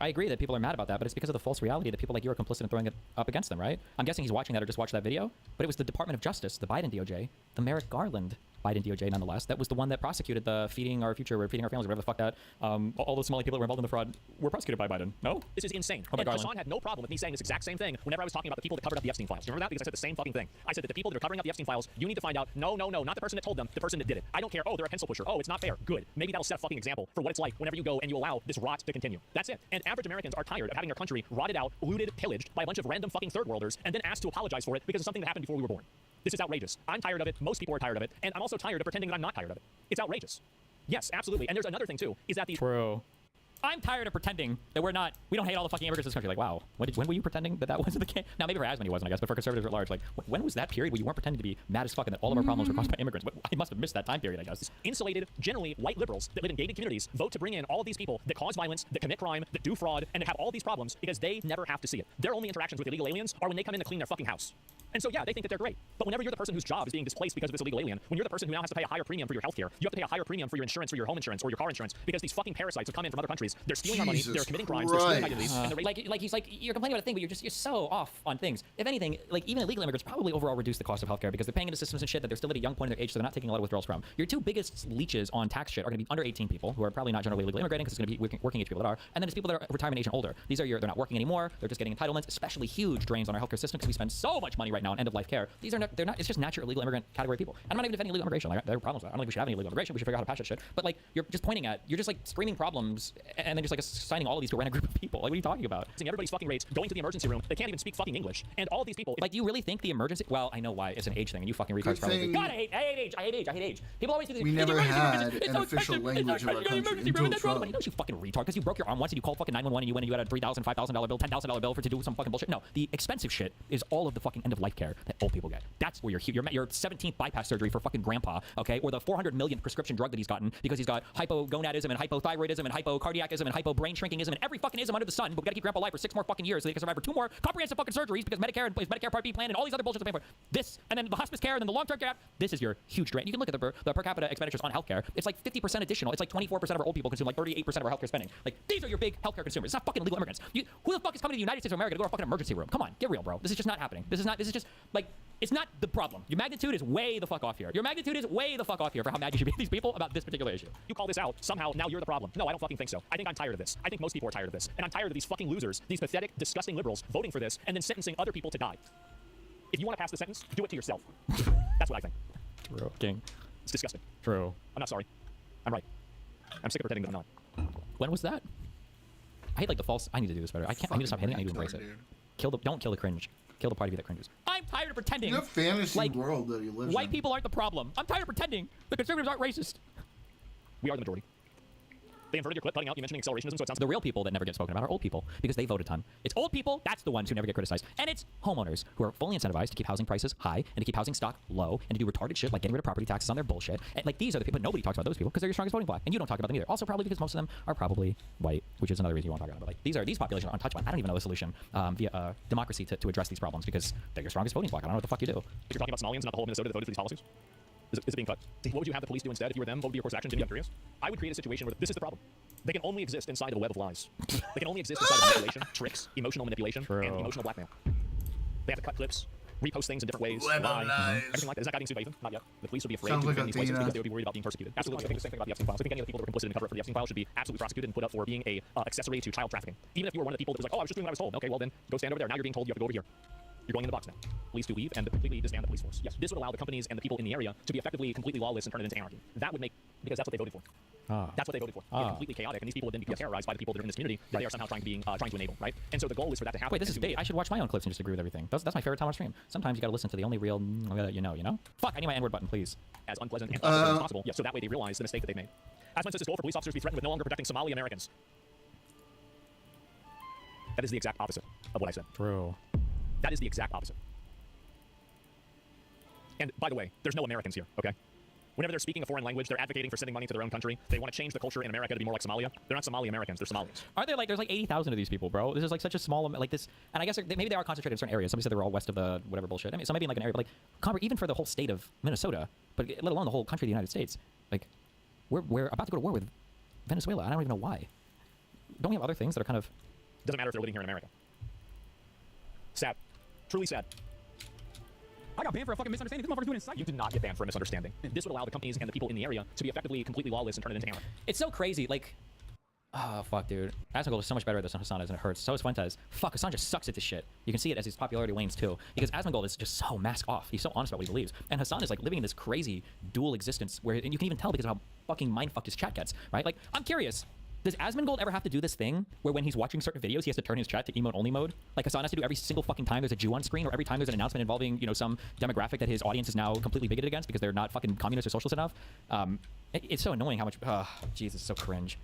I agree that people are mad about that, but it's because of the false reality that people like you are complicit in throwing it up against them, right? I'm guessing he's watching that or just watched that video, but it was the Department of Justice, the Biden DOJ, the Merrick Garland Biden DOJ nonetheless, that was the one that prosecuted the feeding our future, or feeding our families, whatever the fuck that, all those Somali people that were involved in the fraud were prosecuted by Biden. No? This is insane. Oh, and Hassan had no problem with me saying this exact same thing whenever I was talking about the people that covered up the Epstein files. You remember that? Because I said the same fucking thing. I said that the people that are covering up the Epstein files, you need to find out, no, not the person that told them, the person that did it. I don't care. Oh, they're a pencil pusher. Oh, it's not fair. Good. Maybe that'll set a fucking example for what it's like whenever you go and you allow this rot to continue. That's it. And average Americans are tired of having their country rotted out, looted, pillaged by a bunch of random fucking third worlders, and then asked to apologize for it because of something that happened before we were born. This is outrageous. I'm tired of it. Most people are tired of it. And I'm also tired of pretending that I'm not tired of it. It's outrageous. Yes, absolutely. And there's another thing, too, is that the... True. I'm tired of pretending that we don't hate all the fucking immigrants in this country. Like, wow, when were you pretending that wasn't the case? Now, maybe for Asman he wasn't, I guess, but for conservatives at large, like, when was that period where you weren't pretending to be mad as fuck and that all of our problems were caused by immigrants? I must have missed that time period, I guess. Insulated, generally white liberals that live in gated communities vote to bring in all of these people that cause violence, that commit crime, that do fraud, and that have all these problems because they never have to see it. Their only interactions with illegal aliens are when they come in to clean their fucking house. And so, yeah, they think that they're great. But whenever you're the person whose job is being displaced because of this illegal alien, when you're the person who now has to pay a higher premium for your healthcare, you have to pay a higher premium for your insurance, for your home insurance, or your car insurance, because these fucking parasites have come in from other countries. They're stealing our money, they're committing crimes, they're stealing identities, and they're like he's like, you're complaining about a thing, but you're so off on things. If anything, like even illegal immigrants probably overall reduce the cost of healthcare because they're paying into systems and shit that they're still at a young point in their age, so they're not taking a lot of withdrawals from. Your two biggest leeches on tax shit are going to be under 18 people who are probably not generally legal immigrating because it's going to be working age people that are, and then it's people that are retirement age and older. These are they're not working anymore, they're just getting entitlements, especially huge drains on our healthcare system because we spend so much money right now on end of life care. These are not, they're not, it's just natural illegal immigrant category people. And I'm not even defending illegal immigration. Like, there are problems with that. I don't think we should have any illegal immigration. We should figure out how to pass that shit. But like, you're just like screaming problems and then just like assigning all of these to a random group of people. Like, what are you talking about? Seeing everybody's fucking rates, going to the emergency room. They can't even speak fucking English. And all of these people. Like, do you really think the emergency? Well, I know why. It's an age thing, and you fucking retards Good probably. thing- God, I hate age. I hate age. I hate age. People always do this. We "It's never emergency room, had it's an so official expensive, language of our it's country emergency room, until and that's all." Trump. Nobody knows, you fucking retard, because you broke your arm once and you called fucking 911 and you went and you had a $3,000, $5,000 bill, $10,000 bill to do some fucking bullshit. No, the expensive shit is all of the fucking end of life care that old people get. That's where your 17th bypass surgery for fucking grandpa, okay, or the 400 million prescription drug that he's gotten because he's got hypogonadism and hypothyroidism and hypocardiacism and hypobrain shrinkingism and every fucking ism under the sun. But we gotta keep grandpa alive for 6 more fucking years so he can survive for 2 more comprehensive fucking surgeries because Medicare and his Medicare Part B plan and all these other bullshits are paying for this, and then the hospice care and then the long-term care. This is your huge drain. You can look at the per capita expenditures on healthcare. It's like 50% additional. It's like 24% of our old people consume like 38% of our healthcare spending. Like, these are your big healthcare consumers. It's not fucking illegal immigrants. Who the fuck is coming to the United States of America to go to a fucking emergency room? Come on, get real, bro. This is just not happening. This is just like, it's not the problem. Your magnitude is way the fuck off here. Your magnitude is way the fuck off here for how mad you should be at these people about this particular issue. You call this out, somehow now you're the problem. No, I don't fucking think so. I think I'm tired of this. I think most people are tired of this. And I'm tired of these fucking losers, these pathetic, disgusting liberals voting for this and then sentencing other people to die. If you want to pass the sentence, do it to yourself. That's what I think. True. King. It's disgusting. True. I'm not sorry. I'm right. I'm sick of pretending that I'm not. When was that? I hate like the false. I need to do this better. I can't. I need to stop hating. I need to embrace it. Don't kill the cringe. Kill the part of you that cringes. I'm tired of pretending. In a fantasy like, world that you live white in. people aren't the problem. I'm tired of pretending the conservatives aren't racist. We are the majority. They inverted your clip, cutting out you mentioning accelerationism, so it sounds The real people that never get spoken about are old people because they vote a ton. It's old people, that's the ones who never get criticized. And it's homeowners who are fully incentivized to keep housing prices high and to keep housing stock low and to do retarded shit like getting rid of property taxes on their bullshit. And like, these are the people, but nobody talks about those people because they're your strongest voting bloc. And you don't talk about them either. Also probably because most of them are probably white, which is another reason you won't talk about it. But like, these populations are untouchable. I don't even know the solution via democracy to address these problems because they're your strongest voting bloc. I don't know what the fuck you do. If you're talking about Somalians, not the whole of Minnesota that voted for these policies? Is it being cut? What would you have the police do instead if you were them? What would be your course of action? I'm curious. I would create a situation where this is the problem. They can only exist inside of a web of lies. They can only exist inside of manipulation, tricks, emotional manipulation, and emotional blackmail. They have to cut clips, repost things in different ways, Web of lie, lies. everything like that. Is that guy being sued by Ethan? Not yet. The police would be afraid Sounds to like defend these places Athena. because they would be worried about being persecuted. Absolutely. I think the same thing about the Epstein files. I think any of the people that were complicit in the cover-up for the Epstein files should be absolutely prosecuted and put up for being a accessory to child trafficking. Even if you were one of the people that was like, oh, I was just doing what I was told. Okay, well then, go stand over there. Now you're being told you have to go over here. You're going in the box now. Police to leave and completely disband the police force. Yes, this would allow the companies and the people in the area to be effectively completely lawless and turn it into anarchy. That would make, because that's what they voted for. That's what they voted for. They're completely chaotic, and these people would then become terrorized by the people that are in this community that they are somehow trying to enable, right? And so the goal is for that to happen. Wait, this is bait. I should watch my own clips and just agree with everything. That's my favorite time on stream. Sometimes you gotta listen to the only real that you know? Fuck, I need my N-word button, please. As unpleasant and unpleasant as possible. Yeah, so that way they realize the mistake that they've made. Asman says this goal for police officers to be threatened with no longer protecting Somali Americans. That is the exact opposite of what I said. True. That is the exact opposite. And by the way, there's no Americans here, okay? Whenever they're speaking a foreign language, they're advocating for sending money to their own country. They want to change the culture in America to be more like Somalia. They're not Somali Americans, they're Somalis. Aren't there like, there's like 80,000 of these people, bro? This is like such a small, like this, and I guess maybe they are concentrated in certain areas. Somebody said they were all west of the whatever bullshit. I mean, so maybe in like an area, but like, even for the whole state of Minnesota, but let alone the whole country of the United States, like, we're about to go to war with Venezuela. I don't even know why. Don't we have other things that are kind of... Doesn't matter if they're living here in America. Sad. Truly sad. I got banned for a fucking misunderstanding. This motherfucker's doing inside. You did not get banned for a misunderstanding. This would allow the companies and the people in the area to be effectively completely lawless and turn it into anarchy. It's so crazy, like... Oh, fuck, dude. Asmongold is so much better at this than Hassan is, and it hurts. So is Fuentes. Fuck, Hassan just sucks at this shit. You can see it as his popularity wanes, too. Because Asmongold is just so mask off. He's so honest about what he believes. And Hassan is, like, living in this crazy dual existence where... And you can even tell because of how fucking mind-fucked his chat gets, right? Like, I'm curious. Does Asmongold ever have to do this thing where when he's watching certain videos, he has to turn his chat to emote-only mode? Like Hassan has to do every single fucking time there's a Jew on screen, or every time there's an announcement involving, you know, some demographic that his audience is now completely bigoted against because they're not fucking communist or socialist enough. It's so annoying how much... Jesus, so cringe.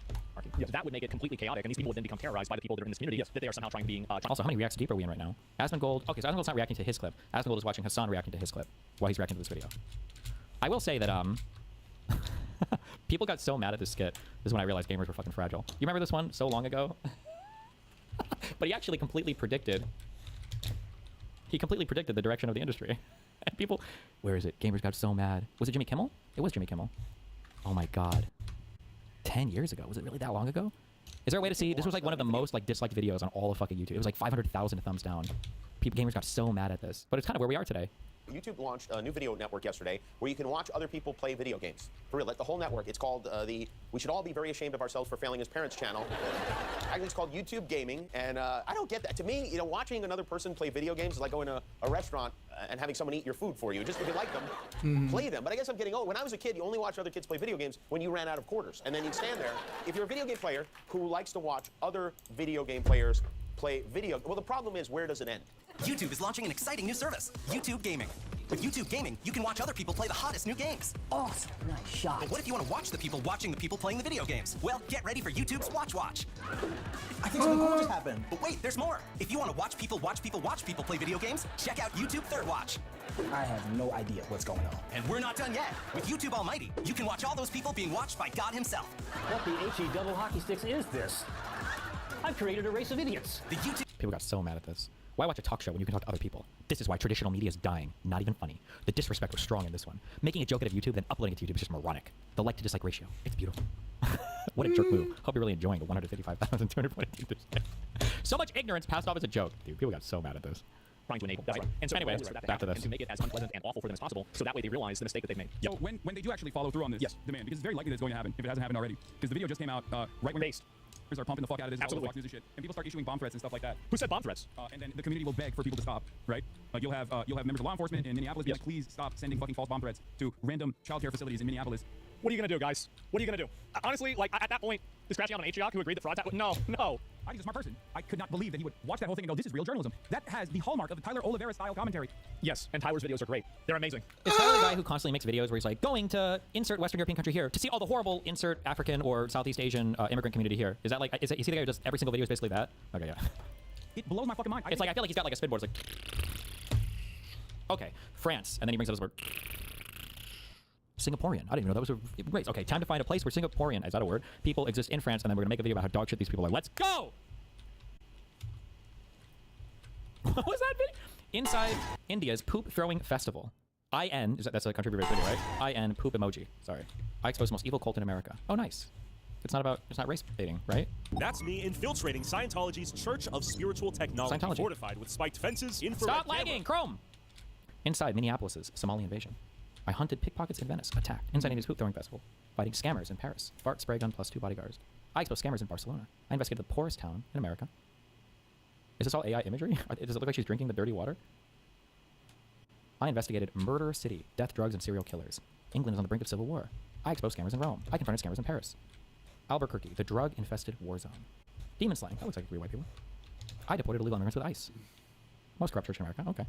Yes, that would make it completely chaotic, and these people would then become terrorized by the people that are in this community, that they are somehow trying to be... Also, how many reacts deep are we in right now? Asmongold... Okay, so Asmongold's not reacting to his clip. Asmongold is watching Hassan reacting to his clip while he's reacting to this video. I will say that, people got so mad at this skit. This is when I realized gamers were fucking fragile. You remember this one so long ago? But he actually completely predicted... He completely predicted the direction of the industry. And people... Where is it? Gamers got so mad. Was it Jimmy Kimmel? It was Jimmy Kimmel. Oh my god. 10 years ago? Was it really that long ago? Is there a way to see? This was like one of the most like disliked videos on all of fucking YouTube. It was like 500,000 thumbs down. Gamers got so mad at this. But it's kind of where we are today. YouTube launched a new video network yesterday where you can watch other people play video games. For real, the whole network. It's called the We Should All Be Very Ashamed of Ourselves for Failing as Parents channel. Actually, it's called YouTube Gaming, and I don't get that. To me, you know, watching another person play video games is like going to a restaurant and having someone eat your food for you. Just if you like them, play them. But I guess I'm getting old. When I was a kid, you only watched other kids play video games when you ran out of quarters, and then you'd stand there. If you're a video game player who likes to watch other video game players play video, well, the problem is, where does it end? YouTube is launching an exciting new service, YouTube Gaming. With YouTube Gaming, you can watch other people play the hottest new games. Awesome. Nice shot. But what if you want to watch the people watching the people playing the video games? Well, get ready for YouTube's Watch. I think something cool just happened. But wait, there's more. If you want to watch people play video games, check out YouTube Third Watch. I have no idea what's going on. And we're not done yet. With YouTube Almighty, you can watch all those people being watched by God himself. What the HE double hockey sticks is this? I've created a race of idiots. The YouTube... People got so mad at this. Why watch a talk show when you can talk to other people? This is why traditional media is dying. Not even funny. The disrespect was strong in this one. Making a joke out of YouTube, then uploading it to YouTube is just moronic. The like to dislike ratio. It's beautiful. What a jerk move. Hope you're really enjoying the 155,242. So much ignorance passed off as a joke. Dude, people got so mad at this. Trying to enable that. And so anyway, back to this. And to make it as unpleasant and awful for them as possible, so that way they realize the mistake that they've made. So when they do actually follow through on this demand, because it's very likely that it's going to happen if it hasn't happened already, because the video just came out right when based. Are pumping the fuck out of this, Absolutely. Fox News and shit, and people start issuing bomb threats and stuff like that. Who said bomb threats? And then the community will beg for people to stop, right? You'll have members of law enforcement in Minneapolis be like, please stop sending fucking false bomb threats to random childcare facilities in Minneapolis. What are you gonna do, guys? What are you gonna do? Honestly, like at that point, is crashing out on Atriarch who agreed that fraud. No. He's a smart person. I could not believe that he would watch that whole thing and go, "This is real journalism." That has the hallmark of the Tyler Oliveira style commentary. Yes, and Tyler's videos are great. They're amazing. Is Tyler the guy who constantly makes videos where he's like, going to insert Western European country here to see all the horrible insert African or Southeast Asian immigrant community here? Is that like, is he the guy who does every single video is basically that? Okay, yeah. It blows my fucking mind. It's like, I feel like he's got like a spinboard. It's like, okay, France, and then he brings up his word. Singaporean. I didn't even know that was a race. Okay, time to find a place where Singaporean, is that a word? People exist in France, and then we're gonna make a video about how dog shit these people are. Let's go! What was that video? Inside India's poop throwing festival. IN, that's a country video, right? IN poop emoji. Sorry. I expose the most evil cult in America. Oh, nice. It's not race baiting, right? That's me infiltrating Scientology's Church of Spiritual Technology, Scientology. fortified with spiked fences, infrared Stop lagging, Chrome! Inside Minneapolis's Somali invasion. I hunted pickpockets in Venice, attacked. Inside India's poop throwing festival. Fighting scammers in Paris. Fart spray gun plus 2 bodyguards. I exposed scammers in Barcelona. I investigated the poorest town in America. Is this all AI imagery? Does it look like she's drinking the dirty water? I investigated Murder City, death, drugs, and serial killers. England is on the brink of civil war. I exposed scammers in Rome. I confronted scammers in Paris. Albuquerque, the drug-infested war zone. Demon slaying. That looks like 3 white people. I deported illegal immigrants with ICE. Most corrupt church in America. Okay.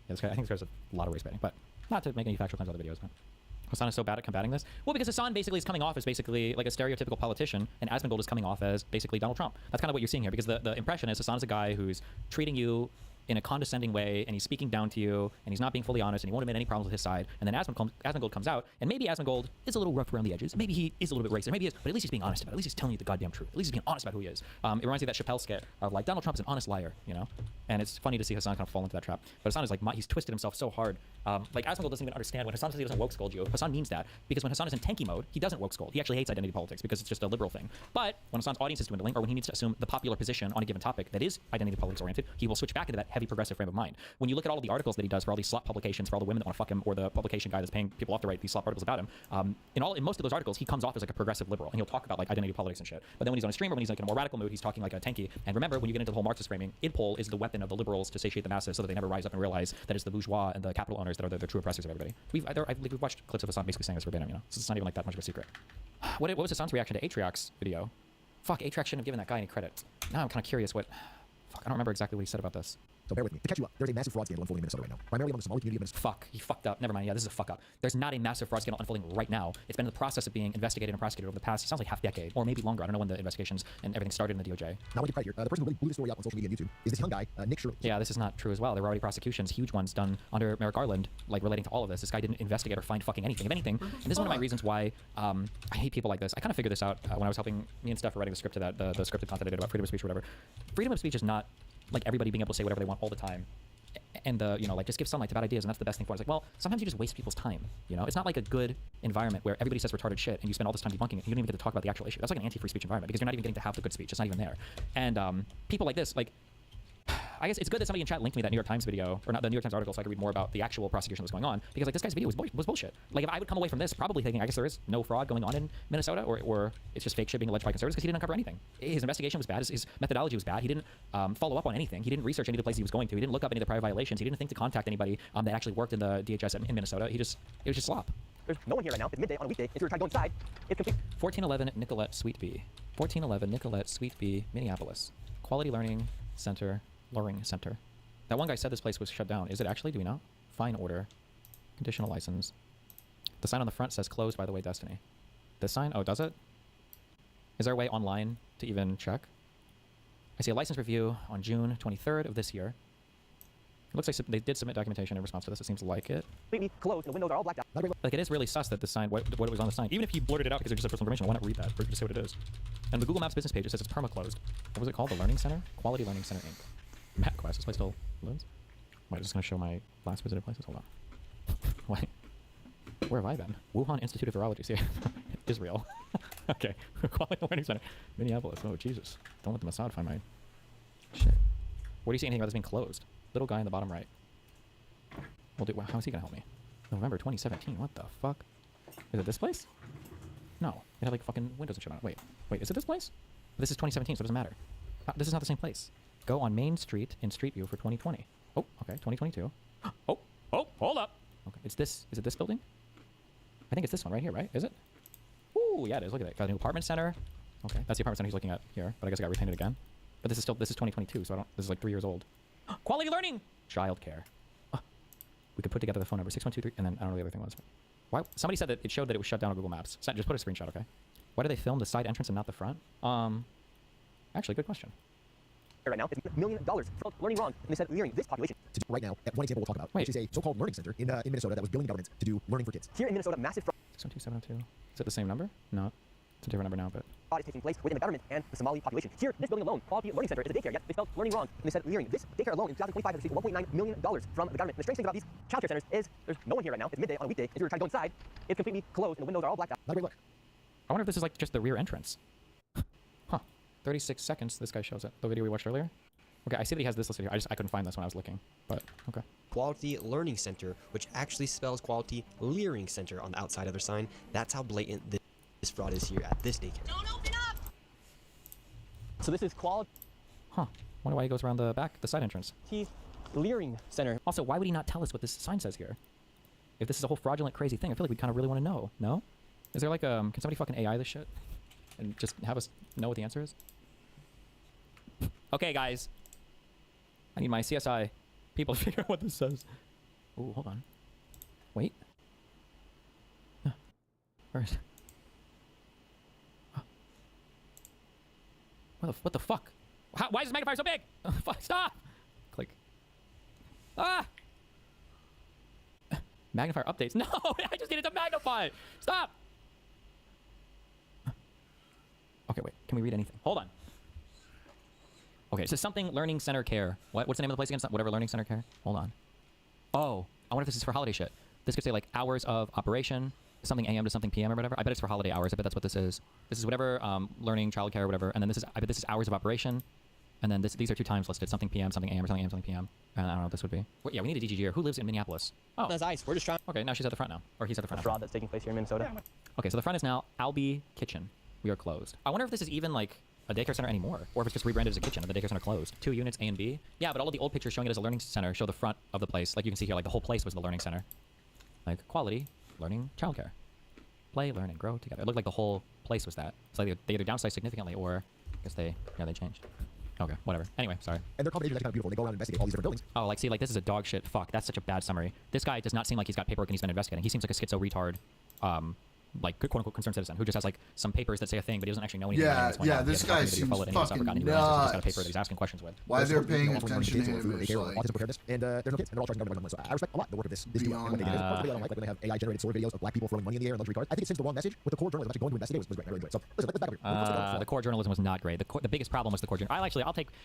Yeah, I think this guy's a lot of race baiting, but not to make any factual claims on the videos, man. Hassan is so bad at combating this? Well, because Hassan basically is coming off as basically like a stereotypical politician, and Asmongold is coming off as basically Donald Trump. That's kind of what you're seeing here, because the impression is Hassan is a guy who's treating you in a condescending way, and he's speaking down to you, and he's not being fully honest, and he won't admit any problems with his side. And then Asmongold comes out, and maybe Asmongold is a little rough around the edges. Maybe he is a little bit racist. Maybe he is, but at least he's being honest about it. At least he's telling you the goddamn truth. At least he's being honest about who he is. It reminds me of that Chappelle skit of like, Donald Trump is an honest liar, you know? And it's funny to see Hassan kind of fall into that trap. But Hassan is like, he's twisted himself so hard. Like, Asmongold doesn't even understand when Hassan says he doesn't woke scold you. Hassan means that, because when Hassan is in tanky mode, he doesn't woke scold. He actually hates identity politics because it's just a liberal thing. But when Hassan's audience is dwindling, or when he needs to assume the popular position on a given topic that is identity politics oriented, he will switch back into that heavy progressive frame of mind. When you look at all of the articles that he does for all these slut publications, for all the women that want to fuck him, or the publication guy that's paying people off to write these slut articles about him, in most of those articles, he comes off as like a progressive liberal, and he'll talk about like identity politics and shit. But then when he's on a stream, or when he's like in a more radical mood, he's talking like a tanky. And remember, when you get into the whole Marxist framing, IDPOL is the weapon of the liberals to satiate the masses, so that they never rise up and realize that it's the bourgeois and the capital owners that are the true oppressors of everybody. We've watched clips of Hassan basically saying this verbatim, you know, so it's not even like that much of a secret. What was Hassan's reaction to Atriarch's video? Fuck, Atriarch shouldn't have given that guy any credit. Now I'm kind of curious what. Fuck, I don't remember exactly what he said about this. So bear with me. To catch you up, there's a massive fraud scandal unfolding in Minnesota right now, primarily among the Somali community of Minnesota. Fuck, he fucked up. Never mind. Yeah, this is a fuck up. There's not a massive fraud scandal unfolding right now. It's been in the process of being investigated and prosecuted over the past, it sounds like half decade, or maybe longer. I don't know when the investigations and everything started in the DOJ. Now, get credit here. The person who really blew the story up on social media and YouTube is this young guy, Nick Shirley. Yeah, this is not true as well. There were already prosecutions, huge ones, done under Merrick Garland, like relating to all of this. This guy didn't investigate or find fucking anything. If anything, and this is one of my reasons why I hate people like this. I kind of figured this out when I was helping me and Steph were writing the script to that, the scripted content I did about freedom of speech or whatever. Freedom of speech is not like everybody being able to say whatever they want all the time. And like just give sunlight to bad ideas, and that's the best thing for it. It's like, well, sometimes you just waste people's time. You know, it's not like a good environment where everybody says retarded shit and you spend all this time debunking it and you don't even get to talk about the actual issue. That's like an anti-free speech environment because you're not even getting to have the good speech. It's not even there. And people like this, like I guess it's good that somebody in chat linked me that New York Times video, or not the New York Times article, so I could read more about the actual prosecution that was going on. Because like this guy's video was bullshit. Like if I would come away from this probably thinking, I guess there is no fraud going on in Minnesota, or it's just fake shit being alleged by conservatives because he didn't uncover anything. His investigation was bad. His methodology was bad. He didn't follow up on anything. He didn't research any of the places he was going to. He didn't look up any of the prior violations. He didn't think to contact anybody that actually worked in the DHS in Minnesota. It was just slop. There's no one here right now. It's midday on a weekday. If you're trying to go inside, it's complete. 1411 Nicolette Suite B. 1411 Nicolette Suite B, Minneapolis. Quality Learning Center, Luring Center. That one guy said this place was shut down. Is it actually? Do we know? Fine order. Conditional license. The sign on the front says closed, by the way, Destiny. This sign? Oh, does it? Is there a way online to even check? I see a license review on June 23rd of this year. It looks like they did submit documentation in response to this. It seems like it. Completely closed and the windows are all blacked out. Like it is really sus that the sign, what it was on the sign. Even if you blurted it out because it's just personal information, why not read that or just say what it is? And the Google Maps business page, it says it's perma-closed. What was it called? The Learning Center? Quality Learning Center, Inc. MapQuest. This place still lives? Wait, I'm just going to show my last visited places. Hold on. Wait. Where have I been? Wuhan Institute of Virology. See, Israel. Okay. Quality Learning Center. Minneapolis. Oh, Jesus. Don't let the Mossad find my shit. Where do you see anything about this being closed? Little guy in the bottom right. Well, dude, how is he going to help me? November 2017. What the fuck? Is it this place? No. It had like fucking windows and shit on it. Wait, is it this place? This is 2017, so it doesn't matter. This is not the same place. Go on Main Street in Street View for 2020. Oh, okay, 2022. Oh, hold up. Okay, is it this building? I think it's this one right here, right? Is it? Ooh, yeah, it is. Look at that. Got a new apartment center. Okay, that's the apartment center he's looking at here, but I guess I got repainted again. But this is 2022, so this is like 3 years old. Quality learning! Childcare. We could put together the phone number, 6123, and then I don't know what the other thing was. Why? Somebody said that it showed that it was shut down on Google Maps. So just put a screenshot, okay? Why do they film the side entrance and not the front? Actually, good question. Right now, it's $1 million for learning wrong, and they said leering this population. Right now, one example we'll talk about, which is a so-called learning center in Minnesota that was billing government to do learning for kids. Here in Minnesota, massive fraud 612702. Is it the same number? No. It's a different number now, but... is taking place within the government and the Somali population. Here, this building alone, Quality Learning Center, is a daycare, yet they spelled learning wrong, and they said leering. This daycare alone in 2025 has received $1.9 million from the government. And the strange thing about these childcare centers is there's no one here right now. It's midday on a weekday. If you're trying to go inside, it's completely closed and the windows are all blacked out. Not a great look. I wonder if this is like just the rear entrance. Huh. 36 seconds, this guy shows it. The video we watched earlier. Okay, I see that he has this listed here. I couldn't find this when I was looking, but okay. Quality Learning Center, which actually spells Quality Leering Center on the outside of their sign. That's how blatant this fraud is here at this daycare. Don't open up! So this is Quality Huh. Wonder why he goes around the back, the side entrance. Leering Center. Also, why would he not tell us what this sign says here? If this is a whole fraudulent, crazy thing, I feel like we kind of really want to know. No? Is there like can somebody fucking AI this shit and just have us know what the answer is? Okay, guys. I need my CSI people to figure out what this says. Ooh, hold on. Wait. Where is it? What the fuck? Why is this magnifier so big? Fuck, stop! Click. Ah! Magnifier updates. No! I just needed to magnify! Stop! Okay, wait. Can we read anything? Hold on. Okay, it says something Learning Center Care. What's the name of the place again? Whatever Learning Center Care? Hold on. Oh, I wonder if this is for holiday shit. This could say like hours of operation, something AM to something PM or whatever. I bet it's for holiday hours. I bet that's what this is. This is whatever learning, childcare, or whatever. And then this is, I bet this is hours of operation. And then these are 2 times listed. Something PM, something AM, or something AM, something PM. And I don't know what this would be. Well, yeah, we need a DG here. Who lives in Minneapolis? Oh. That's ICE. We're just trying. Okay, now she's at the front now. Or he's at the front. Fraud that's taking place here in Minnesota. Okay, so the front is now Albee Kitchen. We are closed. I wonder if this is even like a daycare center anymore, or if it's just rebranded as a kitchen and the daycare center closed. 2 units, A and B. Yeah, but all of the old pictures showing it as a learning center show the front of the place. Like you can see here, like the whole place was the learning center. Like quality, learning, childcare. Play, learn, and grow together. It looked like the whole place was that. It's like they either downsized significantly or I guess they changed. Okay, whatever. Anyway, sorry. And their combination is kind of beautiful. They go around and investigate all these different buildings. Oh, like see, like this is a dog shit. Fuck, that's such a bad summary. This guy does not seem like he's got paperwork and he's been investigating. He seems like a schizo retard. Like quote unquote concerned citizen who just has like some papers that say a thing, but he doesn't actually know anything. Yeah, this guy seems fucking nuts. He's got a paper that he's asking questions with. Why they're paying attention to him is like... Autism preparedness, and there's no kids, and they're all charging government money. So I respect a lot the work of this duo and what they did. I don't like when they have AI-generated story videos of black people throwing money in the air and luxury cars. I think it sends the wrong message. With the core journalism actually going to investigate was great. I really enjoyed it. So listen, let's back up. The core journalism was not great. The biggest problem was the core journalism.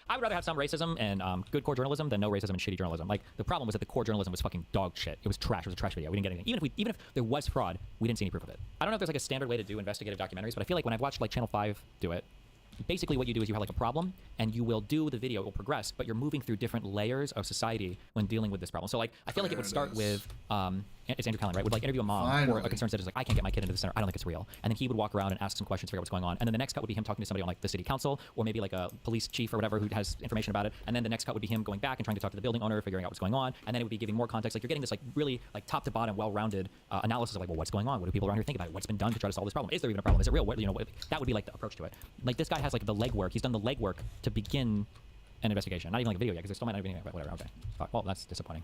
I would rather have some racism and good core journalism than no racism and shitty journalism. Like the problem was that the core journalism was fucking dog shit. It was trash. It was a trash video. We didn't get anything. Even if there was fraud, we didn't see any proof of it. I don't know if there's like a standard way to do investigative documentaries, but I feel like when I've watched like Channel 5 do it, basically what you do is you have like a problem and you will do the video, it will progress, but you're moving through different layers of society when dealing with this problem. So like, I feel like it would start with, it's Andrew Callen, right? Would like interview a mom or a concerned citizen, like, I can't get my kid into the center, I don't think it's real. And then he would walk around and ask some questions, figure out what's going on. And then the next cut would be him talking to somebody on like the city council or maybe like a police chief or whatever who has information about it. And then the next cut would be him going back and trying to talk to the building owner, figuring out what's going on. And then it would be giving more context. Like you're getting this like really like top to bottom, well-rounded analysis of like, well, what's going on? What do people around here think about it? What's been done to try to solve this problem? Is there even a problem? Is it real? What, you know, that would be like the approach to it. Like this guy has like the legwork. He's done the legwork to begin an investigation. Not even like a video yet, because there's still might not be anything, but whatever. Okay. Fuck. Well, that's disappointing.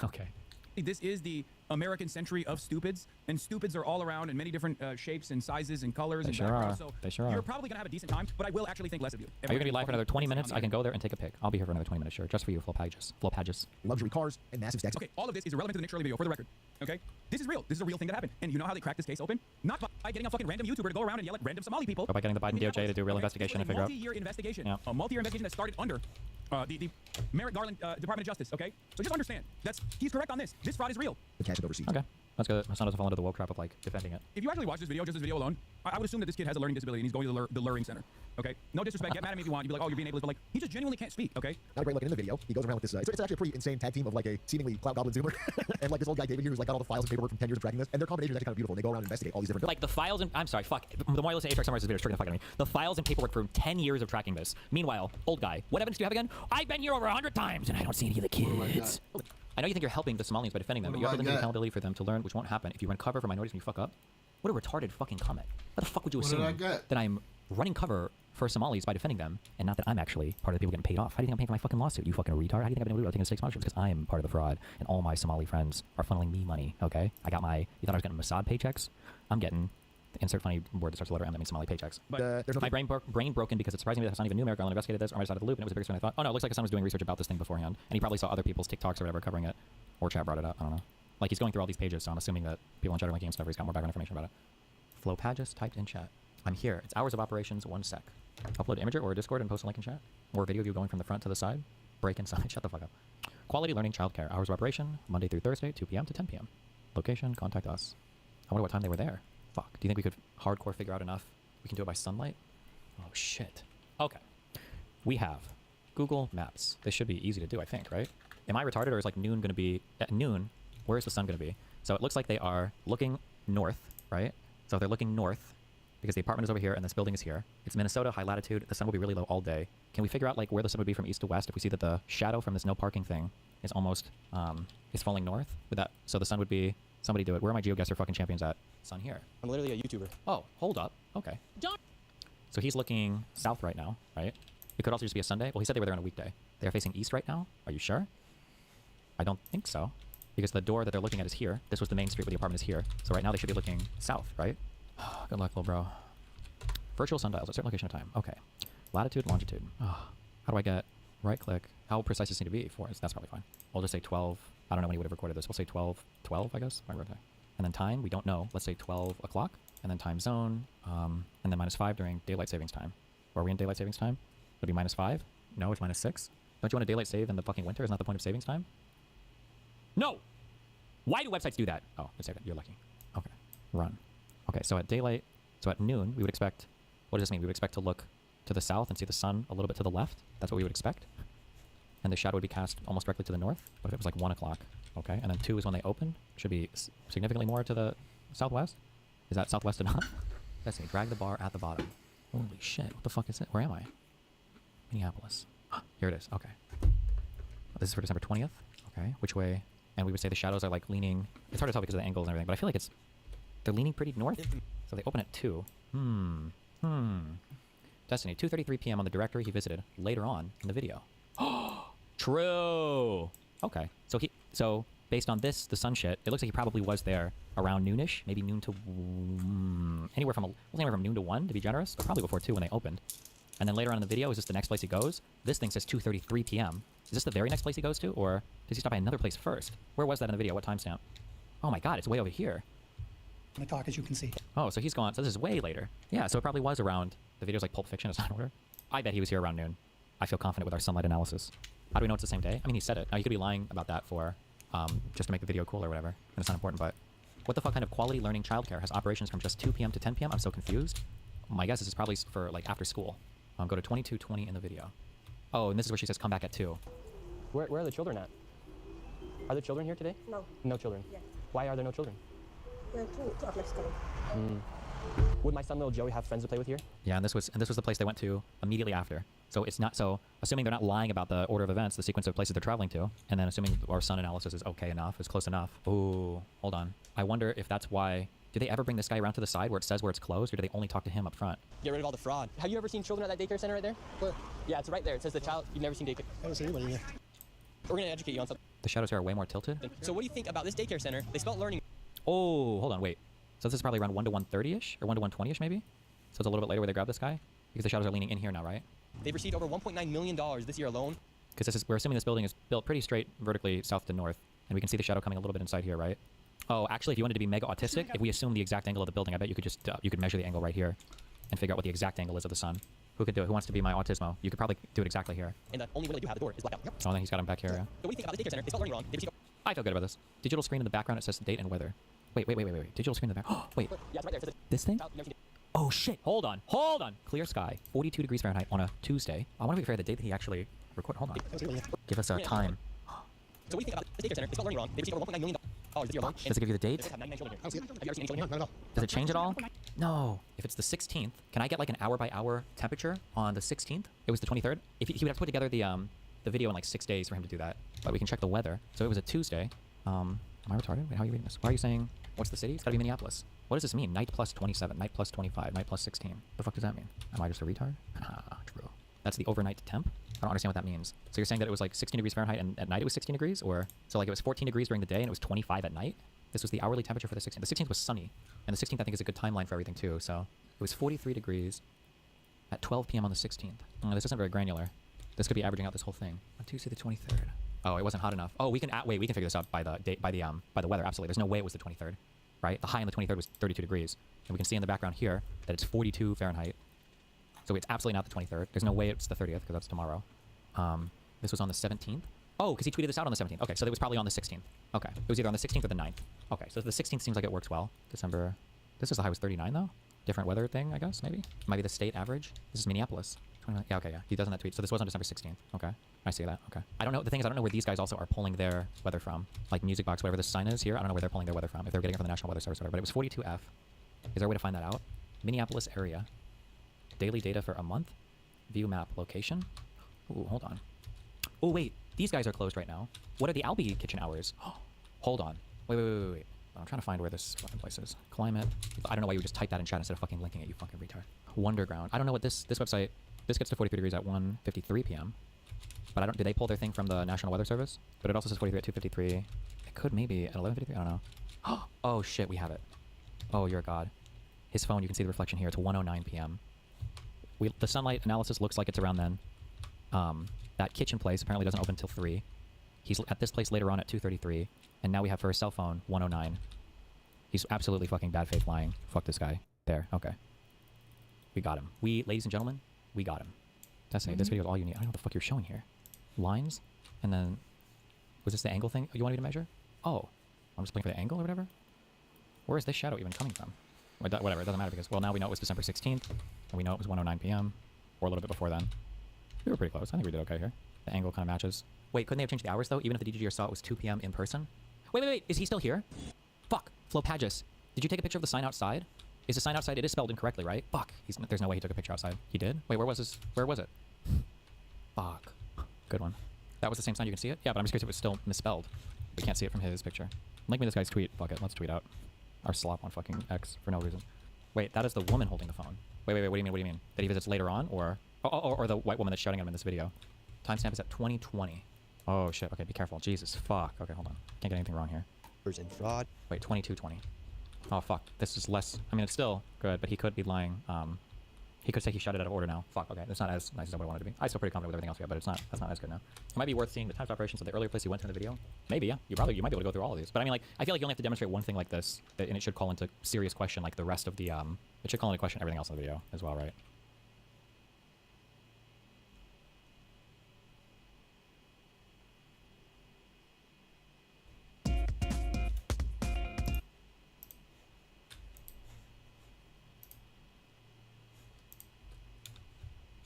Okay. This is the American century of stupids, and stupids are all around in many different shapes and sizes and colors and backgrounds. So they sure are. You're probably gonna have a decent time, but I will actually think less of you. Are you gonna be live for another 20 minutes? I can go there and take a pic. I'll be here for another 20 minutes, sure. Just for you, Flo Pages. Luxury cars and massive stacks. Okay, all of this is irrelevant to the Nick Shirley video, for the record. Okay? This is real. This is a real thing that happened. And you know how they cracked this case open? Not by getting a fucking random YouTuber to go around and yell at random Somali people. Or by getting the Biden DOJ to do a real investigation and figure out. multi-year investigation. Yeah. A multi-year investigation that started under the Merrick Garland Department of Justice, okay? So just understand, he's correct on this. This fraud is real. The cash overseas. Okay. That's good. My son doesn't fall into the woke trap of like defending it. If you actually watch this video, just this video alone, I would assume that this kid has a learning disability and he's going to the Luring Center. Okay? No disrespect. Get mad at me if you want. You'd be like, oh, you're being ableist, but like, he just genuinely can't speak, okay? Not a great looking in the video. He goes around with this. It's actually a pretty insane tag team of like a seemingly clout goblin zoomer, and like this old guy David here who's like got all the files and paperwork from 10 years of tracking this, and their combination is actually kind of beautiful. And they go around and investigate all these different. Like the files and I'm sorry, fuck. The more I listen to Atrax summarize this video, it's tricking the fuck out of me. The files and paperwork from 10 years of tracking this. Meanwhile, old guy, what evidence do you have again? I've been here over 100 times and I don't see any of the kids. I know you think you're helping the Somalians by defending them, but you have to limit accountability for them to learn, which won't happen if you run cover for minorities when you fuck up. What a retarded fucking comment. What the fuck would you assume that I'm running cover for Somalis by defending them, and not that I'm actually part of the people getting paid off? How do you think I'm paying for my fucking lawsuit, you fucking retard? How do you think I've been able to do it? Taking 6 months because I'm part of the fraud, and all my Somali friends are funneling me money, okay? I got my, you thought I was getting Mossad paychecks? I'm getting, insert funny word that starts with the letter M, that means Somali paychecks. But my brain broken because it's surprising me that Hassan even knew Merrick Garland investigated this, or my side of the loop, and it was the biggest one I thought, oh no, it looks like Hassan was doing research about this thing beforehand, and he probably saw other people's TikToks or whatever covering it, or chat brought it up, I don't know. Like he's going through all these pages, so I'm assuming that people in chat are linking and stuff, he's got more background information about it. Flo Pages typed in chat. I'm here. It's hours of operations, 1 sec. Upload Imager or Discord and post a link in chat. Or a video of you going from the front to the side. Break inside. Shut the fuck up. Quality Learning Childcare. Hours of operation, Monday through Thursday, 2 p.m. to 10 p.m. Location, contact us. I wonder what time they were there. Fuck. Do you think we could hardcore figure out enough? We can do it by sunlight? Oh, shit. Okay. We have Google Maps. This should be easy to do, I think, right? Am I retarded or is like noon going to be... At noon, where is the sun going to be? So it looks like they are looking north, right? So they're looking north because the apartment is over here and this building is here. It's Minnesota, high latitude. The sun will be really low all day. Can we figure out like where the sun would be from east to west if we see that the shadow from this no parking thing is almost is falling north? With that, so the sun would be, somebody do it. Where are my GeoGuessr fucking champions at? Sun here. I'm literally a YouTuber. Oh, hold up. Okay. So he's looking south right now, right? It could also just be a Sunday. Well, he said they were there on a weekday. They are facing east right now. Are you sure? I don't think so. Because the door that they're looking at is here. This was the main street where the apartment is here. So right now they should be looking south, right? Good luck, little bro. Virtual sundials at certain location of time. Okay. Latitude, longitude. How do I get right click? How precise does this need to be for us? That's probably fine. We'll just say 12. I don't know when he would have recorded this. We'll say 12, I guess. And then time, we don't know. Let's say 12 o'clock. And then time zone. And then -5 during daylight savings time. Are we in daylight savings time? Would it be -5? No, it's -6. Don't you want a daylight save in the fucking winter? Isn't that the point of savings time? No! Why do websites do that? Oh, it's okay. You're lucky. Okay. Run. Okay, so at daylight, so at noon, we would expect, what does this mean? We would expect to look to the south and see the sun a little bit to the left. That's what we would expect. And the shadow would be cast almost directly to the north. What if it was like 1 o'clock? Okay, and then 2 is when they open. Should be significantly more to the southwest. Is that southwest enough? Let's see. Drag the bar at the bottom. Holy shit. What the fuck is it? Where am I? Minneapolis. Here it is. Okay. This is for December 20th. Okay. Which way? And we would say the shadows are like leaning. It's hard to tell because of the angles and everything, but I feel like they're leaning pretty north. So they open at 2. Destiny, 2:33 p.m. on the directory he visited later on in the video. True. Okay. So based on this, the sun shit, it looks like he probably was there around noonish, maybe noon to anywhere from noon to 1 to be generous, but probably before 2 when they opened. And then later on in the video, is this the next place he goes? This thing says 2:33 p.m. Is this the very next place he goes to, or does he stop by another place first? Where was that in the video? What timestamp? Oh my god, it's way over here. The talk, as you can see. Oh, so he's gone. So this is way later. Yeah, so it probably was around. The video's like Pulp Fiction, it's not in order. I bet he was here around noon. I feel confident with our sunlight analysis. How do we know it's the same day? I mean, he said it. Now, he could be lying about that for just to make the video cool or whatever. And it's not important, but what the fuck kind of quality learning childcare has operations from just 2 p.m. to 10 p.m.? I'm so confused. My guess is it's probably for like after school. Go to 22:20 in the video. Oh, and this is where she says come back at 2. Where are the children at? Are there children here today? No. No children? Yes. Why are there no children? Two athletes coming. Would my son little Joey have friends to play with here? Yeah, and this was the place they went to immediately after. So it's not so assuming they're not lying about the order of events, the sequence of places they're traveling to, and then assuming our son analysis is okay enough, is close enough. Ooh, hold on. I wonder if that's why. Do they ever bring this guy around to the side where it says where it's closed, or do they only talk to him up front? Get rid of all the fraud. Have you ever seen children at that daycare center right there? Where? Yeah, it's right there. It says the child. You've never seen daycare. I haven't seen anybody in there. We're gonna educate you on something. The shadows here are way more tilted. So what do you think about this daycare center? They spelled learning. Oh, hold on, wait. So this is probably around 1 to 1:30ish, or 1 to 1:20ish maybe. So it's a little bit later where they grab this guy because the shadows are leaning in here now, right? They've received over $1.9 million this year alone. Because we're assuming this building is built pretty straight vertically south to north, and we can see the shadow coming a little bit inside here, right? Oh, actually, if you wanted to be mega autistic, if we assume the exact angle of the building, I bet you could just you could measure the angle right here and figure out what the exact angle is of the sun. Who could do it? Who wants to be my autismo? You could probably do it exactly here. And the only way they do have the door is blackout. Yep. Oh, then he's got him back here, yeah. So what do you think about this daycare center? They spelled learning wrong. They received. I feel good about this. Digital screen in the background, it says date and weather. Wait. Digital screen in the back. Oh, wait. Yeah, it's right there. It says This thing? child, you've never seen it. Oh, shit. Hold on. Clear sky. 42 degrees Fahrenheit on a Tuesday. I want to be fair, the date that he actually recorded. Hold on. Give us a time. So what do you think about this daycare center? They spelled learning wrong. They received over $1.9 million this year alone. Does it give you the date? They have 99 children here. I don't see it. Have you ever seen any children here? Not at all. Does it change at all? No. If it's the 16th, can I get like an hour by hour temperature on the 16th? It was the 23rd. If he would have to put together the video in like 6 days for him to do that. But we can check the weather. So it was a Tuesday. Am I retarded? Wait, how are you reading this? Why are you saying what's the city? It's gotta be Minneapolis. What does this mean? Night plus 27, night plus 25, night plus 16. The fuck does that mean? Am I just a retard? True. That's the overnight temp? I don't understand what that means. So you're saying that it was like 16 degrees Fahrenheit and at night it was 16 degrees? Or so like it was 14 degrees during the day and it was 25 at night? This was the hourly temperature for the 16th. The 16th was sunny. And the 16th I think is a good timeline for everything too. So it was 43 degrees at 12 p.m. on the 16th. This isn't very granular. This could be averaging out this whole thing. On Tuesday the 23rd. Oh, it wasn't hot enough. Oh, we can figure this out by the date, by the weather. Absolutely. There's no way it was the 23rd, right? The high on the 23rd was 32 degrees. And we can see in the background here that it's 42 Fahrenheit. So it's absolutely not the 23rd. There's no way it's the 30th because that's tomorrow. This was on the 17th. Oh, because he tweeted this out on the 17th. Okay, so it was probably on the 16th. Okay, it was either on the 16th or the 9th. Okay, so the 16th seems like it works well. December. This is the high was 39 though. Different weather thing, I guess, maybe. It might be the state average. This is Minneapolis. 29. Yeah, okay, yeah. He does on that tweet. So this was on December 16th. Okay, I see that. Okay. I don't know. The thing is, I don't know where these guys also are pulling their weather from. Like Music Box, whatever this sign is here. I don't know where they're pulling their weather from. If they're getting it from the National Weather Service or whatever. But it was 42F. Is there a way to find that out? Minneapolis area. Daily data for a month. View map location. Ooh, hold on. Oh, wait. These guys are closed right now. What are the Albee kitchen hours? Hold on. Wait. I'm trying to find where this fucking place is. Climate. I don't know why you would just type that in chat instead of fucking linking it, you fucking retard. Wonderground. I don't know what this website... This gets to 43 degrees at 1:53 p.m. But I don't... Did they pull their thing from the National Weather Service? But it also says 43 at 2:53. It could maybe at 11:53. I don't know. Oh, shit. We have it. Oh, you're a god. His phone, you can see the reflection here. It's 1:09 p.m. The sunlight analysis looks like it's around then. That kitchen place apparently doesn't open until 3. He's at this place later on at 2:33. And now we have for his cell phone 1:09. He's absolutely fucking bad faith lying. Fuck this guy. There. Okay. We got him. Ladies and gentlemen, we got him. That's it. This video is all you need. I don't know what the fuck you're showing here. Lines? And then... Was this the angle thing you wanted me to measure? Oh. I'm just looking for the angle or whatever? Where is this shadow even coming from? Whatever. It doesn't matter because, well, now we know it was December 16th. And we know it was 1:09 p.m. Or a little bit before then. We were pretty close. I think we did okay here. The angle kind of matches. Wait, couldn't they have changed the hours, though? Even if the DGR saw it was 2 p.m. in person? Wait. Is he still here? Fuck. Flopagus. Did you take a picture of the sign outside? Is the sign outside? It is spelled incorrectly, right? Fuck. There's no way he took a picture outside. He did? Wait, where was it? Fuck. Good one. That was the same sign. You can see it? Yeah, but I'm just curious if it was still misspelled. We can't see it from his picture. Link me this guy's tweet. Fuck it. Let's tweet out our slop on fucking X for no reason. Wait, that is the woman holding the phone. Wait. What do you mean? That he visits later on? Or the white woman that's shouting at him in this video? Timestamp is at 2020. Oh, shit. Okay, be careful. Jesus. Fuck. Okay, hold on. Can't get anything wrong here. In fraud. Wait, 2220. Oh, fuck. This is less... I mean, it's still good, but he could be lying. He could say he shot it out of order now. Fuck, okay. That's not as nice as I would want it to be. I'm still pretty confident with everything else yet, but that's not as good now. It might be worth seeing the types of operations of the earlier place you went to in the video. Maybe, yeah. You might be able to go through all of these. But I mean, like, I feel like you only have to demonstrate one thing like this, and it should call into serious question, like, the rest of the, it should call into question everything else in the video as well, right?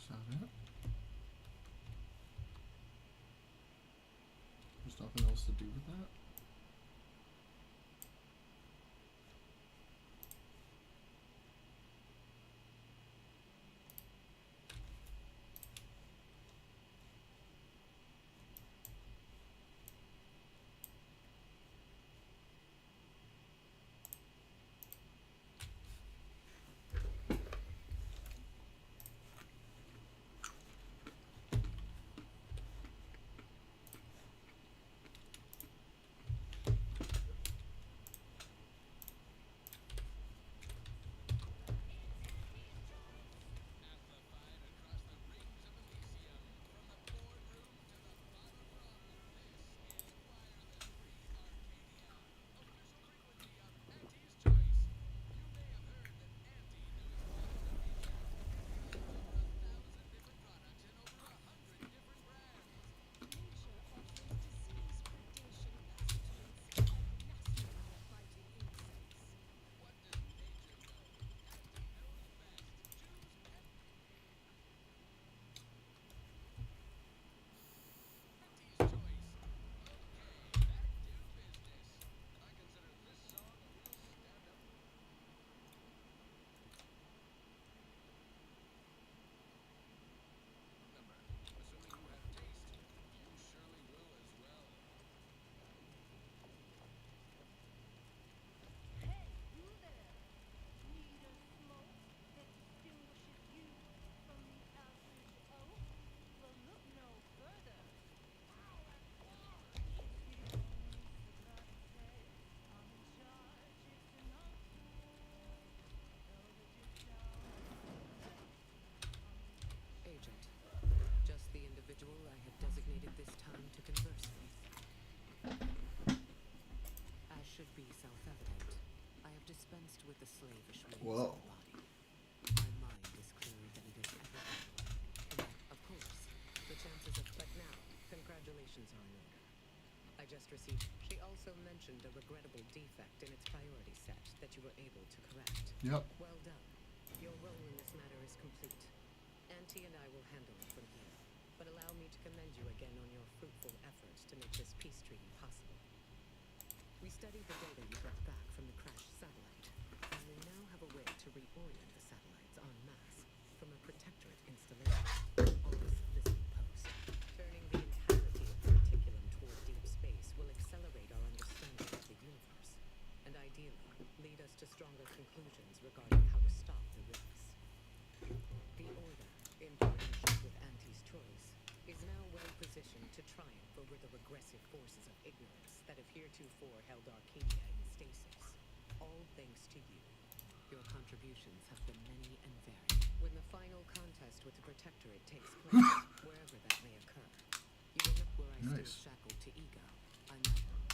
Is that it? There's nothing else to do with that? with the slavish ways Whoa. of the body. My mind is clear that it is everything. Of course, the chances of... But now, congratulations are in order. I just received... She also mentioned a regrettable defect in its priority set that you were able to correct. Yep. Well done. Your role in this matter is complete. Auntie and I will handle it from here. But allow me to commend you again on your fruitful efforts to make this peace treaty possible. We studied the data you brought back from the crashed satellite, and we now have a way to reorient the satellites en masse from a protectorate installation on this listening post. Turning the entirety of the reticulum toward deep space will accelerate our understanding of the universe, and ideally lead us to stronger conclusions regarding how to stop the wrecks. The Order, in partnership with Auntie's Choice, is now well positioned to triumph over the regressive forces of ignorance that have heretofore held Arcadia in stasis. All thanks to you. Your contributions have been many and varied. When the final contest with the Protectorate takes place, wherever that may occur, you will know where I Nice. stood shackled to ego. I met them.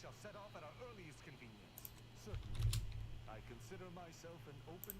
shall set off at our earliest convenience. Certainly. I consider myself an open...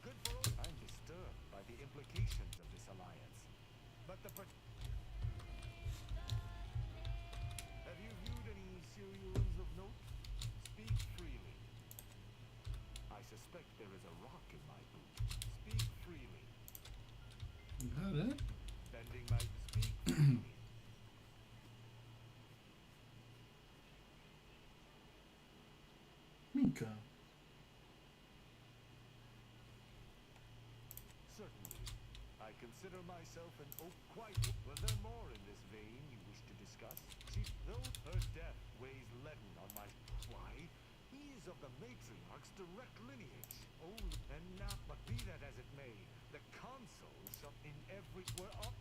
Good for all. I'm disturbed by the implications of this alliance. But the... Have you viewed any serials of note? Speak freely. I suspect there is a rock in my boot. Speak freely. Is that it? Bending my... Speak freely. Mika. Certainly. I consider myself an quite... Was there more in this vein you wish to discuss? Though her death weighs leaden on my... Why? He is of the matriarch's direct lineage. Oh, and not... But be that as it may, the consuls in every...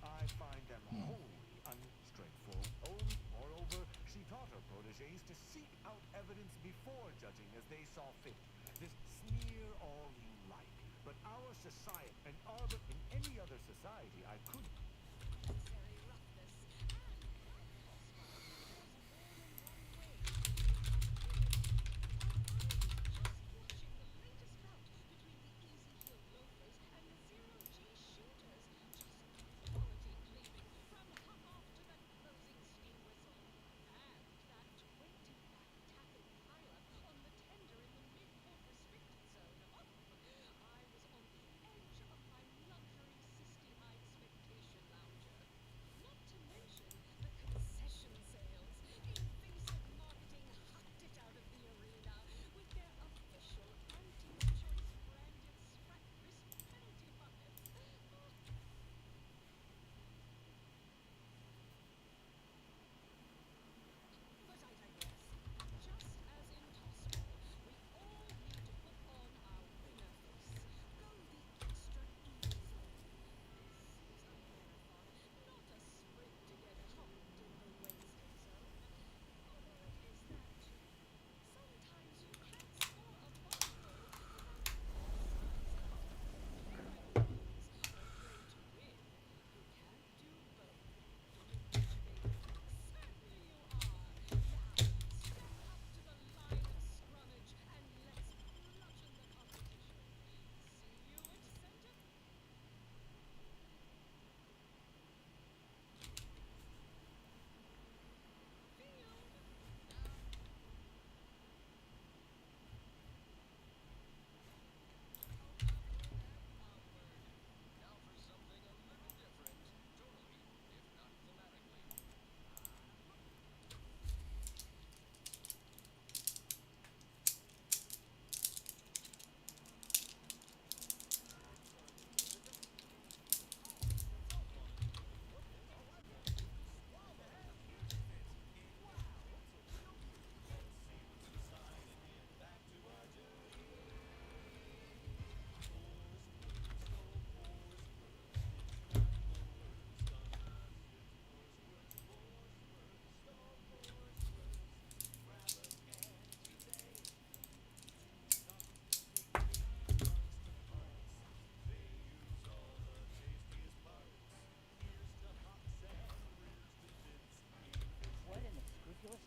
I find them wholly unstraightful. Oh, moreover, she taught her protégés to seek out evidence before judging as they saw fit. This sneer all you like. But our society, and in any other society, I couldn't.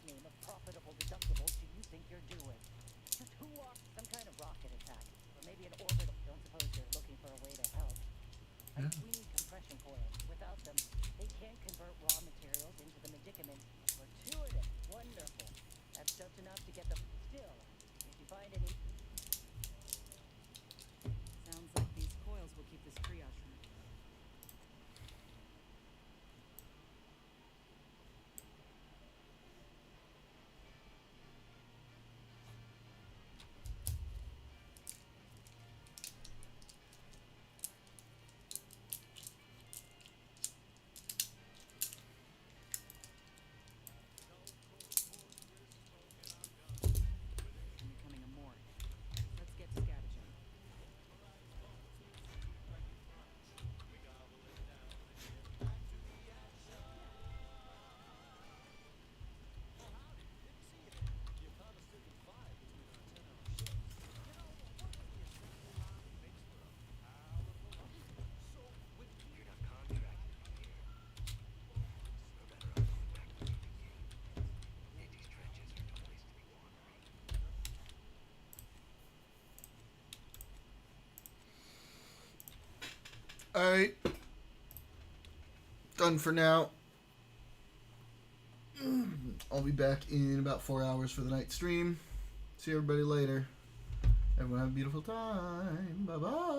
name of profitable deductibles do you think you're doing? Just who launched some kind of rocket attack? Or maybe an orbital? Don't suppose you're looking for a way to help? I think we need compressed compression coils. Without them, they can't convert raw materials into the medicament. Fortuitous. Wonderful. That's just enough to get the... Still, if you find any... Sounds like these coils will keep this triage room. I'm becoming a morgue. Let's get scavenging. Alright. Done for now. I'll be back in about 4 hours for the night stream. See everybody later. Everyone have a beautiful time. Bye-bye.